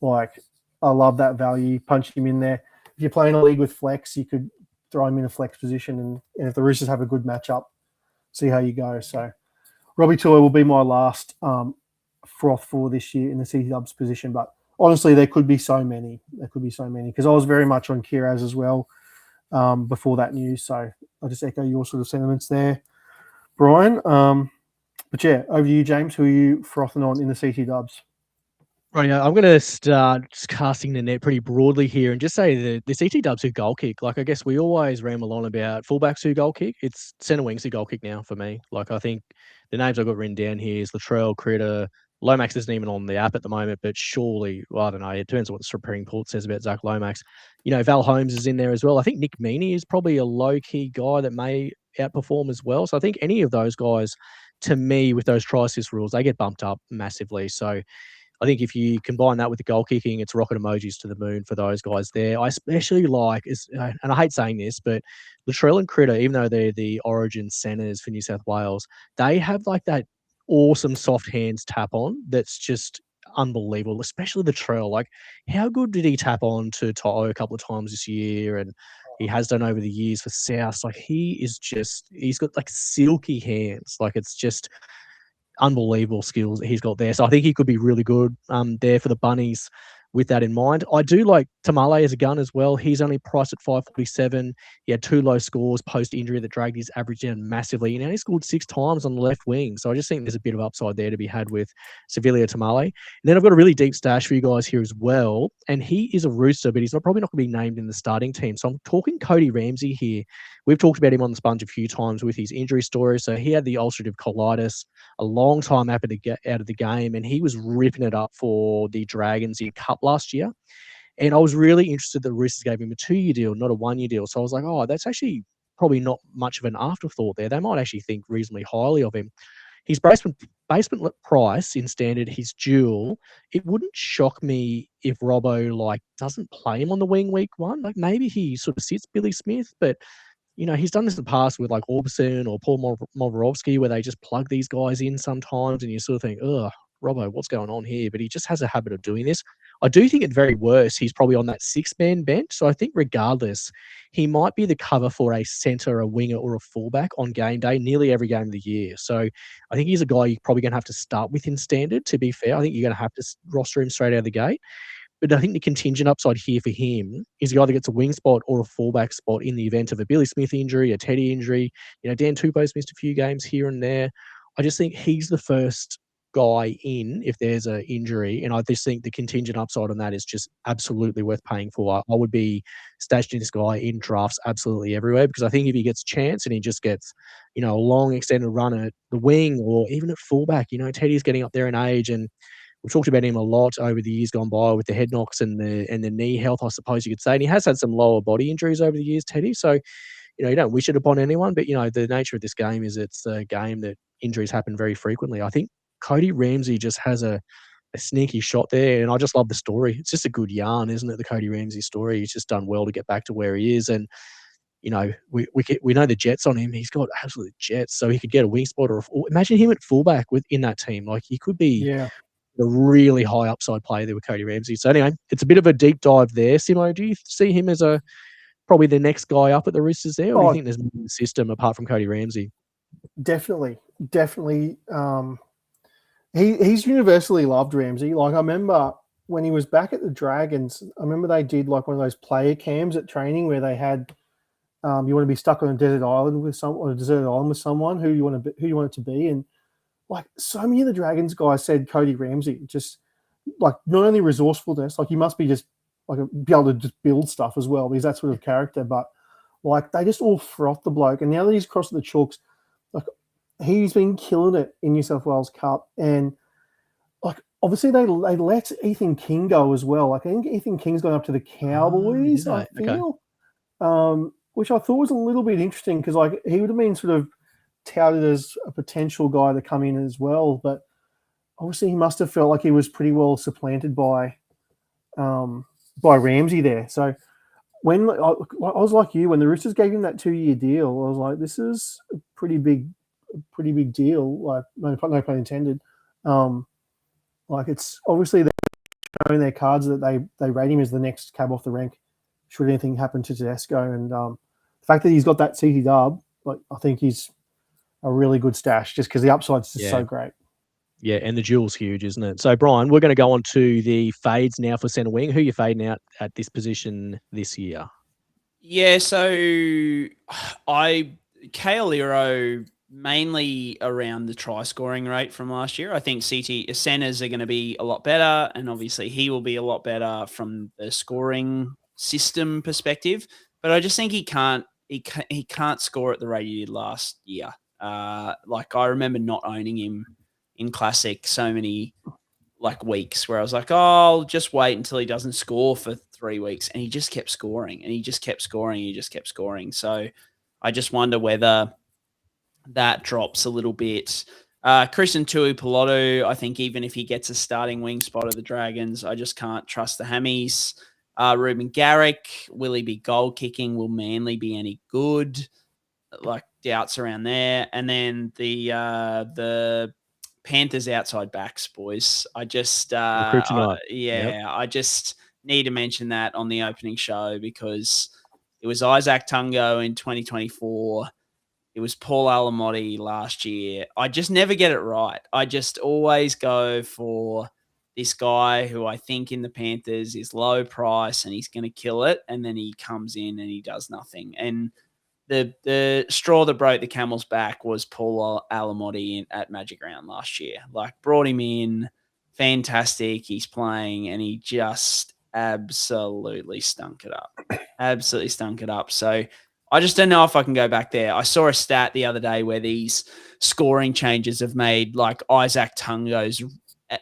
Like, I love that value. Punch him in there. If you're playing a league with flex, you could throw him in a flex position, and if the Roosters have a good matchup, see how you go. So Robbie Toy will be my last froth for this year in the CT Dubs position. But honestly, there could be so many. Because I was very much on Kiraz as well before that news. So I'll just echo your sort of sentiments there, Brien. But yeah, over to you, James. Who are you frothing on in the CT Dubs? Right, yeah, I'm going to start just casting the net pretty broadly here and just say the CT Dubs who goal kick. Like, I guess we always ramble on about fullbacks who goal kick. It's centre wings who goal kick now for me. Like, I think the names I've got written down here is Latrell, Critter. Lomax isn't even on the app at the moment, but surely, well, I don't know. It depends on what the Supreme Court says about Zach Lomax. You know, Val Holmes is in there as well. I think Nick Meaney is probably a low-key guy that may outperform as well. So I think any of those guys, to me, with those try-assist rules, they get bumped up massively. So I think if you combine that with the goal kicking, it's rocket emojis to the moon for those guys there. I especially like, and I hate saying this, but Latrell and Critter, even though they're the origin centres for New South Wales, they have like that awesome soft hands tap on that's just unbelievable, especially the Latrell. Like, how good did he tap on to To'o a couple of times this year? And he has done over the years for South. Like, he's got like silky hands. Like, it's just unbelievable skills that he's got there. So I think he could be really good there for the Bunnies with that in mind. I do like Tamale as a gun as well. He's only priced at 547. He had 2 low scores post-injury that dragged his average down massively. And he scored 6 times on the left wing. So I just think there's a bit of upside there to be had with Sevilla Tamale. And then I've got a really deep stash for you guys here as well. And he is a Rooster, but he's probably not going to be named in the starting team. So I'm talking Cody Ramsey here. We've talked about him on the sponge a few times with his injury story. So he had the ulcerative colitis a long time out of the game, and he was ripping it up for the Dragons in Cup last year. And I was really interested that the Roosters gave him a 2-year deal, not a 1-year deal. So I was like, oh, that's actually probably not much of an afterthought there. They might actually think reasonably highly of him. His basement price in standard, his dual, it wouldn't shock me if Robbo doesn't play him on the wing week 1. Like, maybe he sort of sits Billy Smith, but you know, he's done this in the past with like Orbison or Paul Movorovsky, where they just plug these guys in sometimes and you sort of think, ugh, Robbo, what's going on here? But he just has a habit of doing this. I do think at very worst, he's probably on that 6-man bench. So I think regardless, he might be the cover for a centre, a winger, or a fullback on game day, nearly every game of the year. So I think he's a guy you're probably going to have to start with in standard, to be fair. I think you're going to have to roster him straight out of the gate. But I think the contingent upside here for him is he either gets a wing spot or a fullback spot in the event of a Billy Smith injury, a Teddy injury. You know, Dan Tupou's missed a few games here and there. I just think he's the first guy in if there's an injury. And I just think the contingent upside on that is just absolutely worth paying for. I would be stashing this guy in drafts absolutely everywhere, because I think if he gets a chance and he just gets, you know, a long extended run at the wing or even at fullback, you know, Teddy's getting up there in age, and we've talked about him a lot over the years gone by with the head knocks and the knee health, I suppose you could say. And he has had some lower body injuries over the years, Teddy. So, you know, you don't wish it upon anyone, but, you know, the nature of this game is it's a game that injuries happen very frequently. I think Cody Ramsey just has a sneaky shot there, and I just love the story. It's just a good yarn, isn't it, the Cody Ramsey story? He's just done well to get back to where he is. And, you know, we know the jets on him. He's got absolute jets, so he could get a wing spot or imagine him at fullback in that team. Like, he could be a really high upside player there with Cody Ramsey. So anyway, it's a bit of a deep dive there. Simo, do you see him as probably the next guy up at the Roosters there, or do you think there's more in the system apart from Cody Ramsey? Definitely. He's universally loved, Ramsey. Like, I remember when he was back at the Dragons, I remember they did like one of those player cams at training where they had you want to be stuck on a deserted island with someone who you want it to be, and like so many of the Dragons guys said Cody Ramsey, just like not only resourcefulness, like he must be just like be able to just build stuff as well, because that sort of character, but like they just all froth the bloke. And now that he's crossed the Chooks, like he's been killing it in New South Wales Cup. And like obviously they let Ethan King go as well. Like I think Ethan King's gone up to the Cowboys, I feel. Okay. Which I thought was a little bit interesting, because like he would have been sort of touted as a potential guy to come in as well, but obviously he must have felt like he was pretty well supplanted by Ramsey there. So when I was like you, when the Roosters gave him that 2-year deal, I was like, this is a pretty big deal. Like no pun intended. Like it's obviously they're showing their cards that they rate him as the next cab off the rank should anything happen to Tedesco. And the fact that he's got that CT dub, like I think he's a really good stash just because the upside's just so great. Yeah, and the duel's huge, isn't it? So, Brian, we're going to go on to the fades now for centre wing. Who are you fading out at this position this year? Yeah, so Kaoliro mainly around the try scoring rate from last year. I think centers are going to be a lot better, and obviously he will be a lot better from the scoring system perspective. But I just think he can't score at the rate he did last year. Like I remember not owning him in Classic so many weeks where I was like, oh, I'll just wait until he doesn't score for 3 weeks. And he just kept scoring and he just kept scoring. He just kept scoring. So I just wonder whether that drops a little bit. Christian Tuipulotu, I think even if he gets a starting wing spot of the Dragons, I just can't trust the Hammies. Ruben Garrick, will he be goal kicking? Will Manly be any good? Doubts around there. And then the Panthers outside backs, boys. I just I just need to mention that on the opening show because it was Isaac Tungo in 2024. It was Paul Alamotti last year. I just never get it right. I just always go for this guy who I think in the Panthers is low price and he's going to kill it. And then he comes in and he does nothing. And the straw that broke the camel's back was Paul Alamotti at Magic Round last year. Brought him in, fantastic. He's playing, and he just absolutely stunk it up. Absolutely stunk it up. So I just don't know if I can go back there. I saw a stat the other day where these scoring changes have made Isaac Tungo's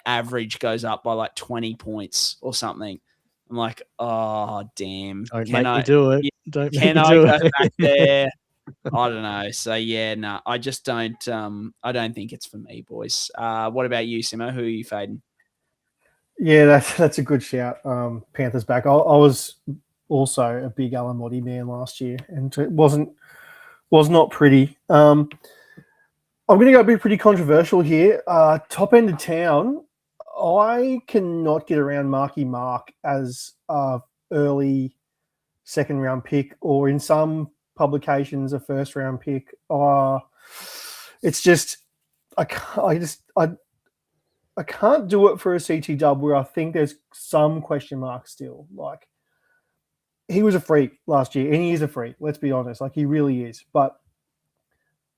average goes up by 20 points or something. I'm like, oh, damn. Don't make me do it. Don't make me do it. Can I go back there? I don't know. So, yeah, no, I just don't I don't think it's for me, boys. What about you, Simo? Who are you fading? Yeah, that's a good shout. Panthers back. I was also a big Alamotti man last year, and it was not pretty. I'm going to go be pretty controversial here. Top end of town, I cannot get around Marky Mark as early second round pick, or in some publications a first round pick. It's just I can't do it for a CT dub where I think there's some question marks still. He was a freak last year, and he is a freak. Let's be honest, he really is. But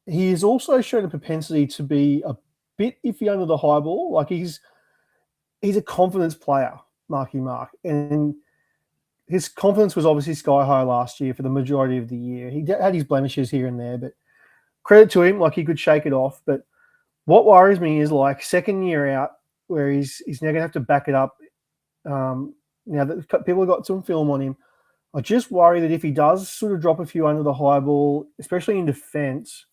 he has also shown a propensity to be a bit iffy under the high ball. He's a confidence player, Marky Mark, and his confidence was obviously sky high last year for the majority of the year. He had his blemishes here and there, but credit to him, he could shake it off. But what worries me is second year out, where he's now going to have to back it up. Now that people have got some film on him, I just worry that if he does sort of drop a few under the high ball, especially in defense,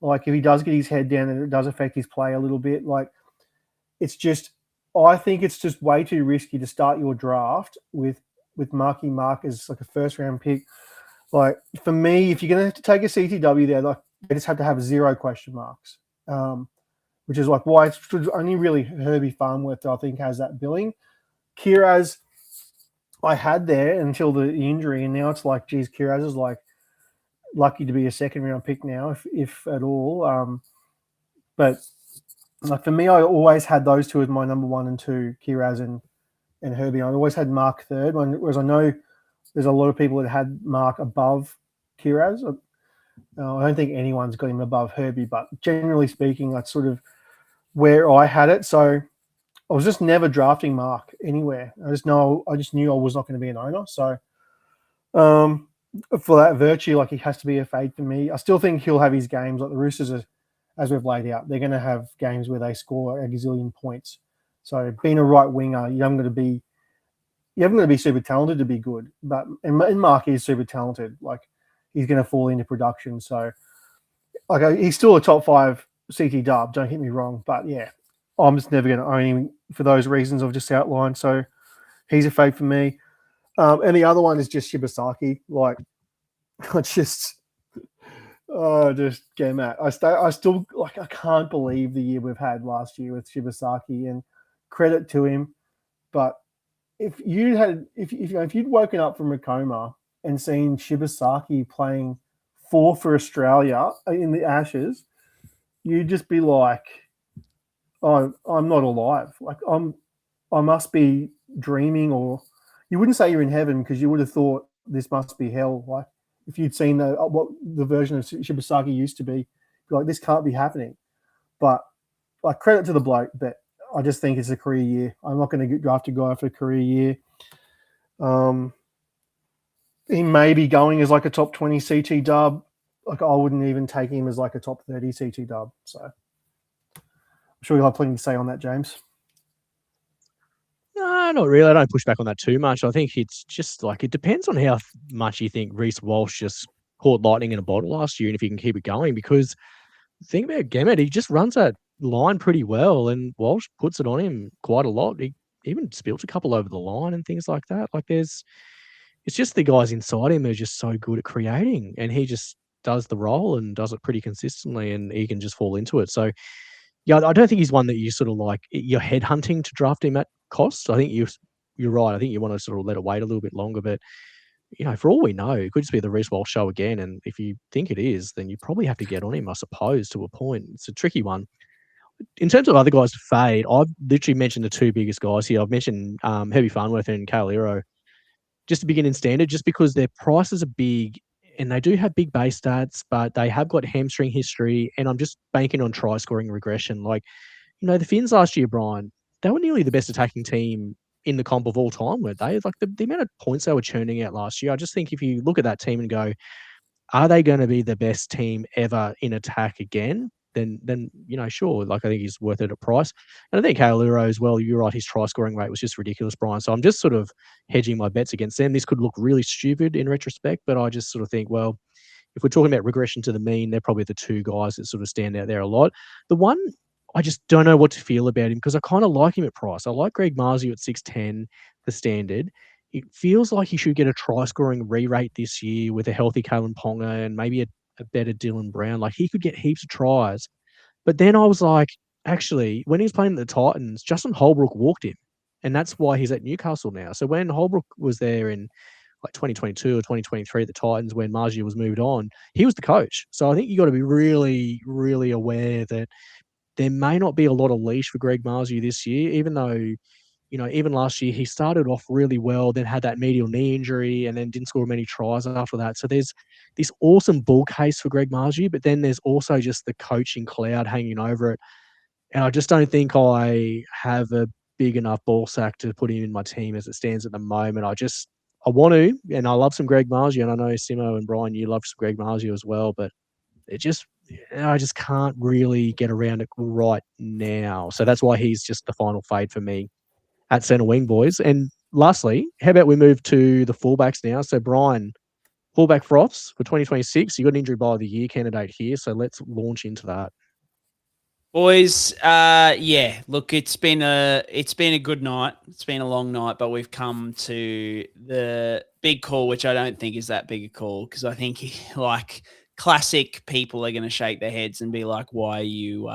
if he does get his head down and it does affect his play a little bit, I think it's just way too risky to start your draft with Marky Mark as a first round pick. For me, if you're going to have to take a CTW there, they just have to have 0 question marks, which is why it's only really Herbie Farnworth that I think has that billing. Kiraz, I had there until the injury, and now it's geez, Kiraz is lucky to be a second round pick now, if at all. But for me, I always had those two as my number 1 and 2, Kiraz and Herbie. I always had Mark third, whereas I know there's a lot of people that had Mark above Kiraz. I don't think anyone's got him above Herbie, but generally speaking, that's sort of where I had it. So I was just never drafting Mark anywhere. I just knew I was not going to be an owner. So for that virtue, he has to be a fade for me. I still think he'll have his games. The Roosters are, as we've laid out, they're going to have games where they score a gazillion points. So being a right winger, you haven't got to be super talented to be good. But and Mark is super talented. He's going to fall into production. So he's still a top 5 CT dub. Don't get me wrong, but yeah, I'm just never going to own him for those reasons I've just outlined. So he's a fade for me. And the other one is just Shibasaki. Just get Matt. I still I can't believe the year we've had last year with Shibasaki, and credit to him. But if you'd woken up from a coma and seen Shibasaki playing 4 for Australia in the Ashes, you'd just be like, oh, I'm not alive. Like I must be dreaming, or you wouldn't say you're in heaven because you would have thought this must be hell. Like if you'd seen what the version of Shibasaki used to be, like this can't be happening. But like credit to the bloke, but I just think it's a career year. I'm not going to draft a guy for a career year. He may be going as like a top 20 CT dub. Like I wouldn't even take him as like a top 30 CT dub. So I'm sure you'll have plenty to say on that, James. No, not really. I don't push back on that too much. I think it's just like it depends on how much you think Reece Walsh just caught lightning in a bottle last year and if he can keep it going. Because the thing about Gemmett, he just runs that line pretty well, and Walsh puts it on him quite a lot. He even spilt a couple over the line and things like that. Like it's just the guys inside him are just so good at creating, and he just does the role and does it pretty consistently, and he can just fall into it. So yeah, I don't think he's one that you sort of like you're headhunting to draft him at cost. I think you're right. I think you want to sort of let it wait a little bit longer, but for all we know, it could just be the Reece Walsh show again. And if you think it is, then you probably have to get on him, I suppose, to a point. It's a tricky one. In terms of other guys to fade, I've literally mentioned the two biggest guys here. I've mentioned Herbie Farnworth and Kale just to begin in standard, just because their prices are big and they do have big base stats, but they have got hamstring history. And I'm just banking on try scoring regression. Like, the Finns last year, Brien, they were nearly the best attacking team in the comp of all time, weren't they? Like the amount of points they were churning out last year. I just think if you look at that team and go, are they going to be the best team ever in attack again? Then sure. Like I think he's worth it at price. And I think Kale as well, you're right, his try scoring rate was just ridiculous, Brien. So I'm just sort of hedging my bets against them. This could look really stupid in retrospect, but I just sort of think, well, if we're talking about regression to the mean, they're probably the two guys that sort of stand out there a lot. The one, I just don't know what to feel about him because I kind of like him at price. I like Greg Marzio at 6'10", the standard. It feels like he should get a try-scoring re-rate this year with a healthy Kalen Ponga and maybe a better Dylan Brown. Like, he could get heaps of tries. But then I was like, actually, when he was playing at the Titans, Justin Holbrook walked him. And that's why he's at Newcastle now. So when Holbrook was there in like 2022 or 2023 at the Titans when Marzio was moved on, he was the coach. So I think you got to be really, really aware that there may not be a lot of leash for Greg Marzio this year, even though, even last year he started off really well, then had that medial knee injury and then didn't score many tries after that. So there's this awesome bull case for Greg Marzio, but then there's also just the coaching cloud hanging over it. And I just don't think I have a big enough ball sack to put him in my team as it stands at the moment. I want to, and I love some Greg Marzio, and I know Simo and Brien, you love some Greg Marzio as well, but I just can't really get around it right now. So that's why he's just the final fade for me at centre wing, boys. And lastly, how about we move to the fullbacks now? So Brien, fullback Froths for 2026. You got an injury by the year candidate here, so let's launch into that. Boys, look, it's been a good night. It's been a long night, but we've come to the big call, which I don't think is that big a call because I think classic people are going to shake their heads and be like, why are you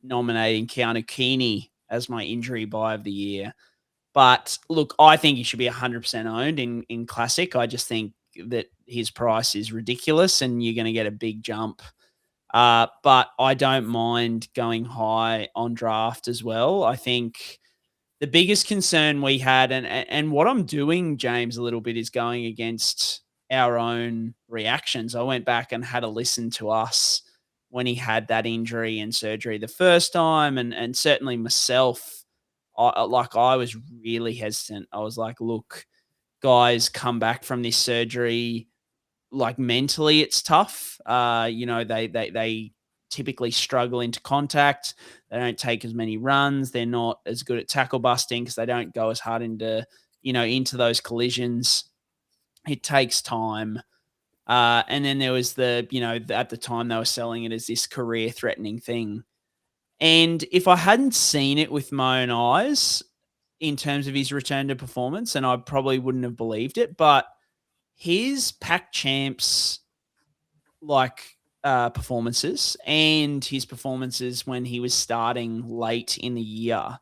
nominating Keanu Keeney as my injury buy of the year? But look, I think he should be 100% owned in classic. I just think that his price is ridiculous and you're going to get a big jump. But I don't mind going high on draft as well. I think the biggest concern we had, and what I'm doing, James, a little bit is going against our own reactions. I went back and had a listen to us when he had that injury and surgery the first time, and certainly myself, I was really hesitant. I was like, look, guys come back from this surgery, like mentally it's tough. They typically struggle into contact. They don't take as many runs. They're not as good at tackle busting because they don't go as hard into those collisions. It takes time. And then there was at the time they were selling it as this career threatening thing. And if I hadn't seen it with my own eyes in terms of his return to performance, and I probably wouldn't have believed it, but his Pac Champs performances and his performances when he was starting late in the year,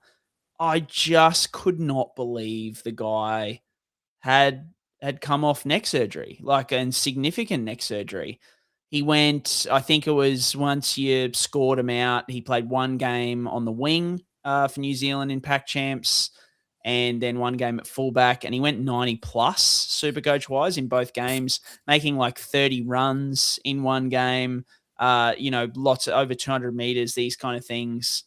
I just could not believe the guy had come off neck surgery, and significant neck surgery. He went, I think it was once you scored him out, he played one game on the wing for New Zealand in Pac Champs and then one game at fullback. And he went 90 plus SuperCoach wise in both games, making like 30 runs in one game, lots of over 200 meters, these kind of things.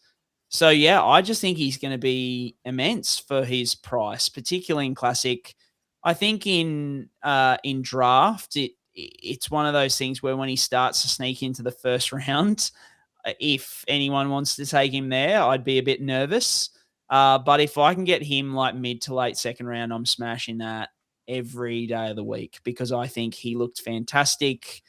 So, yeah, I just think he's going to be immense for his price, particularly in Classic. I think in draft, it's one of those things where when he starts to sneak into the first round, if anyone wants to take him there, I'd be a bit nervous. But if I can get him like mid to late second round, I'm smashing that every day of the week because I think he looked fantastic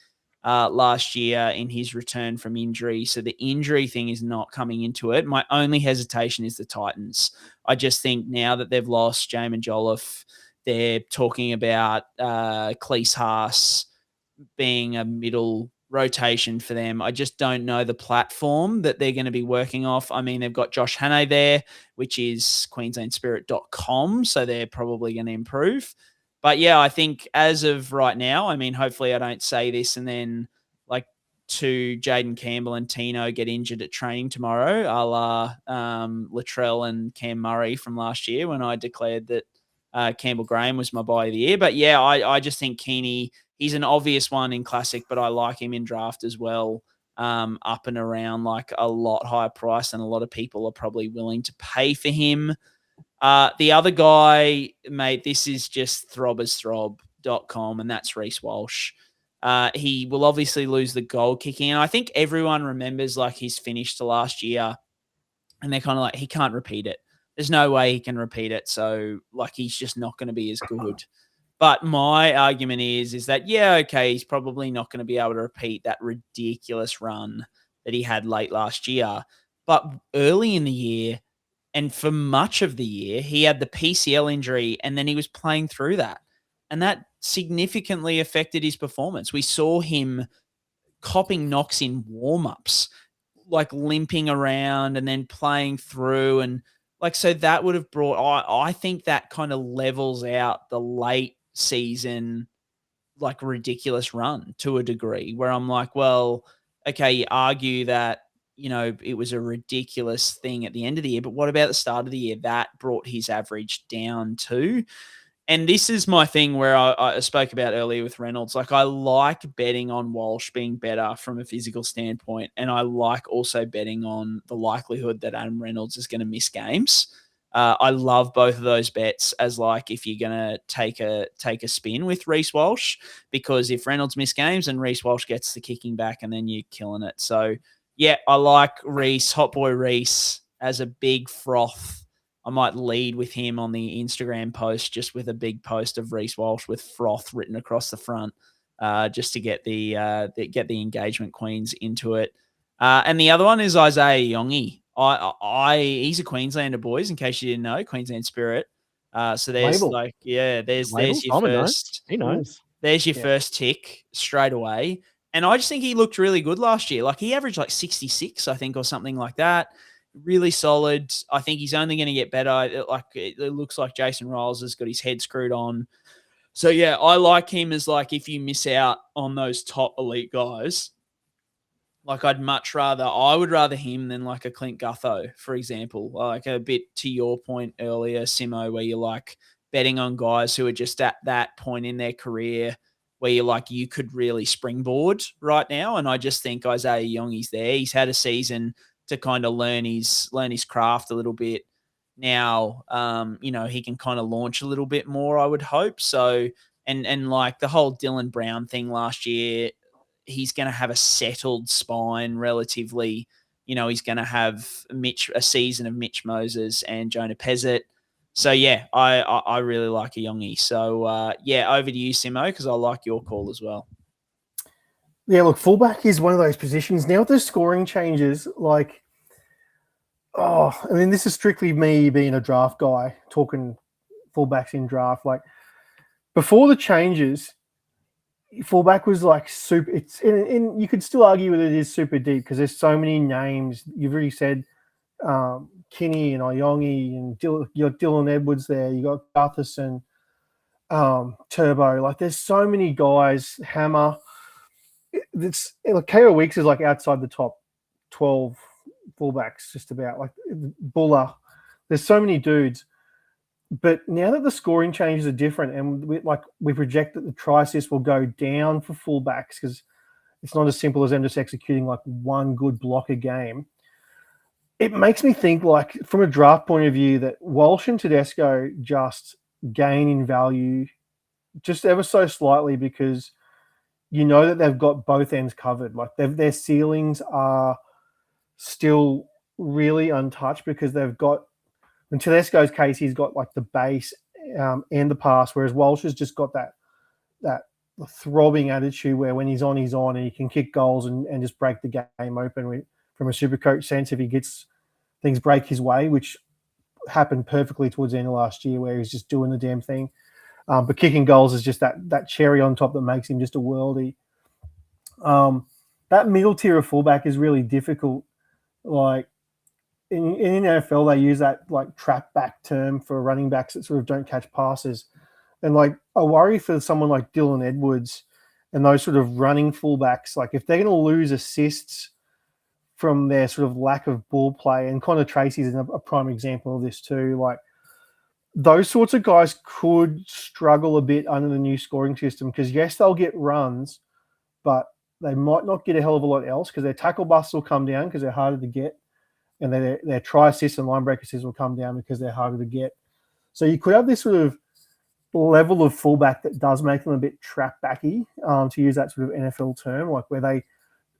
last year in his return from injury. So the injury thing is not coming into it. My only hesitation is the Titans. I just think now that they've lost Jamin Jolliffe, they're talking about Payne Haas being a middle rotation for them. I just don't know the platform that they're going to be working off. I mean, they've got Josh Hannay there, which is queenslandspirit.com, so they're probably going to improve. But yeah, I think as of right now, I mean, hopefully I don't say this and then like to Jaden Campbell and Tino get injured at training tomorrow, a la Latrell and Cam Murray from last year when I declared that Campbell Graham was my buy of the year. But yeah, I just think Keeney, he's an obvious one in Classic, but I like him in draft as well, up and around like a lot higher price than a lot of people are probably willing to pay for him. The other guy, mate, this is just throbbersthrob.com, and that's Reece Walsh. He will obviously lose the goal kicking, and I think everyone remembers like his finish to last year, and they're kind of like, he can't repeat it. There's no way he can repeat it, so like he's just not going to be as good. But my argument is that, yeah, okay, he's probably not going to be able to repeat that ridiculous run that he had late last year. But early in the year and for much of the year, he had the PCL injury and then he was playing through that. And that significantly affected his performance. We saw him copping knocks in warm-ups, like limping around and then playing through. And like, so that would have brought, I think that kind of levels out the late season, like ridiculous run to a degree where I'm like, well, okay, you argue that, it was a ridiculous thing at the end of the year, but what about the start of the year? That brought his average down too. And this is my thing where I spoke about earlier with Reynolds. Like, I like betting on Walsh being better from a physical standpoint. And I like also betting on the likelihood that Adam Reynolds is going to miss games. I love both of those bets as like if you're going to take a spin with Reece Walsh, because if Reynolds miss games and Reece Walsh gets the kicking back and then you're killing it. So, yeah, I like Reece, Hot Boy Reece, as a big froth. I might lead with him on the Instagram post, just with a big post of Reece Walsh with froth written across the front, just to get the engagement queens into it. And the other one is Isaiah Yongi. He's a Queenslander, boys, in case you didn't know, Queensland Spirit. So there's Label. there's your Simon first. knows. He knows. There's your first tick straight away. And I just think he looked really good last year. Like, he averaged like 66, I think, or something like that. Really solid. I think he's only going to get better. It looks like Jason Riles has got his head screwed on. So, yeah, I like him as like if you miss out on those top elite guys, like I would rather him than like a Clint Gutho, for example. Like a bit to your point earlier, Simo, where you're like betting on guys who are just at that point in their career where you're like, you could really springboard right now. And I just think Isaiah Yongi's there. He's had a season to kind of learn his craft a little bit. Now, he can kind of launch a little bit more, I would hope. So, and like the whole Dylan Brown thing last year, he's going to have a settled spine relatively. He's going to have a season of Mitch Moses and Jonah Pezzett. So, yeah, I really like a Yongi. So, over to you, Simo, because I like your call as well. Yeah, look, fullback is one of those positions. Now with the scoring changes, like, this is strictly me being a draft guy, talking fullbacks in draft. Like, before the changes, fullback was like super. You could still argue that it is super deep because there's so many names. You've already said Kinney and Iongi and you got Dylan Edwards there. You got Gutherson, Turbo. Like, there's so many guys. Hammer. it's like KO Weeks is like outside the top 12 fullbacks, just about like Buller. There's so many dudes. But now that the scoring changes are different, and we project that the try assist will go down for fullbacks because it's not as simple as them just executing like one good block a game. It makes me think, like, from a draft point of view, that Walsh and Tedesco just gain in value just ever so slightly because you know that they've got both ends covered. Like their ceilings are still really untouched because they've got, in Tedesco's case, he's got like the base and the pass, whereas Walsh has just got that throbbing attitude where when he's on, and he can kick goals and just break the game open from a SuperCoach sense if he gets things break his way, which happened perfectly towards the end of last year where he's just doing the damn thing. But kicking goals is just that cherry on top that makes him just a worldie. That middle tier of fullback is really difficult. Like in NFL, they use that like trap back term for running backs that sort of don't catch passes. And like I worry for someone like Dylan Edwards and those sort of running fullbacks, like if they're going to lose assists from their sort of lack of ball play, and Connor Tracy's a prime example of this too, like those sorts of guys could struggle a bit under the new scoring system because yes, they'll get runs, but they might not get a hell of a lot else because their tackle busts will come down because they're harder to get, and their try assists and line break assists will come down because they're harder to get. So you could have this sort of level of fullback that does make them a bit trap backy, to use that sort of NFL term, like where they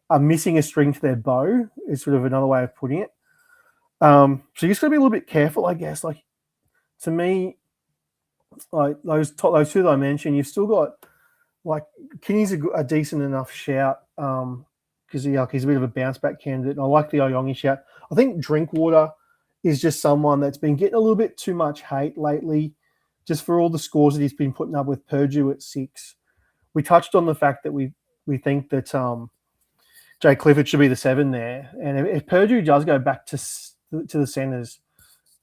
are missing a string to their bow is sort of another way of putting it. So you just got to be a little bit careful, I guess. Like to me, like those two that I mentioned, you've still got like Kinney's a decent enough shout because he's a bit of a bounce back candidate. And I like the Oyongi shout. I think Drinkwater is just someone that's been getting a little bit too much hate lately, just for all the scores that he's been putting up with Purdue at 6. We touched on the fact that we think that Jay Clifford should be the 7 there, and if Purdue does go back to the centers,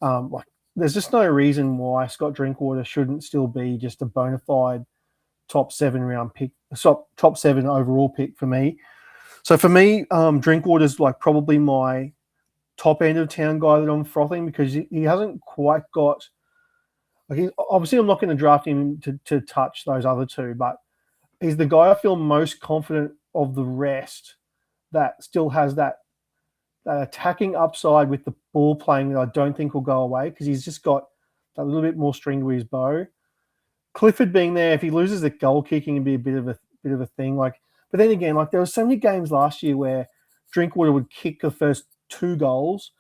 like there's just no reason why Scott Drinkwater shouldn't still be just a bona fide top 7 round pick, top 7 overall pick for me. So for me, Drinkwater's like probably my top end of town guy that I'm frothing because he hasn't quite got. Like obviously, I'm not going to draft him to touch those other two, but he's the guy I feel most confident of the rest that still has that attacking upside with the ball playing that I don't think will go away because he's just got a little bit more string to his bow. Clifford being there, if he loses the goal kicking, it'd be a bit of a thing. Like, but then again, like there were so many games last year where Drinkwater would kick the first 2 goals,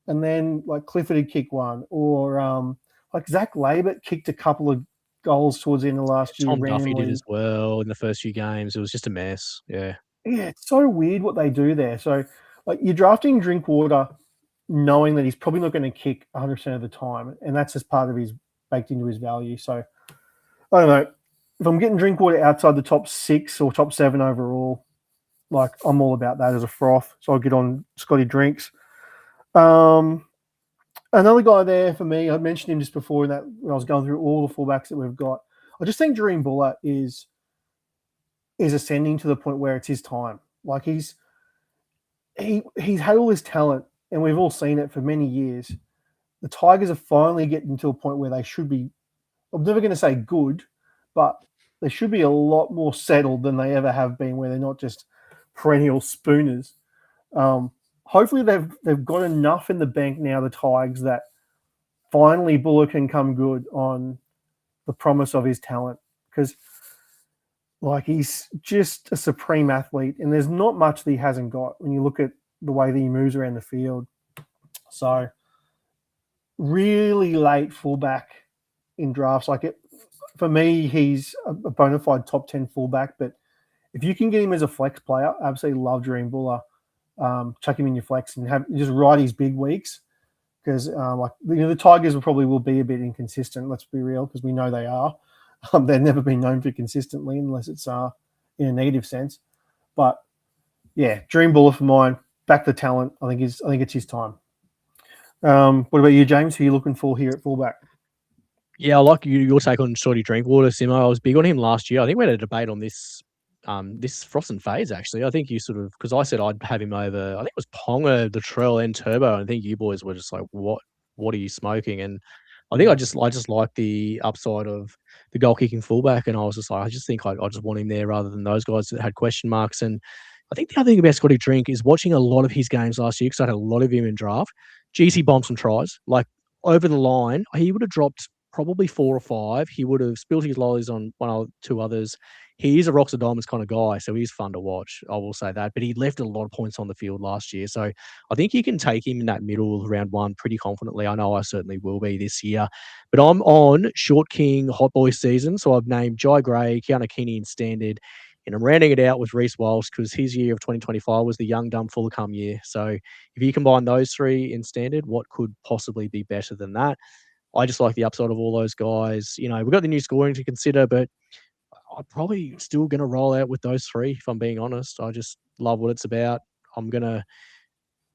and then like Clifford would kick one, or like Zach Labert kicked a couple of goals towards the end of last year. Tom Duffy did as well in the first few games. It was just a mess. Yeah, it's so weird what they do there. So like you're drafting Drinkwater knowing that he's probably not going to kick 100% of the time, and that's just part of his baked into his value. So I don't know. If I'm getting Drinkwater outside the top 6 or top 7 overall, like I'm all about that as a froth. So I'll get on Scotty Drinks. Another guy there for me, I mentioned him just before that when I was going through all the fullbacks that we've got. I just think Dream Buller is ascending to the point where it's his time. Like he's had all this talent, and we've all seen it for many years. The Tigers are finally getting to a point where they should be, I'm never going to say good, but they should be a lot more settled than they ever have been, where they're not just perennial spooners. Hopefully they've got enough in the bank now, the Tigers, that finally Buller can come good on the promise of his talent, because like he's just a supreme athlete, and there's not much that he hasn't got when you look at the way that he moves around the field. So really late fullback in drafts. Like it, for me, he's a bona fide top 10 fullback, but if you can get him as a flex player, I absolutely love Dream Buller. Chuck him in your flex and just ride his big weeks, because the Tigers will be a bit inconsistent. Let's be real, because we know they are. They've never been known for consistently, unless it's in a negative sense. But yeah, Dream Buller for mine. Back the talent. I think it's his time. What about you, James? Who are you looking for here at fullback? Yeah, I like your take on Shorty Drinkwater, Simo. I was big on him last year. I think we had a debate on this this Froths Fades, actually. I think you sort of, because I said I'd have him over, I think it was Ponga, the Trell, and Turbo. And I think you boys were just like, what are you smoking? And I think I just like the upside of the goal kicking fullback. And I was just like, I just think I just want him there rather than those guys that had question marks. And I think the other thing about Scotty Drink is watching a lot of his games last year, because I had a lot of him in draft. GC bombed some tries. Like, over the line, he would have dropped probably 4 or 5. He would have spilled his lollies on one or two others. He is a rocks and diamonds kind of guy, so he's fun to watch. I will say that. But he left a lot of points on the field last year. So I think you can take him in that middle of round 1 pretty confidently. I know I certainly will be this year. But I'm on Short King Hot Boy season. So I've named Jai Gray, Keanu Keeney in standard. And I'm rounding it out with Reece Walsh, because his year of 2025 was the young, dumb, full of cum year. So if you combine those 3 in standard, what could possibly be better than that? I just like the upside of all those guys. You know, we've got the new scoring to consider, but I'm probably still going to roll out with those 3, if I'm being honest. I just love what it's about. I'm going to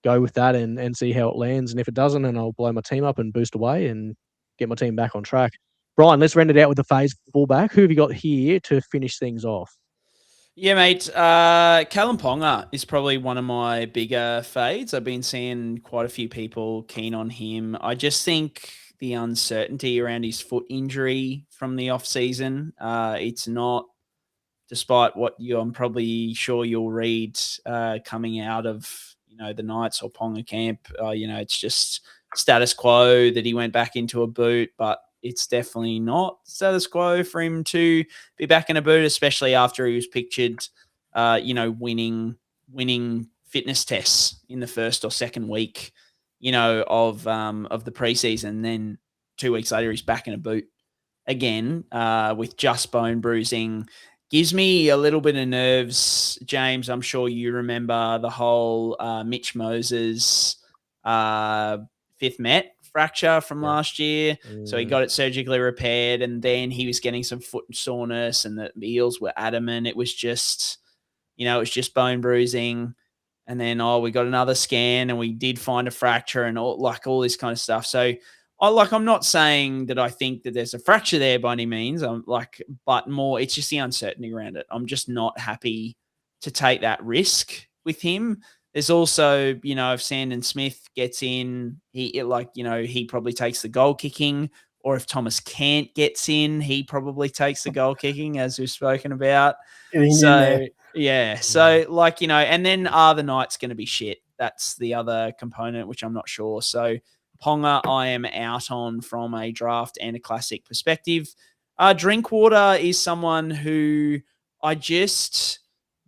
go with that and see how it lands. And if it doesn't, then I'll blow my team up and boost away and get my team back on track. Brien, let's rend it out with the phase fullback. Who have you got here to finish things off? Yeah, mate. Callum Ponga is probably one of my bigger fades. I've been seeing quite a few people keen on him. I just think the uncertainty around his foot injury from the off season, it's not, despite what I'm probably sure you'll read coming out of the Knights or Ponga camp. It's just status quo that he went back into a boot, but it's definitely not status quo for him to be back in a boot, especially after he was pictured, winning fitness tests in the first or second week, of the preseason. Then 2 weeks later, he's back in a boot again with just bone bruising. Gives me a little bit of nerves, James. I'm sure you remember the whole Mitch Moses 5th Met fracture from last year. So he got it surgically repaired, and then he was getting some foot soreness, and the Eels were adamant it was just, bone bruising. And then, we got another scan and we did find a fracture and all this kind of stuff. So I'm not saying that I think that there's a fracture there by any means. But more, it's just the uncertainty around it. I'm just not happy to take that risk with him. There's also, if Sandon Smith gets in, he probably takes the goal kicking, or if Thomas Kent gets in, he probably takes the goal kicking, as we've spoken about. So, yeah. So, and then are the Knights going to be shit? That's the other component, which I'm not sure. So, Ponga, I am out on from a draft and a classic perspective. Drinkwater is someone who I just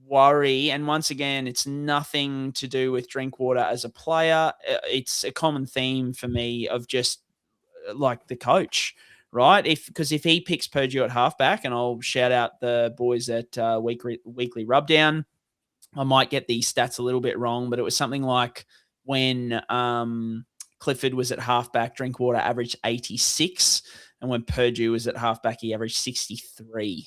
worry, and once again, it's nothing to do with Drinkwater as a player. It's a common theme for me of just like the coach, right? Because if he picks Purdue at halfback, and I'll shout out the boys at Weekly Rubdown, I might get the stats a little bit wrong, but it was something like when Clifford was at halfback, Drinkwater averaged 86, and when Purdue was at halfback, he averaged 63.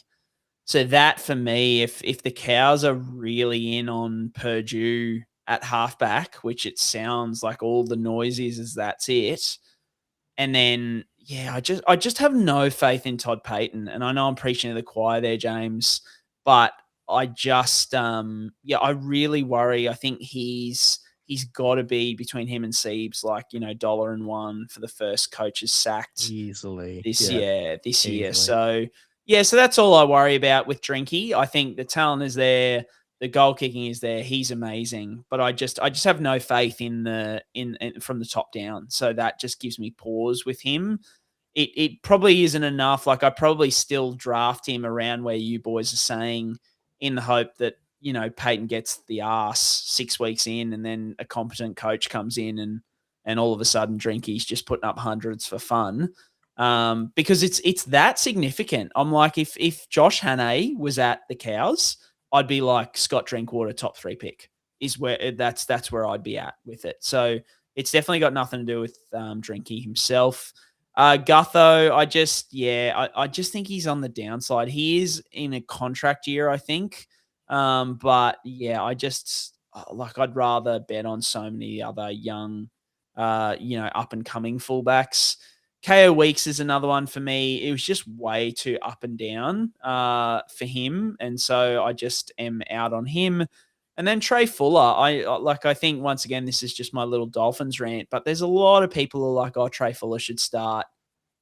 So that, for me, if the Cows are really in on Purdue at halfback, which it sounds like all the noise is that's it. And then, I just have no faith in Todd Payton. And I know I'm preaching to the choir there, James, but I just, I really worry. I think he's got to be, between him and Siebes, $1 for the first coaches sacked easily this year. So, so that's all I worry about with Drinky. I think the talent is there, the goal kicking is there. He's amazing, but I just have no faith in from the top down. So that just gives me pause with him. It probably isn't enough. I probably still draft him around where you boys are saying, in the hope that, Peyton gets the arse 6 weeks in, and then a competent coach comes in and all of a sudden Drinky's just putting up hundreds for fun. Because it's that significant. I'm like, if Josh Hannay was at the Cows, I'd be like, Scott Drinkwater top 3 pick is where that's where I'd be at with it. So it's definitely got nothing to do with Drinky himself. Gutho, I just think he's on the downside. He is in a contract year, I think. But I just I'd rather bet on so many other young, up and coming fullbacks. KO Weeks is another one for me. It was just way too up and down for him. And so I just am out on him. And then Trey Fuller, I think once again, this is just my little Dolphins rant, but there's a lot of people who are like, oh, Trey Fuller should start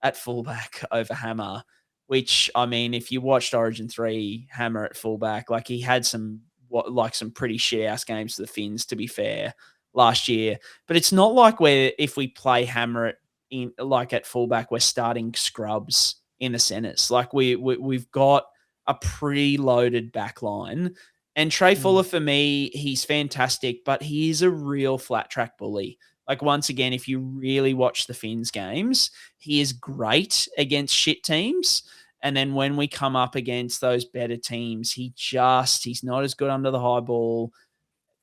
at fullback over Hammer, which, I mean, if you watched Origin 3, Hammer at fullback, like he had some pretty shit-ass games to the Finns, to be fair, last year. But it's not like if we play Hammer at fullback, we're starting scrubs in the centers. Like we've got a pre-loaded back line. And Trey Fuller, for me, he's fantastic, but he is a real flat track bully. Like, once again, if you really watch the Finns games, he is great against shit teams. And then when we come up against those better teams, he's not as good under the high ball.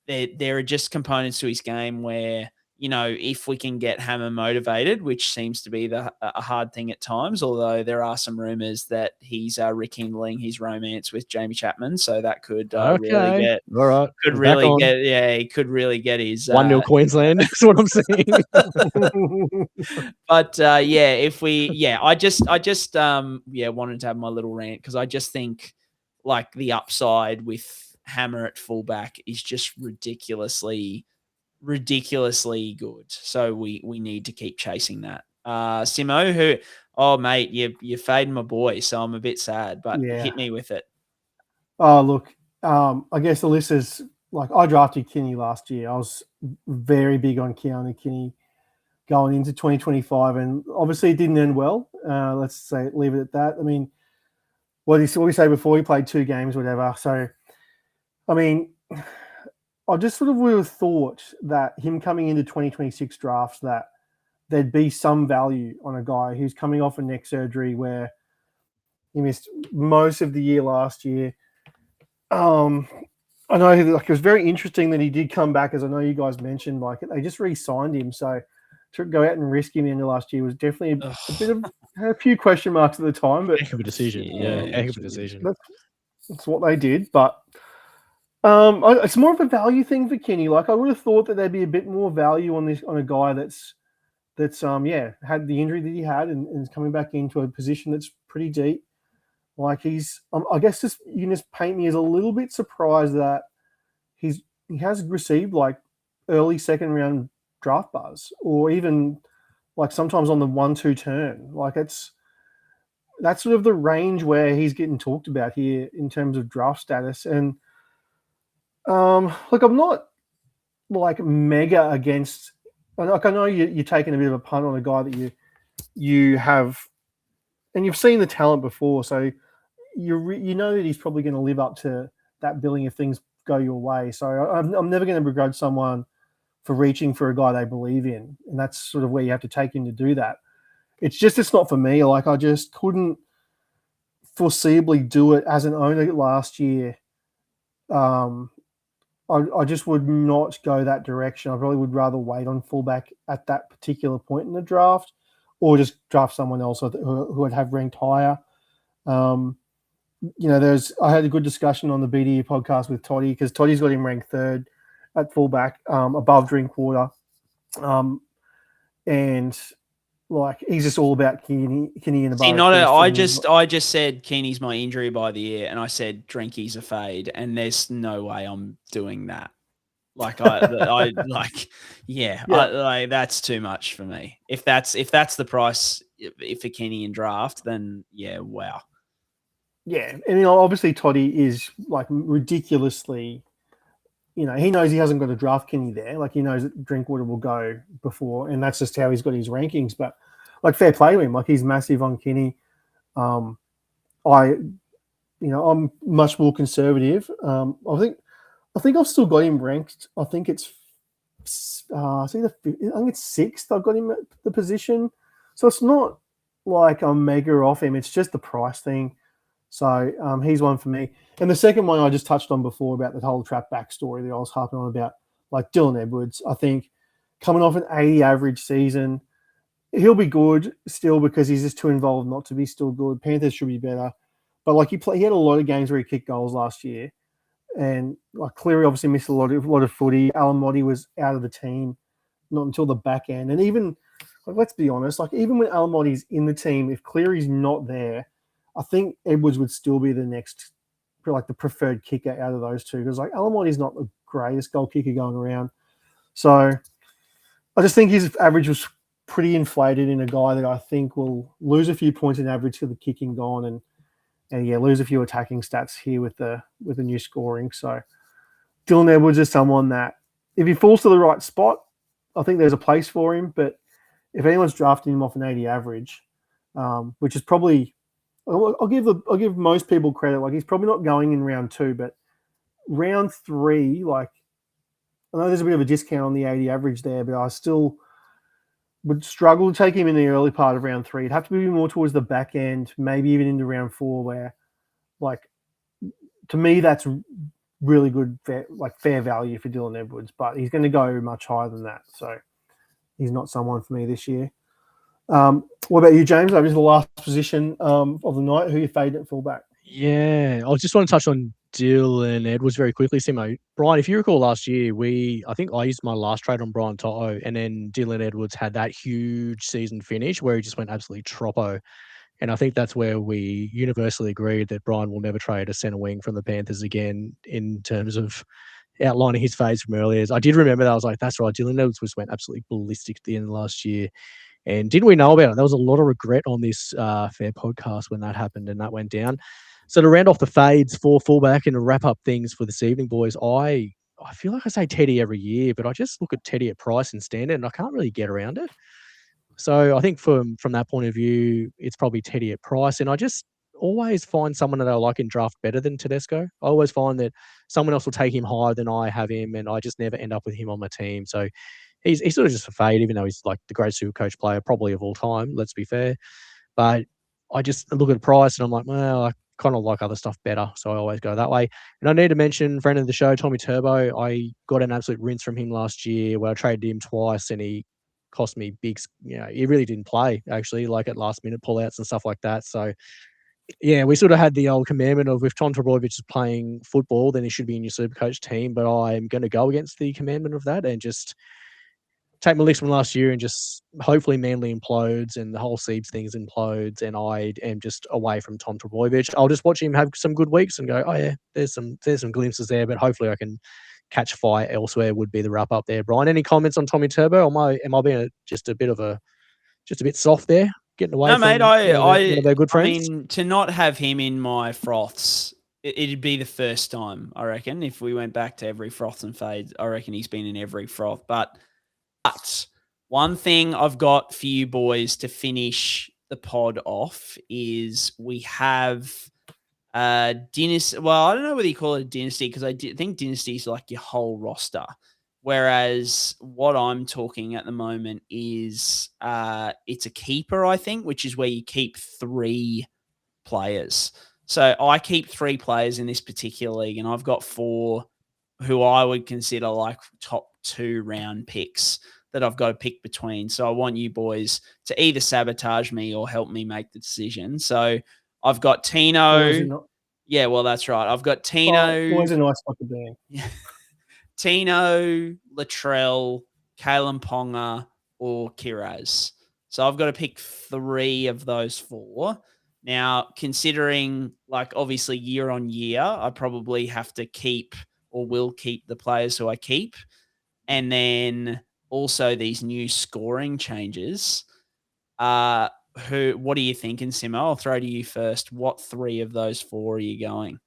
There are just components to his game where, you know, if we can get Hammer motivated, which seems to be a hard thing at times, although there are some rumors that he's rekindling his romance with Jamie Chapman, so that could really get all right. He could really get his 1-0 Queensland. That's what I'm saying. But I just wanted to have my little rant because I just think like the upside with Hammer at fullback is just ridiculously good. So we need to keep chasing that. Simo, mate, you're fading my boy, so I'm a bit sad, but hit me with it. Oh, look, I guess the list is like I drafted Kinney last year. I was very big on Keanu Kinney going into 2025, and obviously it didn't end well. Let's leave it at that. I mean, what did we say before? He played 2 games, whatever. So, I mean, I just sort of would have thought that him coming into 2026 drafts, that there'd be some value on a guy who's coming off a neck surgery where he missed most of the year last year. I know it was very interesting that he did come back, as I know you guys mentioned, like they just re-signed him. So to go out and risk him in the end of last year was definitely a bit of a few question marks at the time. But heck of a decision. Heck of a decision. That's what they did. But it's more of a value thing for Kenny. Like I would have thought that there'd be a bit more value on a guy that's had the injury that he had and is coming back into a position that's pretty deep. Like he's, I guess you can just paint me as a little bit surprised that he has received like early second round draft buzz, or even like sometimes on the 1-2 turn. Like that's sort of the range where he's getting talked about here in terms of draft status. And look, I'm not like mega against. Like I know you're taking a bit of a punt on a guy that you have, and you've seen the talent before, so you know that he's probably going to live up to that billing if things go your way. So I'm never going to begrudge someone for reaching for a guy they believe in, and that's sort of where you have to take him to do that. It's not for me. Like I just couldn't foreseeably do it as an owner last year. I just would not go that direction. I probably would rather wait on fullback at that particular point in the draft, or just draft someone else who would have ranked higher. I had a good discussion on the BDU podcast with Toddy, because Toddy's got him ranked 3rd at fullback, above Drinkwater. And like he's just all about Kenny and above. I just said Kenny's my injury by the year, and I said Drinky's a fade, and there's no way I'm doing that. Like that's too much for me. If that's the price for Kenny in draft, then wow. Yeah, and obviously Toddy is like ridiculously, he knows he hasn't got a draft Kenny there. Like he knows that Drinkwater will go before, and that's just how he's got his rankings. But like fair play to him, like he's massive on Kenny. I'm much more conservative. I think I've still got him ranked. I think it's 6th. I've got him at the position, so it's not like I'm mega off him. It's just the price thing. So he's one for me. And the second one I just touched on before about the whole trap back story that I was harping on about, like Dylan Edwards. I think coming off an 80 average season, he'll be good still because he's just too involved not to be still good. Panthers should be better. But like he had a lot of games where he kicked goals last year. And like Cleary obviously missed a lot of footy. Alan Motti was out of the team not until the back end. And even like, let's be honest, like even when Alamoti's in the team, if Cleary's not there, I think Edwards would still be the next, like the preferred kicker out of those two, because like Alamoti's not the greatest goal kicker going around. So I just think his average was pretty inflated in a guy that I think will lose a few points in average to the kicking gone and lose a few attacking stats here with the new scoring. So Dylan Edwards is someone that if he falls to the right spot, I think there's a place for him. But if anyone's drafting him off an 80 average, which is probably, I'll give most people credit. Like he's probably not going in round 2, but round 3, like I know there's a bit of a discount on the 80 average there, but I still would struggle to take him in the early part of round 3. It'd have to be more towards the back end, maybe even into round 4, where, like, to me, that's really good, fair value for Dylan Edwards. But he's going to go much higher than that, so he's not someone for me this year. What about you, James? That was the last position of the night. Who you faded at fullback? Yeah, I just want to touch on Dylan Edwards very quickly, Simo. Brian, if you recall last year, I think I used my last trade on Brian Toto, and then Dylan Edwards had that huge season finish where he just went absolutely troppo. And I think that's where we universally agreed that Brian will never trade a centre wing from the Panthers again in terms of outlining his phase from earlier. I did remember that. I was like, that's right, Dylan Edwards just went absolutely ballistic at the end of last year. And didn't we know about it? There was a lot of regret on this Fair podcast when that happened and that went down. So to round off the fades for fullback and to wrap up things for this evening, boys, I feel like I say Teddy every year, but I just look at Teddy at price and standard and I can't really get around it. So I think from that point of view, it's probably Teddy at price. And I just always find someone that I like in draft better than Tedesco. I always find that someone else will take him higher than I have him, and I just never end up with him on my team. So he's sort of just a fade, even though he's like the great SuperCoach player probably of all time, let's be fair. But I just look at the price and I'm like, well, I kind of like other stuff better. So I always go that way. And I need to mention friend of the show, Tommy Turbo. I got an absolute rinse from him last year where I traded him twice and he cost me big, he really didn't play actually, like at last minute pullouts and stuff like that. So yeah, we sort of had the old commandment of if Tom Trbojevic is playing football, then he should be in your SuperCoach team. But I'm going to go against the commandment of that and just take my licks from last year and just hopefully Manly implodes and the whole Siebes things implodes and I am just away from Tom Trbojevic. I'll just watch him have some good weeks and go, oh yeah, there's some glimpses there, but hopefully I can catch fire elsewhere would be the wrap up there. Brian, any comments on Tommy Turbo? Am I being just a bit soft there? Getting away from mate, one of their good friends? I mean, to not have him in my froths, it'd be the first time, I reckon. If we went back to every froths and fades, I reckon he's been in every froth. But one thing I've got for you boys to finish the pod off is we have dynasty. Well, I don't know whether you call it a dynasty because I think dynasty is like your whole roster. Whereas what I'm talking at the moment is it's a keeper, I think, which is where you keep 3 players. So I keep 3 players in this particular league, and I've got 4 who I would consider like top 2 round picks that I've got to pick between. So I want you boys to either sabotage me or help me make the decision. So I've got Tino. Yeah, well, that's right. I've got Tino. Boys are nice like a band. Yeah. Tino, Latrell, Kalen Ponga, or Kiraz. So I've got to pick 3 of those 4. Now, considering like obviously year on year, I probably have to keep or will keep the players who I keep. And then also these new scoring changes. What are you thinking, Simo? I'll throw to you first. What 3 of those 4 are you going?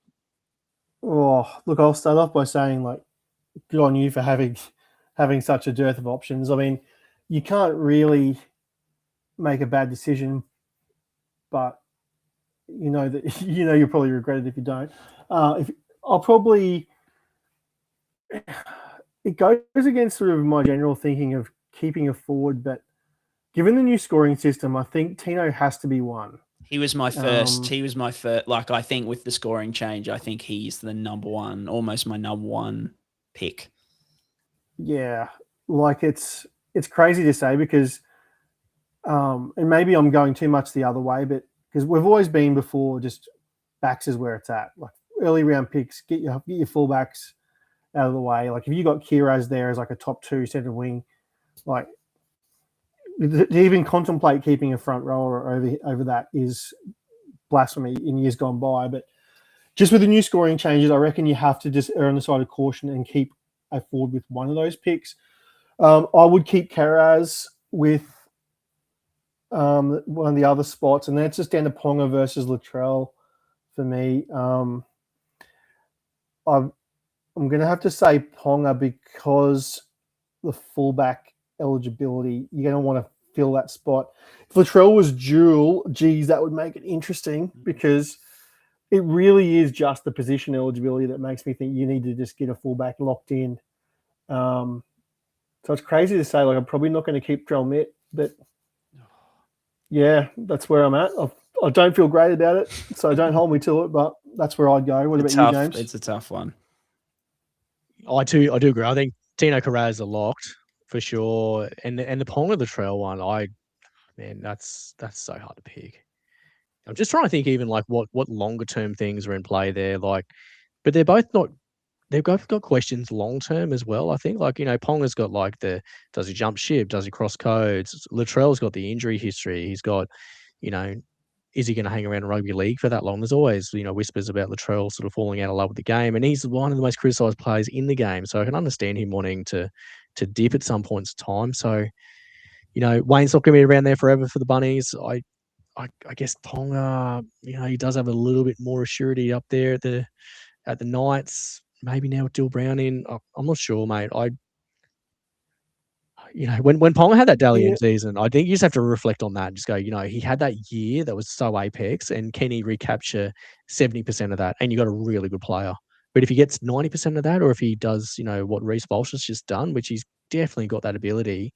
Oh, look, I'll start off by saying like, good on you for having such a dearth of options. I mean, you can't really make a bad decision, but you know that you'll probably regret it if you don't. It goes against sort of my general thinking of keeping a forward, but given the new scoring system, I think Tino has to be one. He was my first. Like, I think with the scoring change, I think he's the number one, almost my number one pick. Yeah, like it's crazy to say because, and maybe I'm going too much the other way, but because we've always been before, just backs is where it's at. Like early round picks, get your fullbacks out of the way. Like if you got Kiraz there as like a top 2 centre wing, like to even contemplate keeping a front rower over that is blasphemy in years gone by. But just with the new scoring changes, I reckon you have to just err on the side of caution and keep a forward with one of those picks. I would keep Karaz with one of the other spots, and that's just down to Ponga versus Latrell for me. I'm going to have to say Ponga because the fullback eligibility, you're going to want to fill that spot. If Latrell was dual, geez, that would make it interesting because it really is just the position eligibility that makes me think you need to just get a fullback locked in. So it's crazy to say, like, I'm probably not going to keep Drell Mitt, but yeah, that's where I'm at. I don't feel great about it, so don't hold me to it, but that's where I'd go. What about you, James? It's a tough one. I do agree. I think Tino Karaz are locked for sure, and the Ponga the Trail one, that's so hard to pick. I'm just trying to think even like what longer term things are in play there, like, but they're both not. They've both got questions long term as well. I think, like, Ponga's got like does he jump ship? Does he cross codes? Latrell's got the injury history. He's got, is he going to hang around rugby league for that long? There's always, whispers about Latrell sort of falling out of love with the game, and he's one of the most criticised players in the game. So I can understand him wanting to dip at some points of time. So, Wayne's not going to be around there forever for the Bunnies. I guess Ponga, he does have a little bit more assurity up there at the Knights. Maybe now with Dill Brown in, I'm not sure, mate. When Ponga had that Dally M season, I think you just have to reflect on that and just go, he had that year that was so apex, and can he recapture 70% of that? And you got a really good player. But if he gets 90% of that, or if he does, what Reece Walsh's just done, which he's definitely got that ability,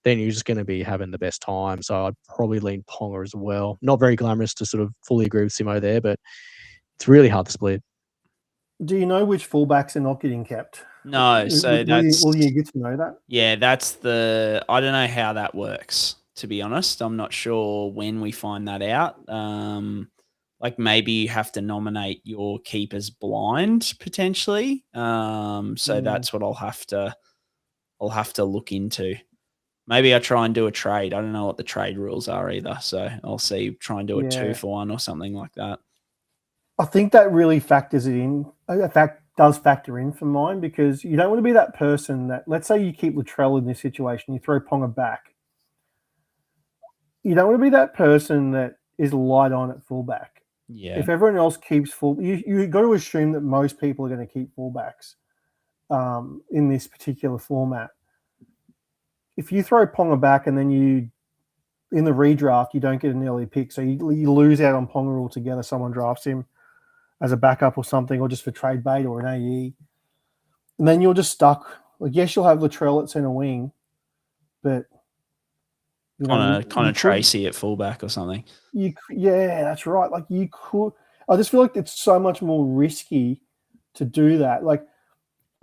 then you're just going to be having the best time. So I'd probably lean Ponga as well. Not very glamorous to sort of fully agree with Simo there, but it's really hard to split. Do you know which fullbacks are not getting kept? No, so will you get to know that? Yeah, I don't know how that works, to be honest. I'm not sure when we find that out. Like maybe you have to nominate your keepers blind potentially. So that's what I'll have to look into. Maybe I try and do a trade. I don't know what the trade rules are either. So I'll try and do a 2-for-1 or something like that. I think that really factors it in. Does factor in for mine, because you don't want to be that person that, let's say you keep Latrell in this situation, you throw Ponga back. You don't want to be that person that is light on at fullback. Yeah. If everyone else keeps you got to assume that most people are going to keep fullbacks in this particular format. If you throw Ponga back and then in the redraft, you don't get an early pick, so you lose out on Ponga altogether. Someone drafts him as a backup or something, or just for trade bait or an AE. And then you're just stuck. Like, yes, you'll have Latrell at centre wing, but Connor Tracy at fullback or something. Yeah, that's right. Like, you could. I just feel like it's so much more risky to do that. Like,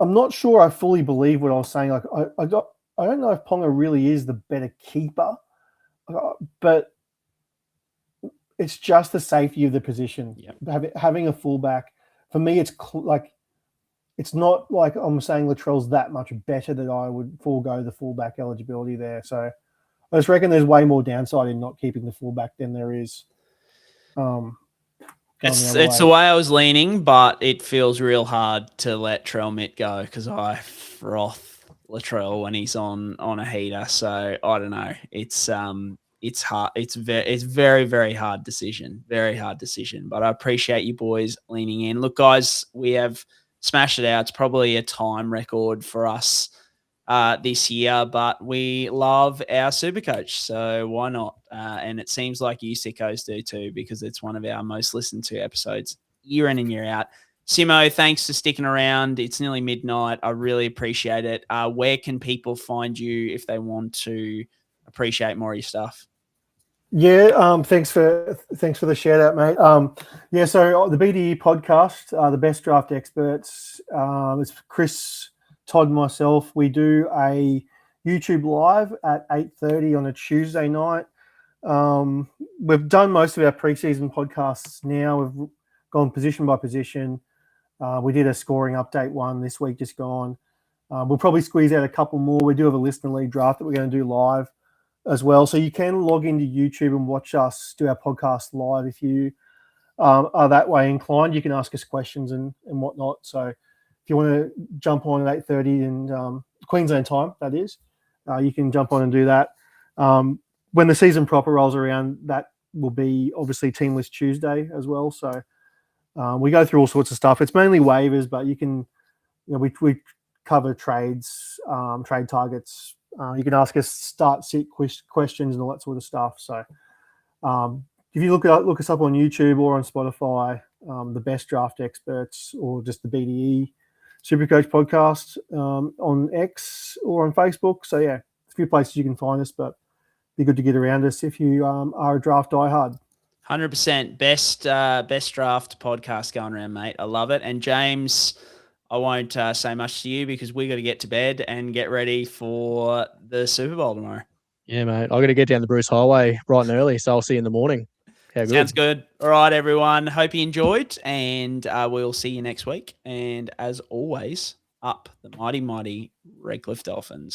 I'm not sure I fully believe what I was saying. Like, I don't know if Ponga really is the better keeper, but it's just the safety of the position. Yep. Having a fullback, for me, it's it's not like I'm saying Latrell's that much better that I would forego the fullback eligibility there. So I just reckon there's way more downside in not keeping the fullback than there is. It's the way I was leaning, but it feels real hard to let Trell Mitt go because I froth Latrell when he's on a heater. So I don't know. It's hard. It's very, very hard decision. Very hard decision. But I appreciate you boys leaning in. Look, guys, we have smashed it out. It's probably a time record for us this year, but we love our SuperCoach, so why not? And it seems like you sickos do too, because it's one of our most listened to episodes year in and year out. Simo, thanks for sticking around. It's nearly midnight. I really appreciate it. Where can people find you if they want to appreciate more of your stuff? Yeah, thanks for the shout out, mate. So the BDE podcast, the best draft experts, it's Chris, Todd, and myself. We do a YouTube live at 8:30 on a Tuesday night. We've done most of our preseason podcasts now. We've gone position by position. We did a scoring update one this week, just gone. We'll probably squeeze out a couple more. We do have a listener league draft that we're going to do live as well. So you can log into YouTube and watch us do our podcast live if you are that way inclined. You can ask us questions and whatnot. So if you want to jump on at 8:30 and Queensland time, that is, you can jump on and do that. When the season proper rolls around, that will be obviously Team List Tuesday as well. So we go through all sorts of stuff. It's mainly waivers, but you can, we cover trades, trade targets. You can ask us start sit questions and all that sort of stuff. So if you look us up on YouTube or on Spotify, the Best Draft Experts, or just the BDE SuperCoach podcast on X or on Facebook. So yeah, a few places you can find us, but be good to get around us if you are a draft diehard. 100% best draft podcast going around, mate. I love it. And James, I won't say much to you because we got to get to bed and get ready for the Super Bowl tomorrow. Yeah, mate. I got to get down the Bruce Highway bright and early, so I'll see you in the morning. How good. Sounds good. All right, everyone. Hope you enjoyed, and we'll see you next week. And as always, up the mighty, mighty Redcliffe Dolphins.